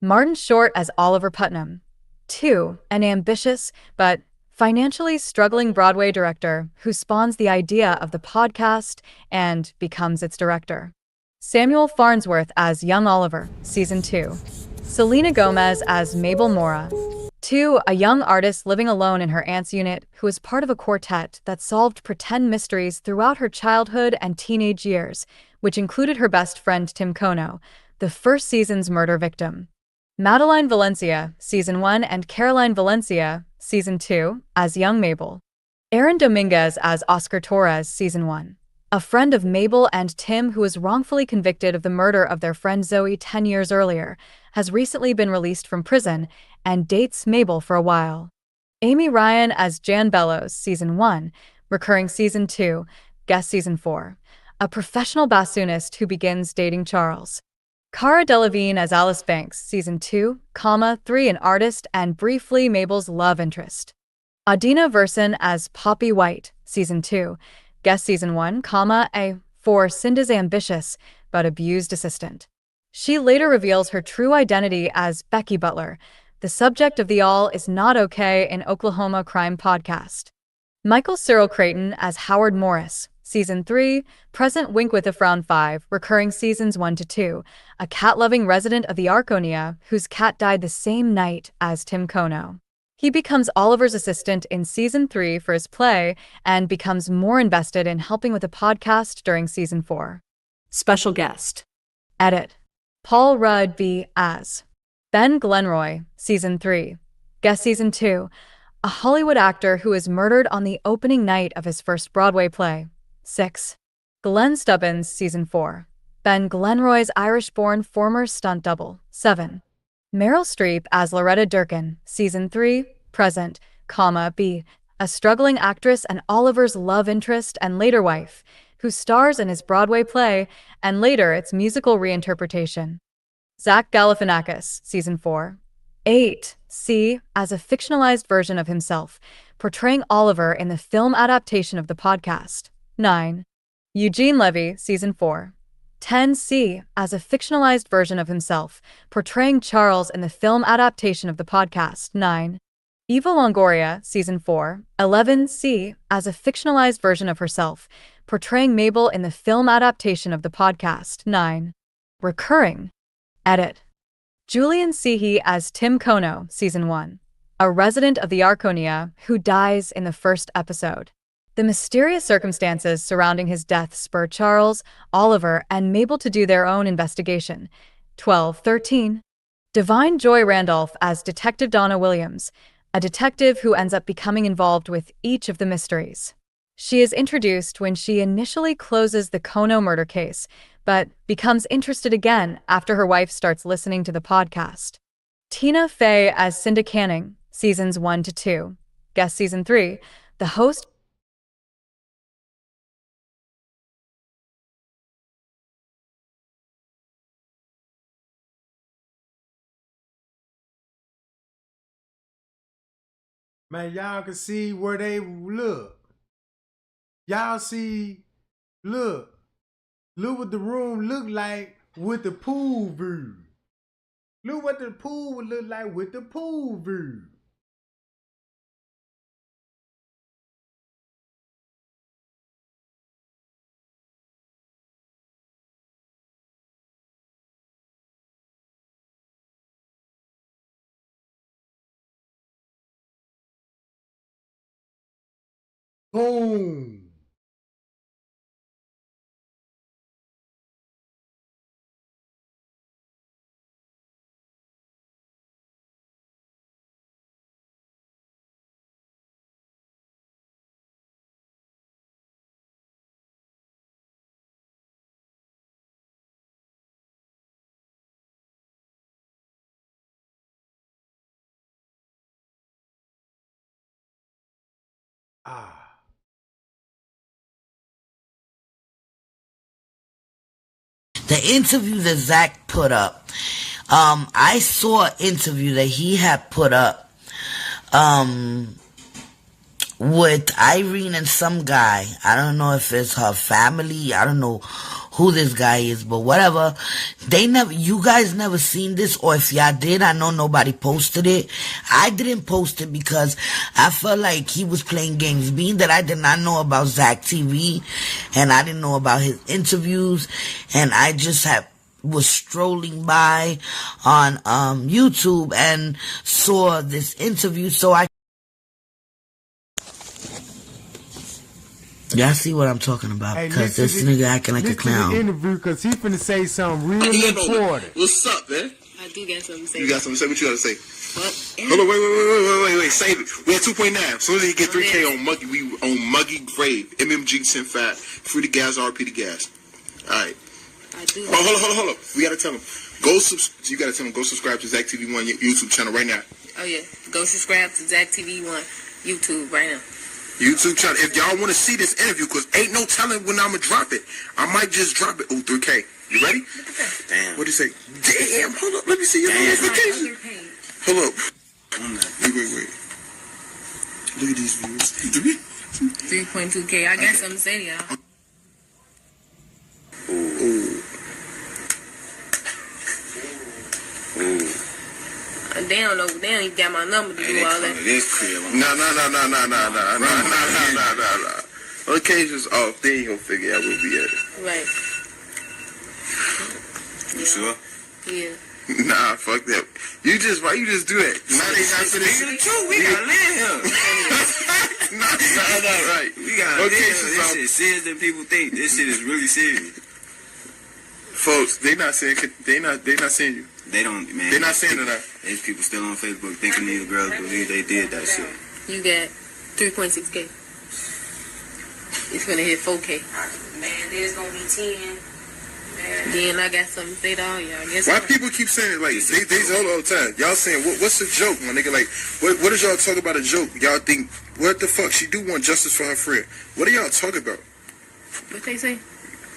S13: Martin Short as Oliver Putnam. 2. An ambitious, but financially struggling Broadway director who spawns the idea of the podcast and becomes its director. Samuel Farnsworth as young Oliver, Season 2. Selena Gomez as Mabel Mora. 2. A young artist living alone in her aunt's unit who is part of a quartet that solved pretend mysteries throughout her childhood and teenage years, which included her best friend Tim Kono, the first season's murder victim. Madeline Valencia, Season 1, and Caroline Valencia, Season 2, as young Mabel. Aaron Dominguez as Oscar Torres, Season 1. A friend of Mabel and Tim who was wrongfully convicted of the murder of their friend Zoe 10 years earlier, has recently been released from prison and dates Mabel for a while. Amy Ryan as Jan Bellows, Season 1, recurring Season 2, guest Season 4. A professional bassoonist who begins dating Charles. Cara Delevingne as Alice Banks, Season 2, 3, an artist and briefly Mabel's love interest. Adina Verson as Poppy White, Season 2, guest Season 1, a 4, Cinda's ambitious but abused assistant. She later reveals her true identity as Becky Butler, the subject of the All Is Not Okay in Oklahoma crime podcast. Michael Cyril Creighton as Howard Morris, Season 3, present Wink with a Frown 5, recurring Seasons 1 to 2, a cat-loving resident of the Arconia whose cat died the same night as Tim Kono. He becomes Oliver's assistant in Season 3 for his play and becomes more invested in helping with the podcast during Season 4. Special guest. Edit. Paul Rudd B. as Ben Glenroy, Season 3. Guest Season 2. A Hollywood actor who is murdered on the opening night of his first Broadway play. 6. Glenn Stubbins, Season 4. Ben Glenroy's Irish-born former stunt double. 7. Meryl Streep as Loretta Durkin, Season 3, present, B. A struggling actress and Oliver's love interest and later wife, who stars in his Broadway play and later its musical reinterpretation. Zach Galifianakis, Season 4. 8. C. As a fictionalized version of himself, portraying Oliver in the film adaptation of the podcast. 9. Eugene Levy, Season 4. 10. C. As a fictionalized version of himself, portraying Charles in the film adaptation of the podcast. 9. Eva Longoria, Season 4. 11. C. As a fictionalized version of herself, portraying Mabel in the film adaptation of the podcast. 9. Recurring. Edit. Julian Seehee as Tim Kono, Season 1, a resident of the Arconia who dies in the first episode. The mysterious circumstances surrounding his death spur Charles, Oliver, and Mabel to do their own investigation. 12-13. Divine Joy Randolph as Detective Donna Williams, a detective who ends up becoming involved with each of the mysteries. She is introduced when she initially closes the Kono murder case, but becomes interested again after her wife starts listening to the podcast. Tina Fey as Cinda Canning, Seasons 1-2. Guest Season 3, the host.
S1: Man, y'all can see where they look. Y'all see, look what the room look like with the pool view. Look what the pool would look like with the pool view. Boom.
S9: The interview that Zach put up, I saw an interview that he had put up with Irene and some guy. I don't know if it's her family. I don't know who this guy is, but whatever. You guys never seen this, or if y'all did, I know nobody posted it. I didn't post it because I felt like he was playing games. Being that I did not know about Zach TV, and I didn't know about his interviews, and I just was strolling by on YouTube and saw this interview, so y'all see what I'm talking about? Because this nigga acting like a clown.
S1: Interview, because he finna say something real important.
S14: What's up, man?
S8: I do got something to say.
S14: You got something to say? What you got to say?
S8: What?
S14: Hold on, wait. Save it. We at 2.9. As soon as you get 3K on Muggy, we on Muggy Grave. MMG 10-5. Free the gas, RP the gas. All right.
S8: I do.
S14: Oh, hold up. We got to tell them. You got to tell them, go subscribe to Zach TV 1 YouTube channel right now.
S8: Oh, yeah. Go subscribe to Zach TV 1 YouTube right now.
S14: YouTube channel. If y'all want to see this interview, because ain't no telling when I'm going to drop it. I might just drop it. Oh, 3K. You ready?
S8: Look at that.
S14: Damn. What'd you say? Damn. Hold up. Let me see your notification. Hold up. Wait. Look at these views.
S8: 3.2K. I got something to say to y'all.
S14: Ooh.
S8: They don't know. They don't even got my number to do all that.
S14: No. Occasions off. They ain't gonna figure out where we at.
S8: Right.
S14: You sure?
S8: Yeah.
S14: Nah, fuck that. Why you just do that? Now they not finna.
S15: We gotta live here.
S14: Nah, right.
S15: We gotta live here. This shit serious than people think. This shit is really serious.
S14: Folks, they not saying you.
S15: They don't, man.
S14: They're not saying that.
S15: There's people still on Facebook thinking these girls believe they did that shit.
S8: You got 3.6K. It's gonna hit 4K. Man, there's gonna be 10. Then I got something to say to all y'all.
S14: Why people keep saying it like they hold all the time? Y'all saying what's the joke, my nigga? Like what is y'all talking about a joke? Y'all think what the fuck? She do want justice for her friend. What are y'all talking about?
S8: What they say?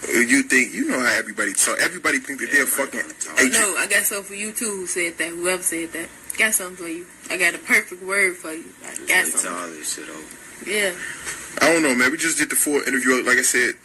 S14: You think you know how everybody talk? Everybody think that they're fucking.
S8: No, I got something for you too. Who said that? Whoever said that? Got something for you. I got a perfect word for you. I got something.
S15: All this shit over.
S8: Yeah.
S14: I don't know, man. We just did the full interview. Like I said,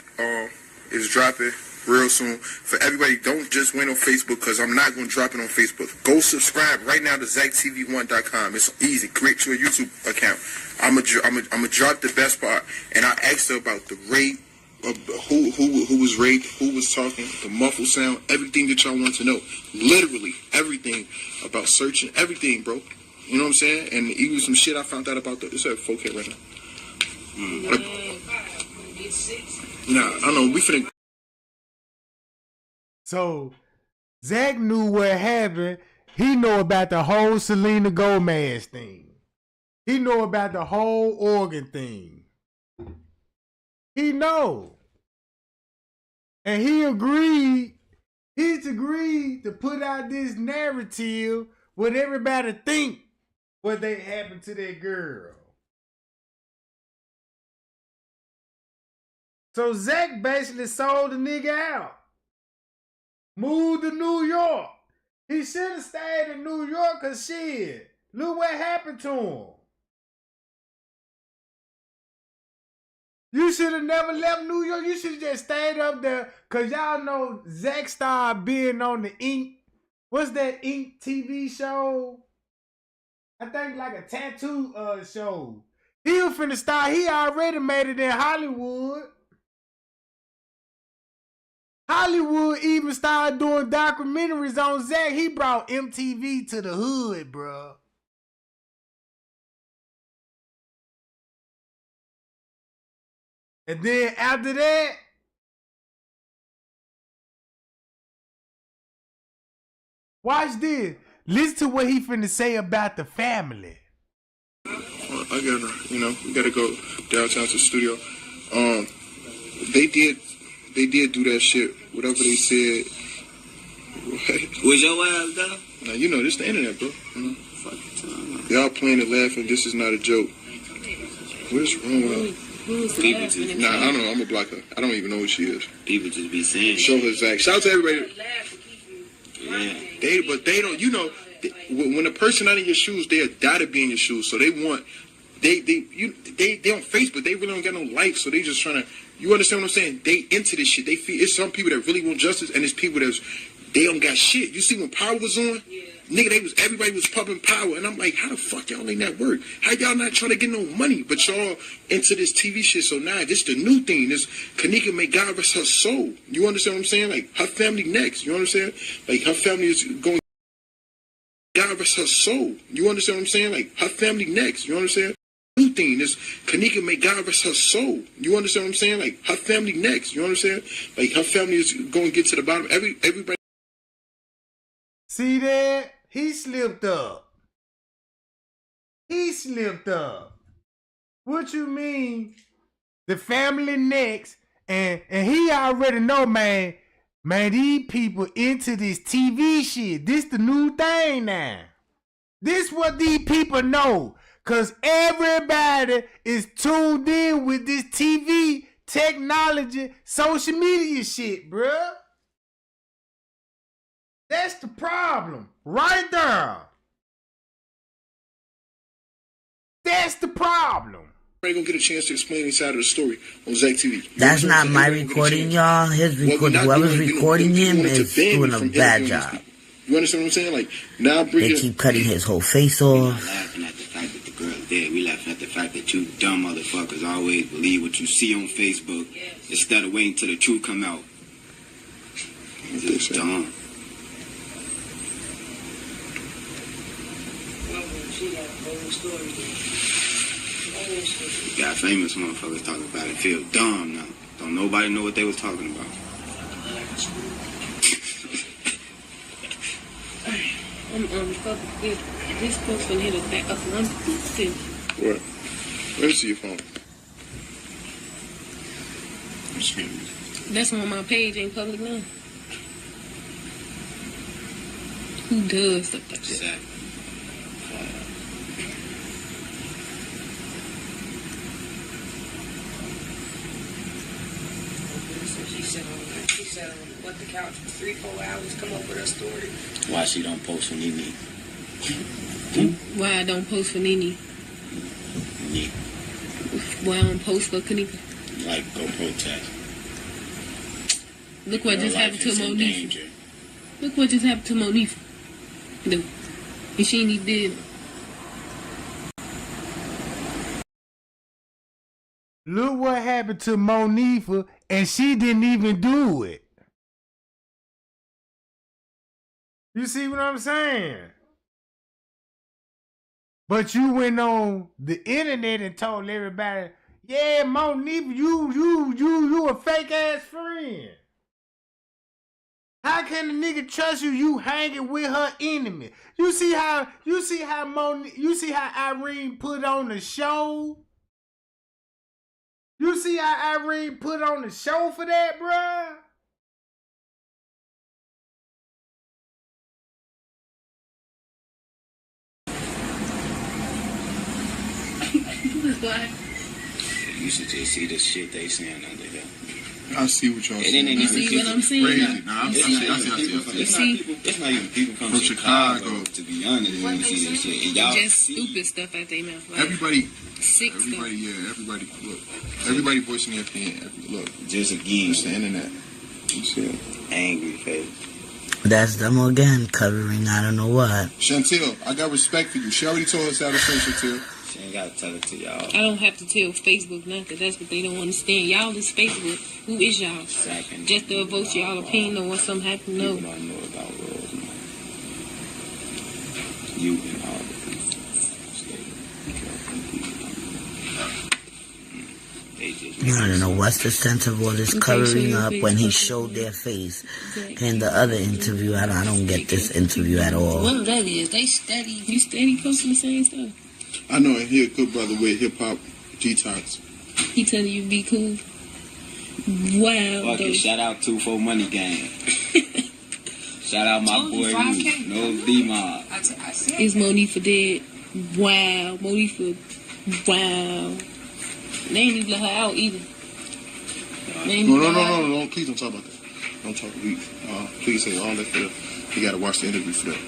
S14: it's dropping real soon. For everybody, don't just wait on Facebook because I'm not going to drop it on Facebook. Go subscribe right now to ZachTV1.com. It's easy. Create your YouTube account. I'm gonna drop the best part, and I asked her about the rape, who was raped, who was talking, the muffled sound, everything that y'all want to know. Literally everything about searching, everything, bro. You know what I'm saying? And even some shit I found out about it's at 4K right now. Nah, I know we finna.
S1: So Zach knew what happened. He know about the whole Selena Gomez thing. He know about the whole organ thing. He know. And he's agreed to put out this narrative what everybody think what they happened to that girl. So Zach basically sold the nigga out. Moved to New York. He should have stayed in New York because shit, look what happened to him. You should have never left New York. You should have just stayed up there because y'all know Zach started being on the Ink. What's that Ink TV show? I think like a tattoo show. He was finna start. He already made it in Hollywood. Hollywood even started doing documentaries on Zach. He brought MTV to the hood, bro. And then after that, watch this. Listen to what he finna say about the family.
S14: I gotta, we gotta go downtown to the studio. They did do that shit. Whatever they said.
S15: Was your ass down?
S14: Now this the internet, bro. Y'all playing it, laughing. This is not a joke. What is wrong with her?
S15: People just
S14: I don't know. I'm gonna block her. I don't even know who she is.
S15: People just be saying.
S14: Show her Zach. Shout out to everybody.
S15: Yeah.
S14: They don't. When a person not in your shoes, they die to be in your shoes. So they want. They on Facebook. They really don't get no life. So they just trying to. You understand what I'm saying? They into this shit. They feel it's some people that really want justice, and it's people they don't got shit. You see when Power was on, nigga, everybody was pumping Power, and I'm like, how the fuck y'all ain't that work? How y'all not trying to get no money, but y'all into this TV shit? So now this the new thing. This KENNEKA may God rest her soul. You understand what I'm saying? Like her family next. You understand? Like her family is going. God rest her soul. You understand what I'm saying? Like her family next. You understand? New thing is KENNEKA may God rest her soul. You understand what I'm saying? Like her family next. You understand? Like her family is going to get to the bottom. Everybody.
S1: See that? He slipped up. He slipped up. What you mean? The family next, and he already know, man. Man, these people into this TV shit. This the new thing now. This what these people know. Cause everybody is tuned in with this TV, technology, social media shit, bruh. That's the problem. Right there. That's the problem.
S14: Everybody gonna get a chance to explain inside of the story on Zach TV.
S9: That's not my recording, y'all. His recording. Whoever's recording him is doing a bad job.
S14: You understand what I'm saying? Like now,
S9: they keep cutting his whole face off.
S15: We're not laughing at the fact that the girl's dead. We laughing at the fact that you dumb motherfuckers always believe what you see on Facebook instead of waiting till the truth come out. It's just dumb. You got famous motherfuckers talking about it. Feel dumb now. Don't nobody know what they was talking about.
S8: This post will hit us back up one too.
S14: What? Let me see your phone.
S8: That's on my page, ain't public now. Who does stuff like that? She sat on the couch for 3-4 hours, come up with her story.
S15: Why she don't post for Nene?
S8: Why I don't post for Nene?
S15: Yeah.
S8: Why I don't post for KENNEKA?
S15: Like, go protest.
S8: Look what just happened to Monifa. Look what just happened to Monifa. No. And she ain't even did.
S1: Look what happened to Monifa, and she didn't even do it. You see what I'm saying? But you went on the internet and told everybody, yeah, Monique, you a fake ass friend. How can a nigga trust you? You hanging with her enemy. You see how Irene put on the show? You see how Irene put on the show for that, bruh?
S15: What? You should just see the shit they saying under there.
S14: I see what y'all saying.
S15: You see what I'm saying?
S14: Crazy. Nah, I see.
S15: It's not even people from Chicago, to be honest, when you see that shit. And y'all
S8: just stupid stuff out their mouth. Like
S14: everybody voicing their opinion. Look,
S15: just again,
S14: it's the internet. You see,
S15: angry face.
S9: That's them again, covering I don't know what.
S14: Chantel, I got respect for you. She already told us how to say, Chantel.
S15: She ain't gotta tell it to y'all.
S8: I don't have to tell Facebook nothing, because that's what they don't understand. Y'all is Facebook. Who is y'all?
S15: Second.
S8: Just to vote y'all opinion on what something happened? No.
S15: People don't know about rules, man. You and all the people.
S9: I don't know what's the sense of all this covering up when he showed their face. In the other interview, I don't get this interview at all.
S8: Well, that is. They steady. You steady posting the same stuff.
S14: I know, and he a good brother with hip hop detox.
S8: He telling you be cool. Wow.
S15: Fuck it, shout out 2-4 Money Gang. Shout out my boy No D-Mob.
S8: Is Monifa dead? Wow. Monifa. Wow. They ain't even let her out either.
S14: No. Please don't talk about that. Don't talk. Please say all that for the, you gotta watch the interview for that.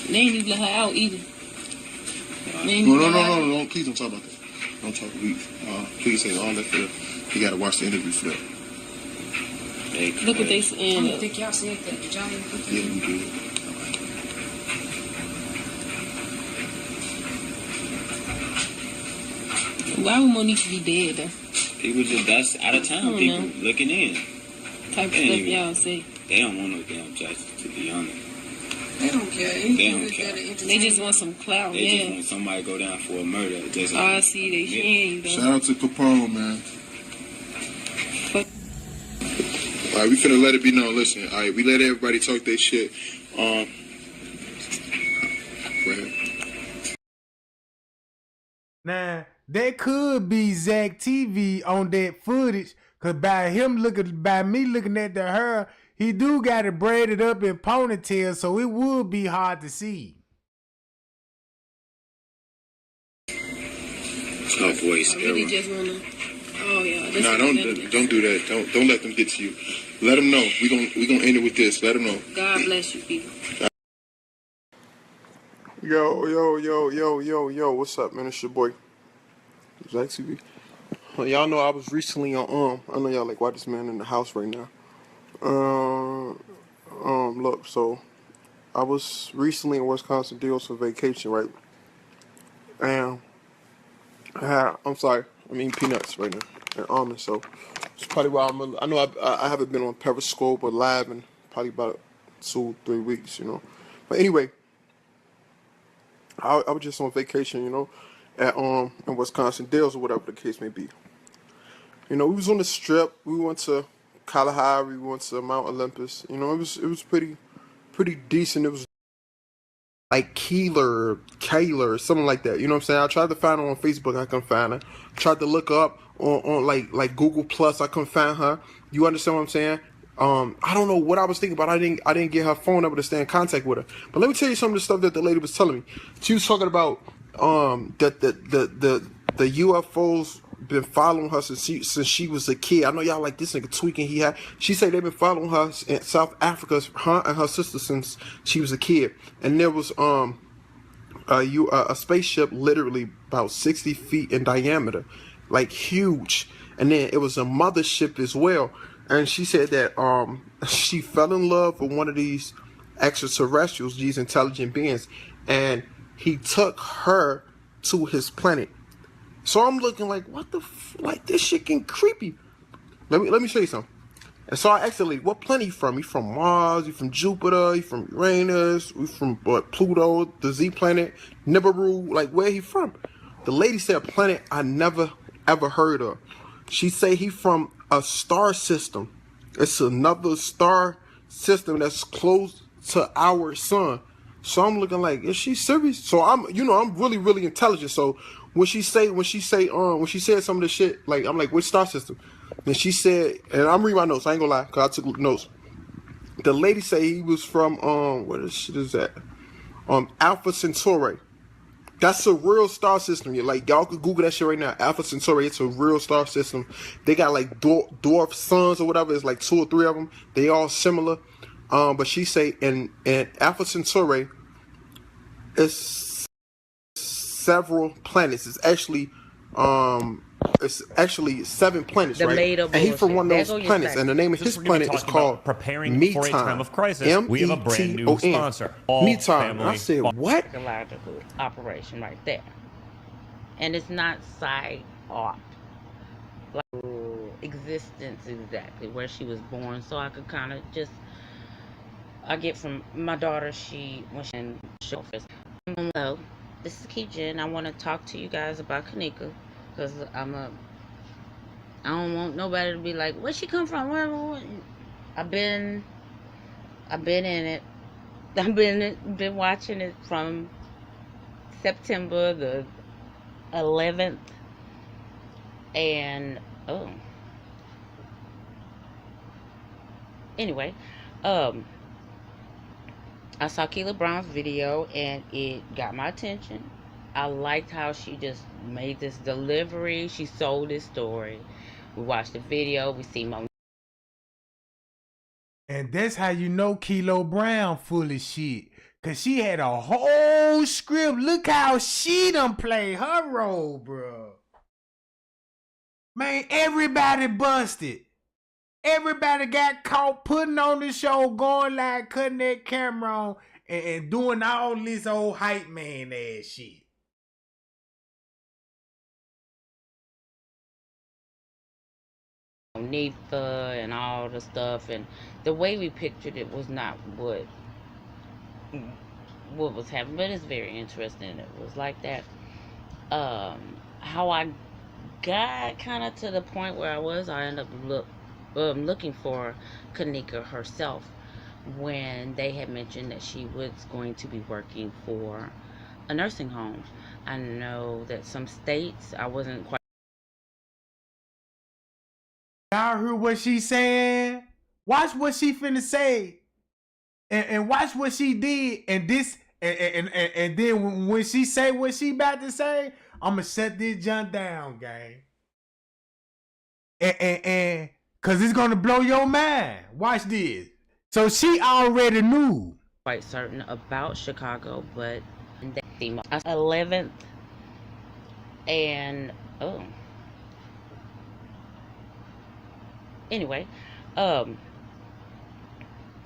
S8: They ain't even let her out either.
S14: No. Please don't talk about that. Don't talk. Please say all that for the, you gotta watch the interview for that.
S8: Look what they saying.
S17: I don't think y'all said that. Did y'all even put that?
S14: Yeah, we did.
S8: Why would Monique be dead though?
S15: People just, that's out of town people looking in.
S8: Type of stuff y'all say.
S15: They don't want no damn justice, to be honest.
S17: They don't care.
S15: They don't care.
S8: They just want some clout,
S15: They just want somebody to go down for a murder. Just
S8: I see they shame though.
S14: Shout out to Capone, man. Alright, we finna let it be known. Listen, alright, we let everybody talk their shit. Go ahead.
S1: Now, that could be Zach TV on that footage, cause by me looking at the hair, he do got it braided up in ponytail, so it would be hard to see.
S14: Her voice,
S8: I really just wanna. Oh yeah.
S14: Nah, don't do that. Don't let them get to you. Let them know. We gonna end it with this. Let them know.
S8: God bless you, people.
S14: Yo, what's up, man? It's your boy, Zach TV. Y'all know I was recently on, I know y'all like, why this man in the house right now? Look, so I was recently in Wisconsin deals for vacation, right? And I'm eating peanuts right now and almonds, so it's probably why I know I haven't been on Periscope or live in probably about 2-3 weeks, you know. But anyway, I was just on vacation, you know, at in Wisconsin Dells or whatever the case may be. You know, we was on the strip. We went to Kalahari. We went to Mount Olympus. You know, it was pretty decent. It was like Keeler, something like that. You know what I'm saying? I tried to find her on Facebook. I couldn't find her. Tried to look up on like Google Plus. I couldn't find her. You understand what I'm saying? I don't know what I was thinking about. I didn't get her phone number to stay in contact with her. But let me tell you some of the stuff that the lady was telling me. She was talking about that the UFOs been following her since she was a kid. I know y'all like this nigga tweaking. She said they've been following her in South Africa, her and her sister, since she was a kid. And there was a spaceship literally about 60 feet in diameter, like huge. And then it was a mothership as well. And she said that she fell in love with one of these extraterrestrials, these intelligent beings, and he took her to his planet.
S10: So I'm looking like, what the like this shit getting creepy. Let me show you something. And so I asked the lady, what planet you from? You from Mars? You from Jupiter? You from Uranus? We from Pluto, the Z planet, Nibiru? Like, where he from? The lady said a planet I never ever heard of. She say he from a star system. It's another star system that's close to our sun. So I'm looking like, is she serious? So I'm really, really intelligent. So when she said some of the shit, like, I'm like, which star system? And she said, and I'm reading my notes, I ain't gonna lie, cause I took notes. The lady say he was from what the shit is that? Alpha Centauri. That's a real star system. Like, y'all could Google that shit right now. Alpha Centauri, it's a real star system. They got like dwarf suns or whatever. It's like 2 or 3 of them. They all similar. But she say in Alpha Centauri, it's several planets. It's actually 7 planets,
S18: The
S10: right?
S18: made-up
S10: And he from one of
S18: bullshit.
S10: those
S18: There go your
S10: planets,
S18: fact.
S10: and the name of his
S18: Since we're gonna be
S10: planet is
S18: talking about
S10: called
S18: preparing
S10: Meton.
S18: for a time of crisis, we have a brand new
S10: Meton.
S18: sponsor, All
S10: Meton. And I
S18: Family
S10: said, what?
S6: Psychological operation right there. And it's not side art. Like existence exactly, where she was born. So I could kind of just, I get from my daughter, hello, this is Keejan. I want to talk to you guys about KENNEKA. Because I don't want nobody to be like, where she come from? Where? I've been in it. I've been watching it from September the 11th, and anyway, I saw Keela Brown's video and it got my attention. I liked how she just made this delivery. She sold this story. We watched the video. We see Monique.
S1: And that's how you know Kilo Brown full of shit. Cause she had a whole script. Look how she done played her role, bro. Man, everybody busted. Everybody got caught putting on the show, going like cutting that camera on and doing all this old hype man ass shit.
S6: Neither and all the stuff, and the way we pictured it was not what was happening, but it's very interesting. It was like that. How I got kind of to the point where I ended up looking for KENNEKA herself when they had mentioned that she was going to be working for a nursing home. I know that some states, I wasn't quite.
S1: Y'all heard what she saying? Watch what she finna say. And watch what she did. And this and then when she say what she about to say, I'ma shut this junk down, gang. And cause it's gonna blow your mind. Watch this. So she already knew.
S6: Quite certain about Chicago, but the 11th and anyway,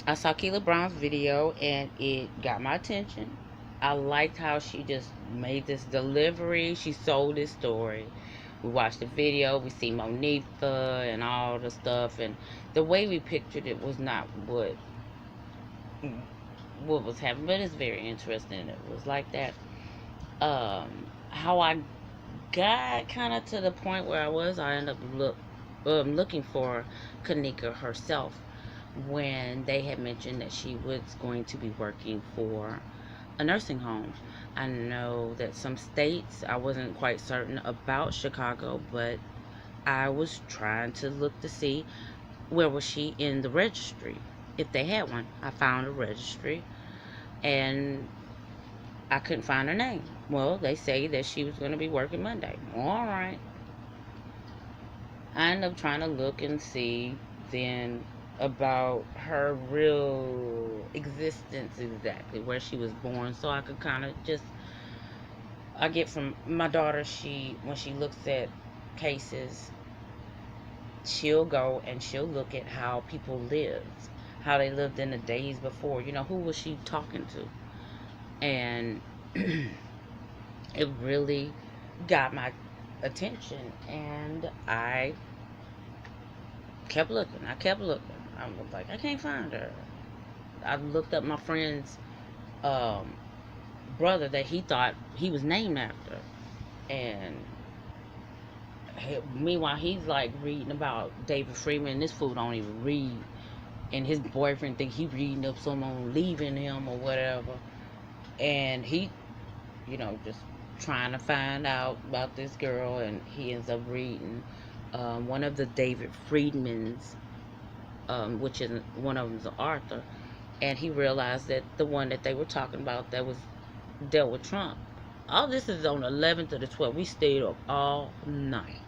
S6: I saw Keela Brown's video and it got my attention. I liked how she just made this delivery. She sold this story. We watched the video. We see Monifa and all the stuff, and the way we pictured it was not what was happening, but it's very interesting. It was like that. How I got kind of to the point where I ended up looking for KENNEKA herself when they had mentioned that she was going to be working for a nursing home. I know that some states, I wasn't quite certain about Chicago, but I was trying to look to see where was she in the registry, if they had one. I found a registry and I couldn't find her name. Well, they say that she was going to be working Monday. All right. I ended up trying to look and see then about her real existence exactly, where she was born, so I could kind of just, I get from my daughter, when she looks at cases, she'll go and she'll look at how people lived, how they lived in the days before, who was she talking to? And it really got my
S2: attention, and I kept looking. I was like, I can't find her. I looked up my friend's brother that he thought he was named after, and meanwhile he's like reading about David Freeman. This fool don't even read, and his boyfriend think he reading up someone leaving him or whatever, and he, just trying to find out about this girl, and he ends up reading one of the David Friedmans, which is one of them's Arthur, and he realized that the one that they were talking about that was dealt with Trump. All this is on the 11th of the 12th. We stayed up all night,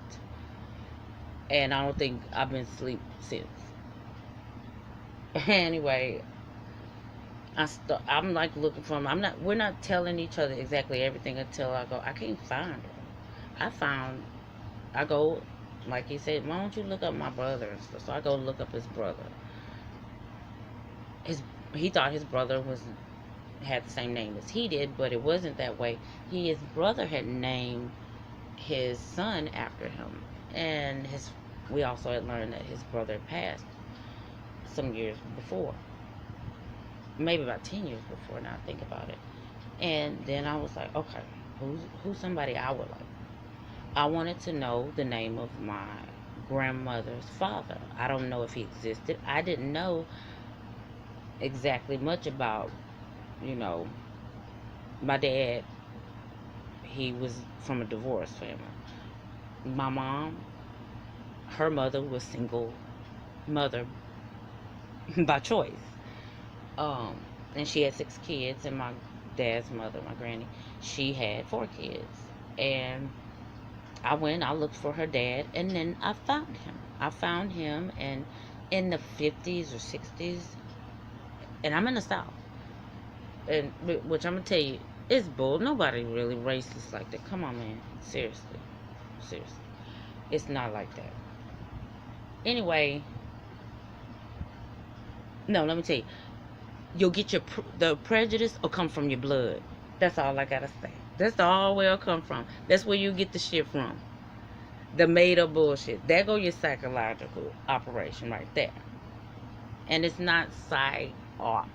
S2: and I don't think I've been asleep since. Anyway, I'm like looking for him. We're not telling each other exactly everything until I go, I can't find her. I go, like he said, why don't you look up my brother and stuff? So I go look up his brother. He thought his brother had the same name as he did, but it wasn't that way. His brother had named his son after him, and we also had learned that his brother passed some years before, maybe about 10 years before, now I think about it. And then I was like, okay, who's somebody I would like? I wanted to know the name of my grandmother's father. I don't know if he existed. I didn't know exactly much about, my dad. He was from a divorced family. My mom, her mother was single mother by choice. And she had 6 kids, and my dad's mother, my granny, she had 4 kids. And I looked for her dad, and then I found him and in the 50s or 60s, and I'm in the South, and which I'm gonna tell you, it's bull. Nobody really racist like that. Come on, man. Seriously. It's not like that. Anyway, no, let me tell you, you'll get the prejudice will come from your blood. That's all I gotta say. That's all where it'll come from. That's where you get the shit from. The made up bullshit. There go your psychological operation right there. And it's not psy-op.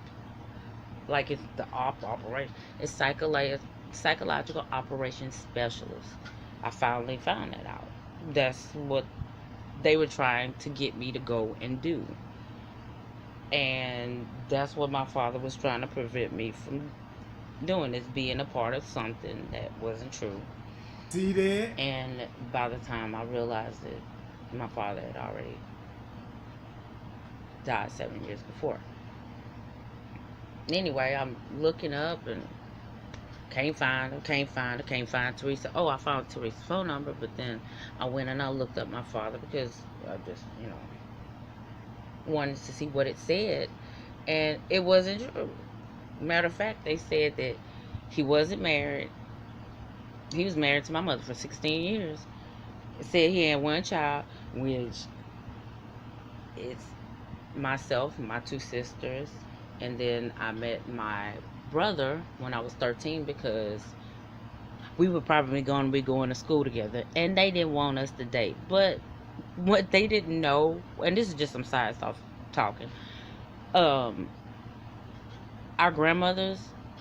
S2: Like it's the op operation. It's psychological operations specialist. I finally found that out. That's what they were trying to get me to go and do. And that's what my father was trying to prevent me from doing, is being a part of something that wasn't true.
S1: See that?
S2: And by the time I realized it, my father had already died 7 years before. Anyway, I'm looking up and can't find Teresa. Oh, I found Teresa's phone number, but then I went and I looked up my father because I just, wanted to see what it said, and it wasn't true. Matter of fact, they said that he wasn't married. He was married to my mother for 16 years. It said he had 1 child, which is myself, my 2 sisters, and then I met my brother when I was 13 because we were probably going to be going to school together, and they didn't want us to date. But what they didn't know, and this is just some side stuff talking, our grandmothers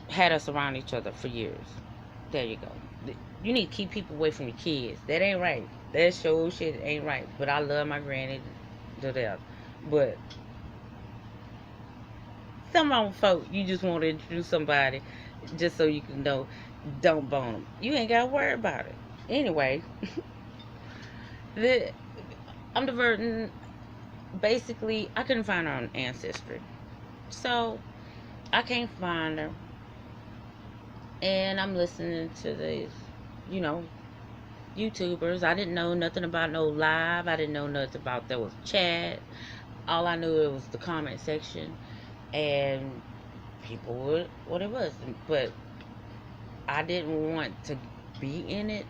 S2: had us around each other for years. There you go. You need to keep people away from your kids. That ain't right. That show shit ain't right. But I love my granny to death. But some wrong folk, you just want to introduce somebody just so you can know, don't bone them. You ain't got to worry about it. Anyway, I'm diverting. Basically, I couldn't find her on Ancestry. So, I can't find her. And I'm listening to these, YouTubers. I didn't know nothing about no live. I didn't know nothing about there was chat. All I knew it was the comment section. And people would, what it was. But I didn't want to be in it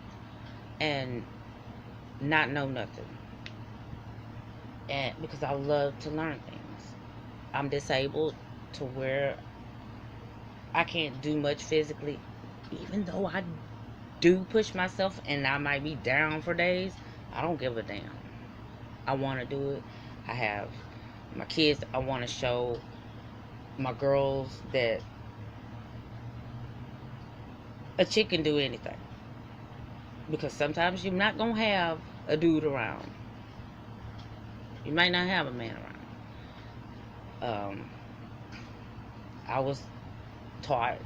S2: and not know nothing. And because I love to learn things. I'm disabled to where I can't do much physically, even though I do push myself and I might be down for days, I don't give a damn. I want to do it. I have my kids. I want to show my girls that a chick can do anything. Because sometimes you're not going to have a dude around. You might not have a man around. I was taught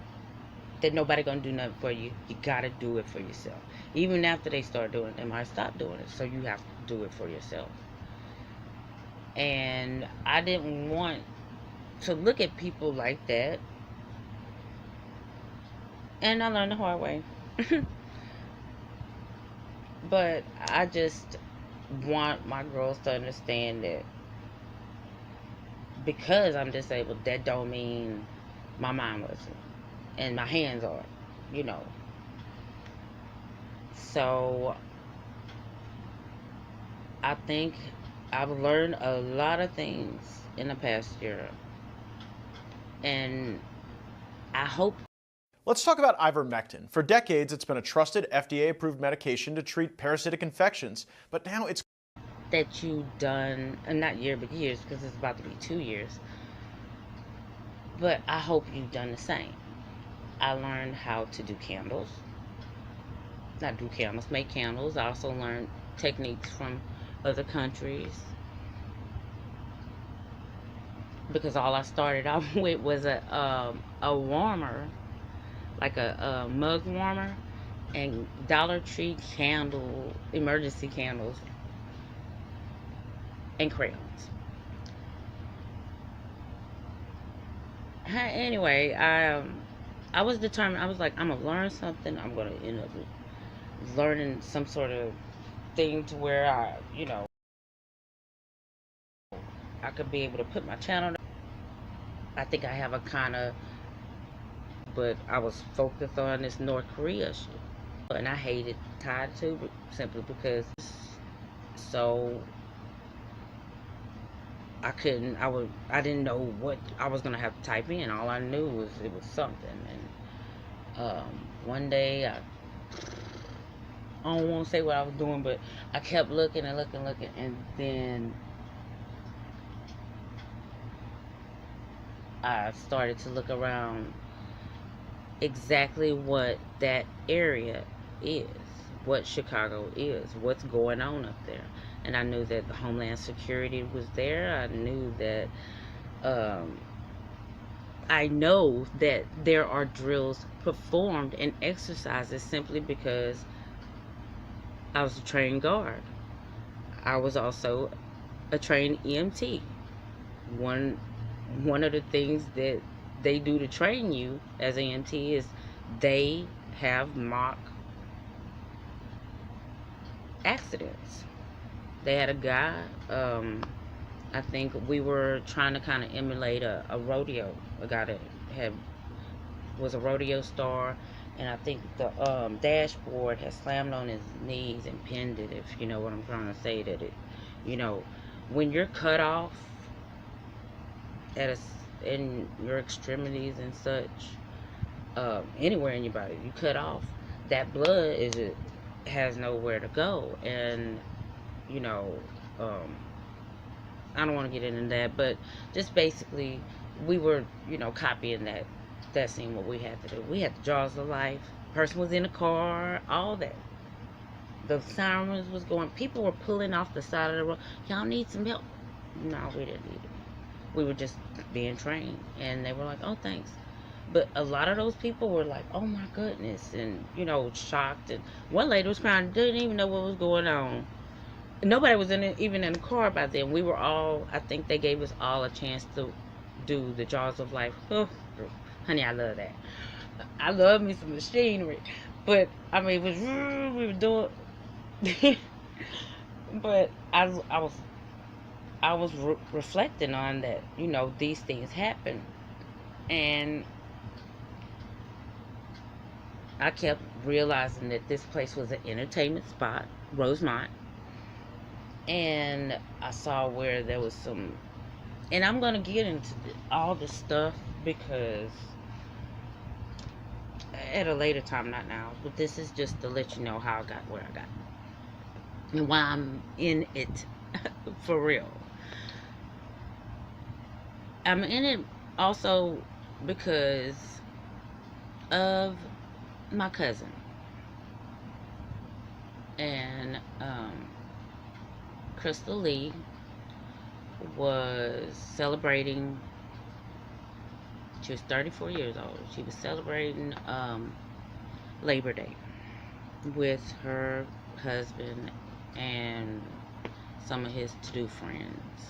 S2: that nobody gonna do nothing for you. You gotta do it for yourself. Even after they start doing it, they might stop doing it. So you have to do it for yourself. And I didn't want to look at people like that. And I learned the hard way. But I just want my girls to understand that because I'm disabled, that don't mean my mind wasn't. And my hands are, you know. So I think I've learned a lot of things in the past year. And I hope.
S3: Let's talk about ivermectin. For decades, it's been a trusted FDA-approved medication to treat parasitic infections, but now it's
S2: that you've done, not year, but years, because it's about to be 2 years. But I hope you've done the same. I learned how to do candles. Not do candles, make candles. I also learned techniques from other countries. Because all I started off with was a warmer, like a mug warmer, and Dollar Tree candle, emergency candles, and crayons. Anyway, I was determined. I was like, I'm gonna learn something. I'm gonna end up learning some sort of thing to where I, you know, I could be able to put my channel. I think I have a kind of, but I was focused on this North Korea shit, and I hated Tide too, simply because so I didn't know what I was gonna have to type in. All I knew was it was something. And one day I don't want to say what I was doing, but I kept looking and looking, and then I started to look around exactly what that area is, what Chicago is, what's going on up there. And I knew that the Homeland Security was there. I knew that I know that there are drills performed and exercises simply because I was a trained guard. I was also a trained EMT. One of the things that they do to train you as an EMT is they have mock accidents. They had a guy, I think we were trying to kind of emulate a rodeo. A guy that was a rodeo star, and I think the dashboard had slammed on his knees and pinned it, if you know what I'm trying to say. That it, you know, when you're cut off in your extremities and such, anywhere in your body, you cut off, that blood has nowhere to go. And you know, I don't want to get into that, but just basically we were, you know, copying that scene. What we had to do, we had the jaws of life, person was in the car, all that, the sirens was going, people were pulling off the side of the road. Y'all need some help? No, we didn't need it. We were just being trained. And they were like, oh, thanks. But a lot of those people were like, oh my goodness, and you know, shocked. And one lady was crying, didn't even know what was going on. Nobody was even in the car by then. We were all, I think they gave us all a chance to do the jaws of life. Oh, honey, I love that. I love me some machinery. But, I mean, it was, we were doing, but I was reflecting on that, you know, these things happen. And I kept realizing that this place was an entertainment spot, Rosemont. And I saw where there was some, and I'm going to get into all this stuff because at a later time, not now, but this is just to let you know how I got where I got and why I'm in it for real. I'm in it also because of my cousin. And Crystal Lee was celebrating, she was 34 years old. She was celebrating Labor Day with her husband and some of his to-do friends.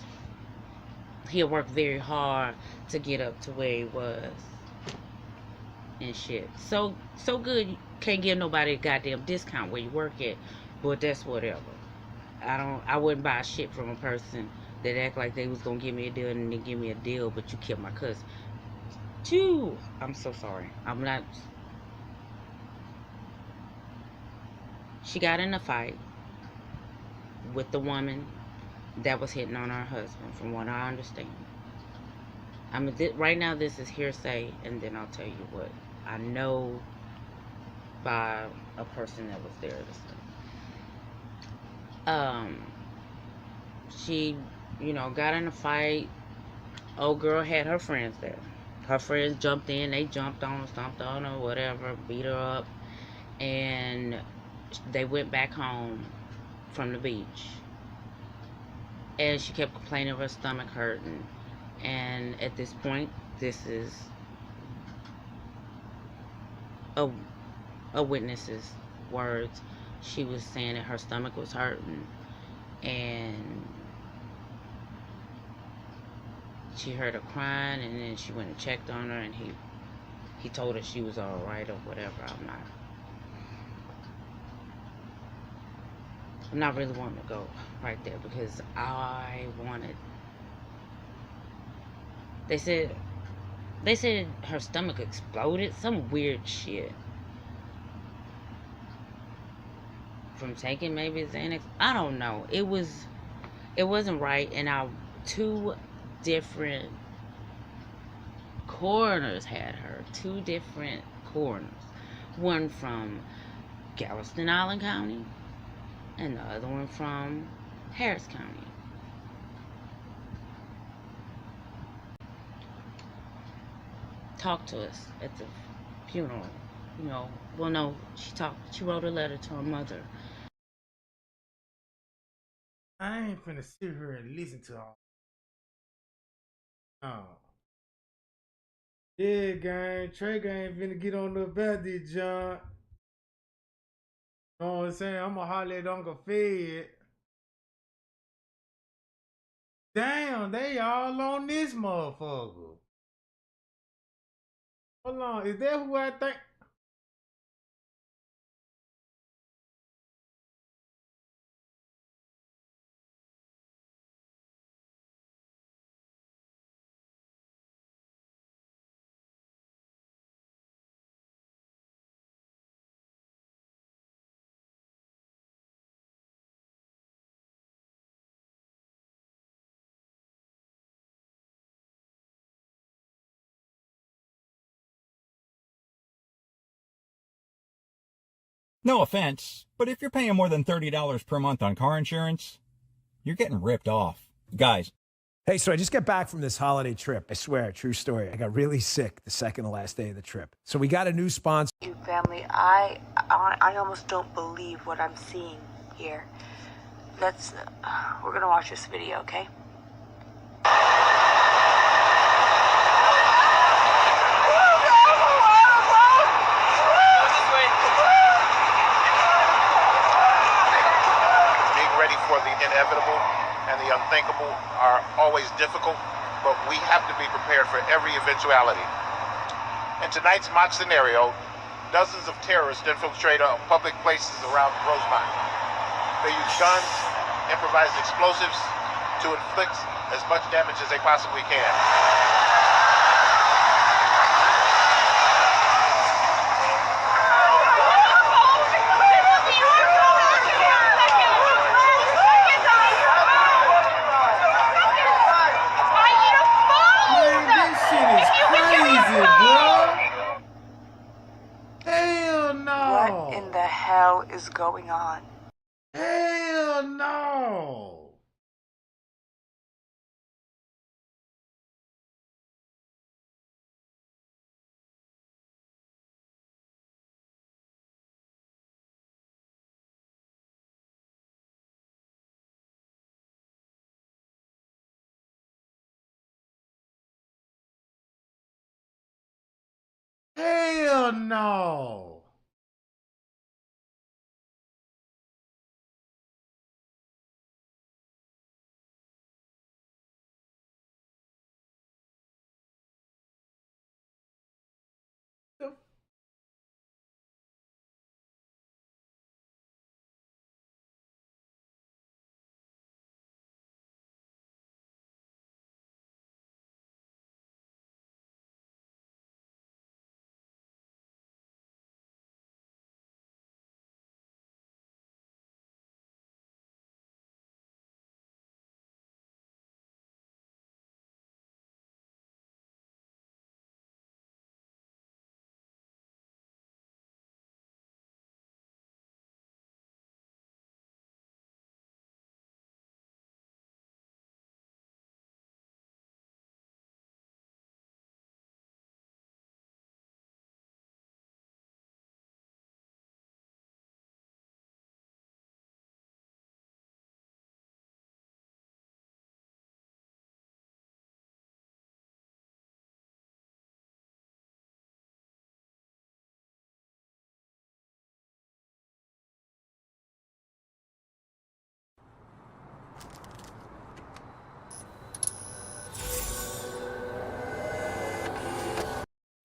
S2: He had worked very hard to get up to where he was and shit. So good, you can't give nobody a goddamn discount where you work at, but that's whatever. I wouldn't buy shit from a person that act like they was gonna give me a deal and then give me a deal, but you killed my cousin. Two, I'm so sorry. I'm not. She got in a fight with the woman that was hitting on her husband, from what I understand. I mean, right now this is hearsay, and then I'll tell you what I know by a person that was there to say. She, got in a fight. Old girl had her friends there. Her friends jumped in. They jumped on her, stomped on her, whatever, beat her up, and they went back home from the beach. And she kept complaining of her stomach hurting. And at this point, this is a witness's words. She was saying that her stomach was hurting, and she heard her crying, and then she went and checked on her, and he told her she was all right or whatever. I'm not really wanting to go right there because I wanted. They said her stomach exploded, some weird shit. From taking maybe Xanax, I don't know. It wasn't right, and two different coroners had her. Two different coroners. One from Galveston Island County, and the other one from Harris County. Talked to us at the funeral. Well, no, she wrote a letter to her mother.
S1: I ain't finna sit here and listen to all. Oh. Yeah, gang. Trey gang finna get on the about this, John. Know what I'm saying? I'ma holler at Uncle Fed. Damn, they all on this motherfucker. Hold on, is that who I think?
S18: No offense, but if you're paying more than $30 per month on car insurance, you're getting ripped off. Guys.
S4: Hey, so I just got back from this holiday trip. I swear, true story. I got really sick the second to last day of the trip. So we got a new sponsor.
S19: Family, I almost don't believe what I'm seeing here. We're gonna watch this video, okay?
S20: Inevitable and the unthinkable are always difficult, but we have to be prepared for every eventuality. In tonight's mock scenario, dozens of terrorists infiltrate public places around Rosemont. They use guns, improvised explosives to inflict as much damage as they possibly can.
S19: What in the hell is going on?
S1: Hell no. Hell no.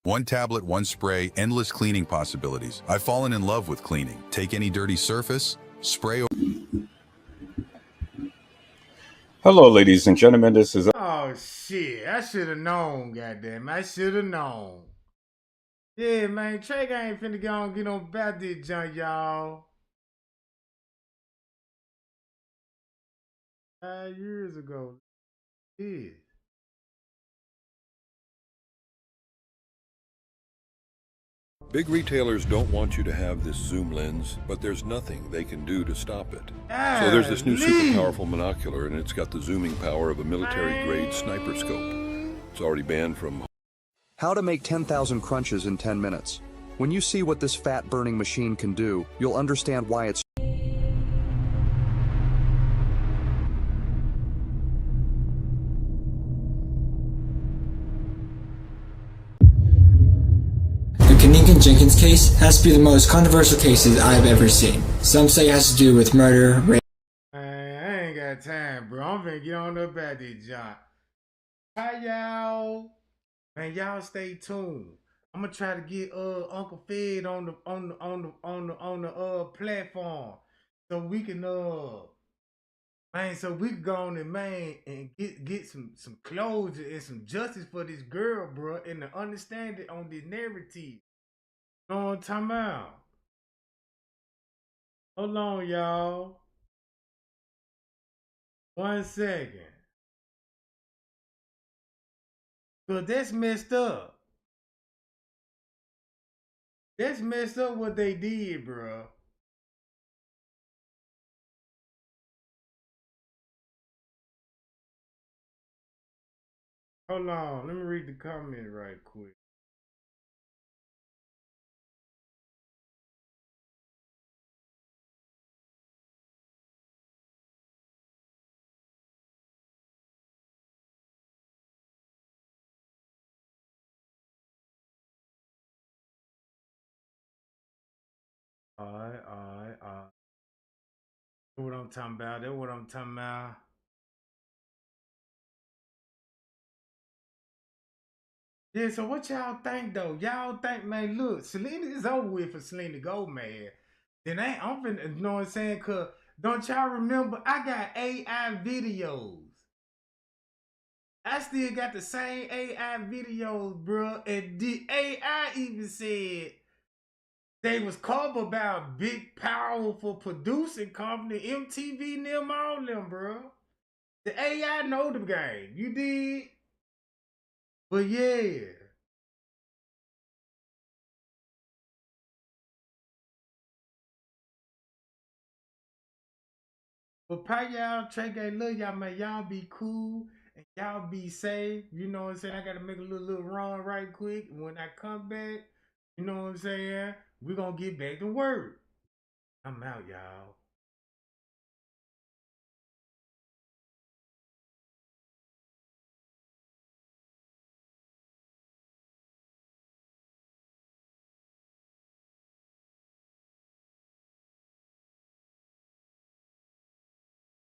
S5: One tablet, one spray, endless cleaning possibilities. I've fallen in love with cleaning. Take any dirty surface, spray.
S18: Hello, ladies and gentlemen. This is.
S1: Oh shit. I should have known, goddamn. I should have known. Yeah, man. Trey ain't finna go and get on about this junk, y'all. 5 years ago. Yeah.
S7: Big retailers don't want you to have this zoom lens, but there's nothing they can do to stop it. So there's this new super powerful monocular, and it's got the zooming power of a military-grade sniper scope. It's already banned from...
S11: How to make 10,000 crunches in 10 minutes. When you see what this fat-burning machine can do, you'll understand why it's...
S21: The KENNEKA-Jenkins case has to be the most controversial cases I've ever seen. Some say it has to do with murder, rape.
S1: Man, I ain't got time, bro. I'm finna get on up at this junk. Hi, y'all. Man, y'all stay tuned. I'm gonna try to get Uncle Fed on the platform so we can so we can go on and and get some closure and some justice for this girl, bro, and to understand it on this narrative. You know what I'm talking about? Hold on, y'all. 1 second. Cause that's messed up. That's messed up what they did, bro. Hold on, let me read the comment right quick. Alright. That's what I'm talking about. That's what I'm talking about. Yeah, so what y'all think though? Y'all think, man, look, Selena is over with for Selena Gomez. Then I'm finna, you know what I'm saying? Cause don't y'all remember I got AI videos. I still got the same AI videos, bro. And the AI even said they was covered about big, powerful producing company, MTV, and them, all them, bro. The AI know the game. You did? But yeah. But pie y'all, Trey Gay, love y'all, man. Y'all be cool and y'all be safe. You know what I'm saying? I gotta make a little run right quick. And when I come back, you know what I'm saying? We're gonna get back to work. I'm out, y'all.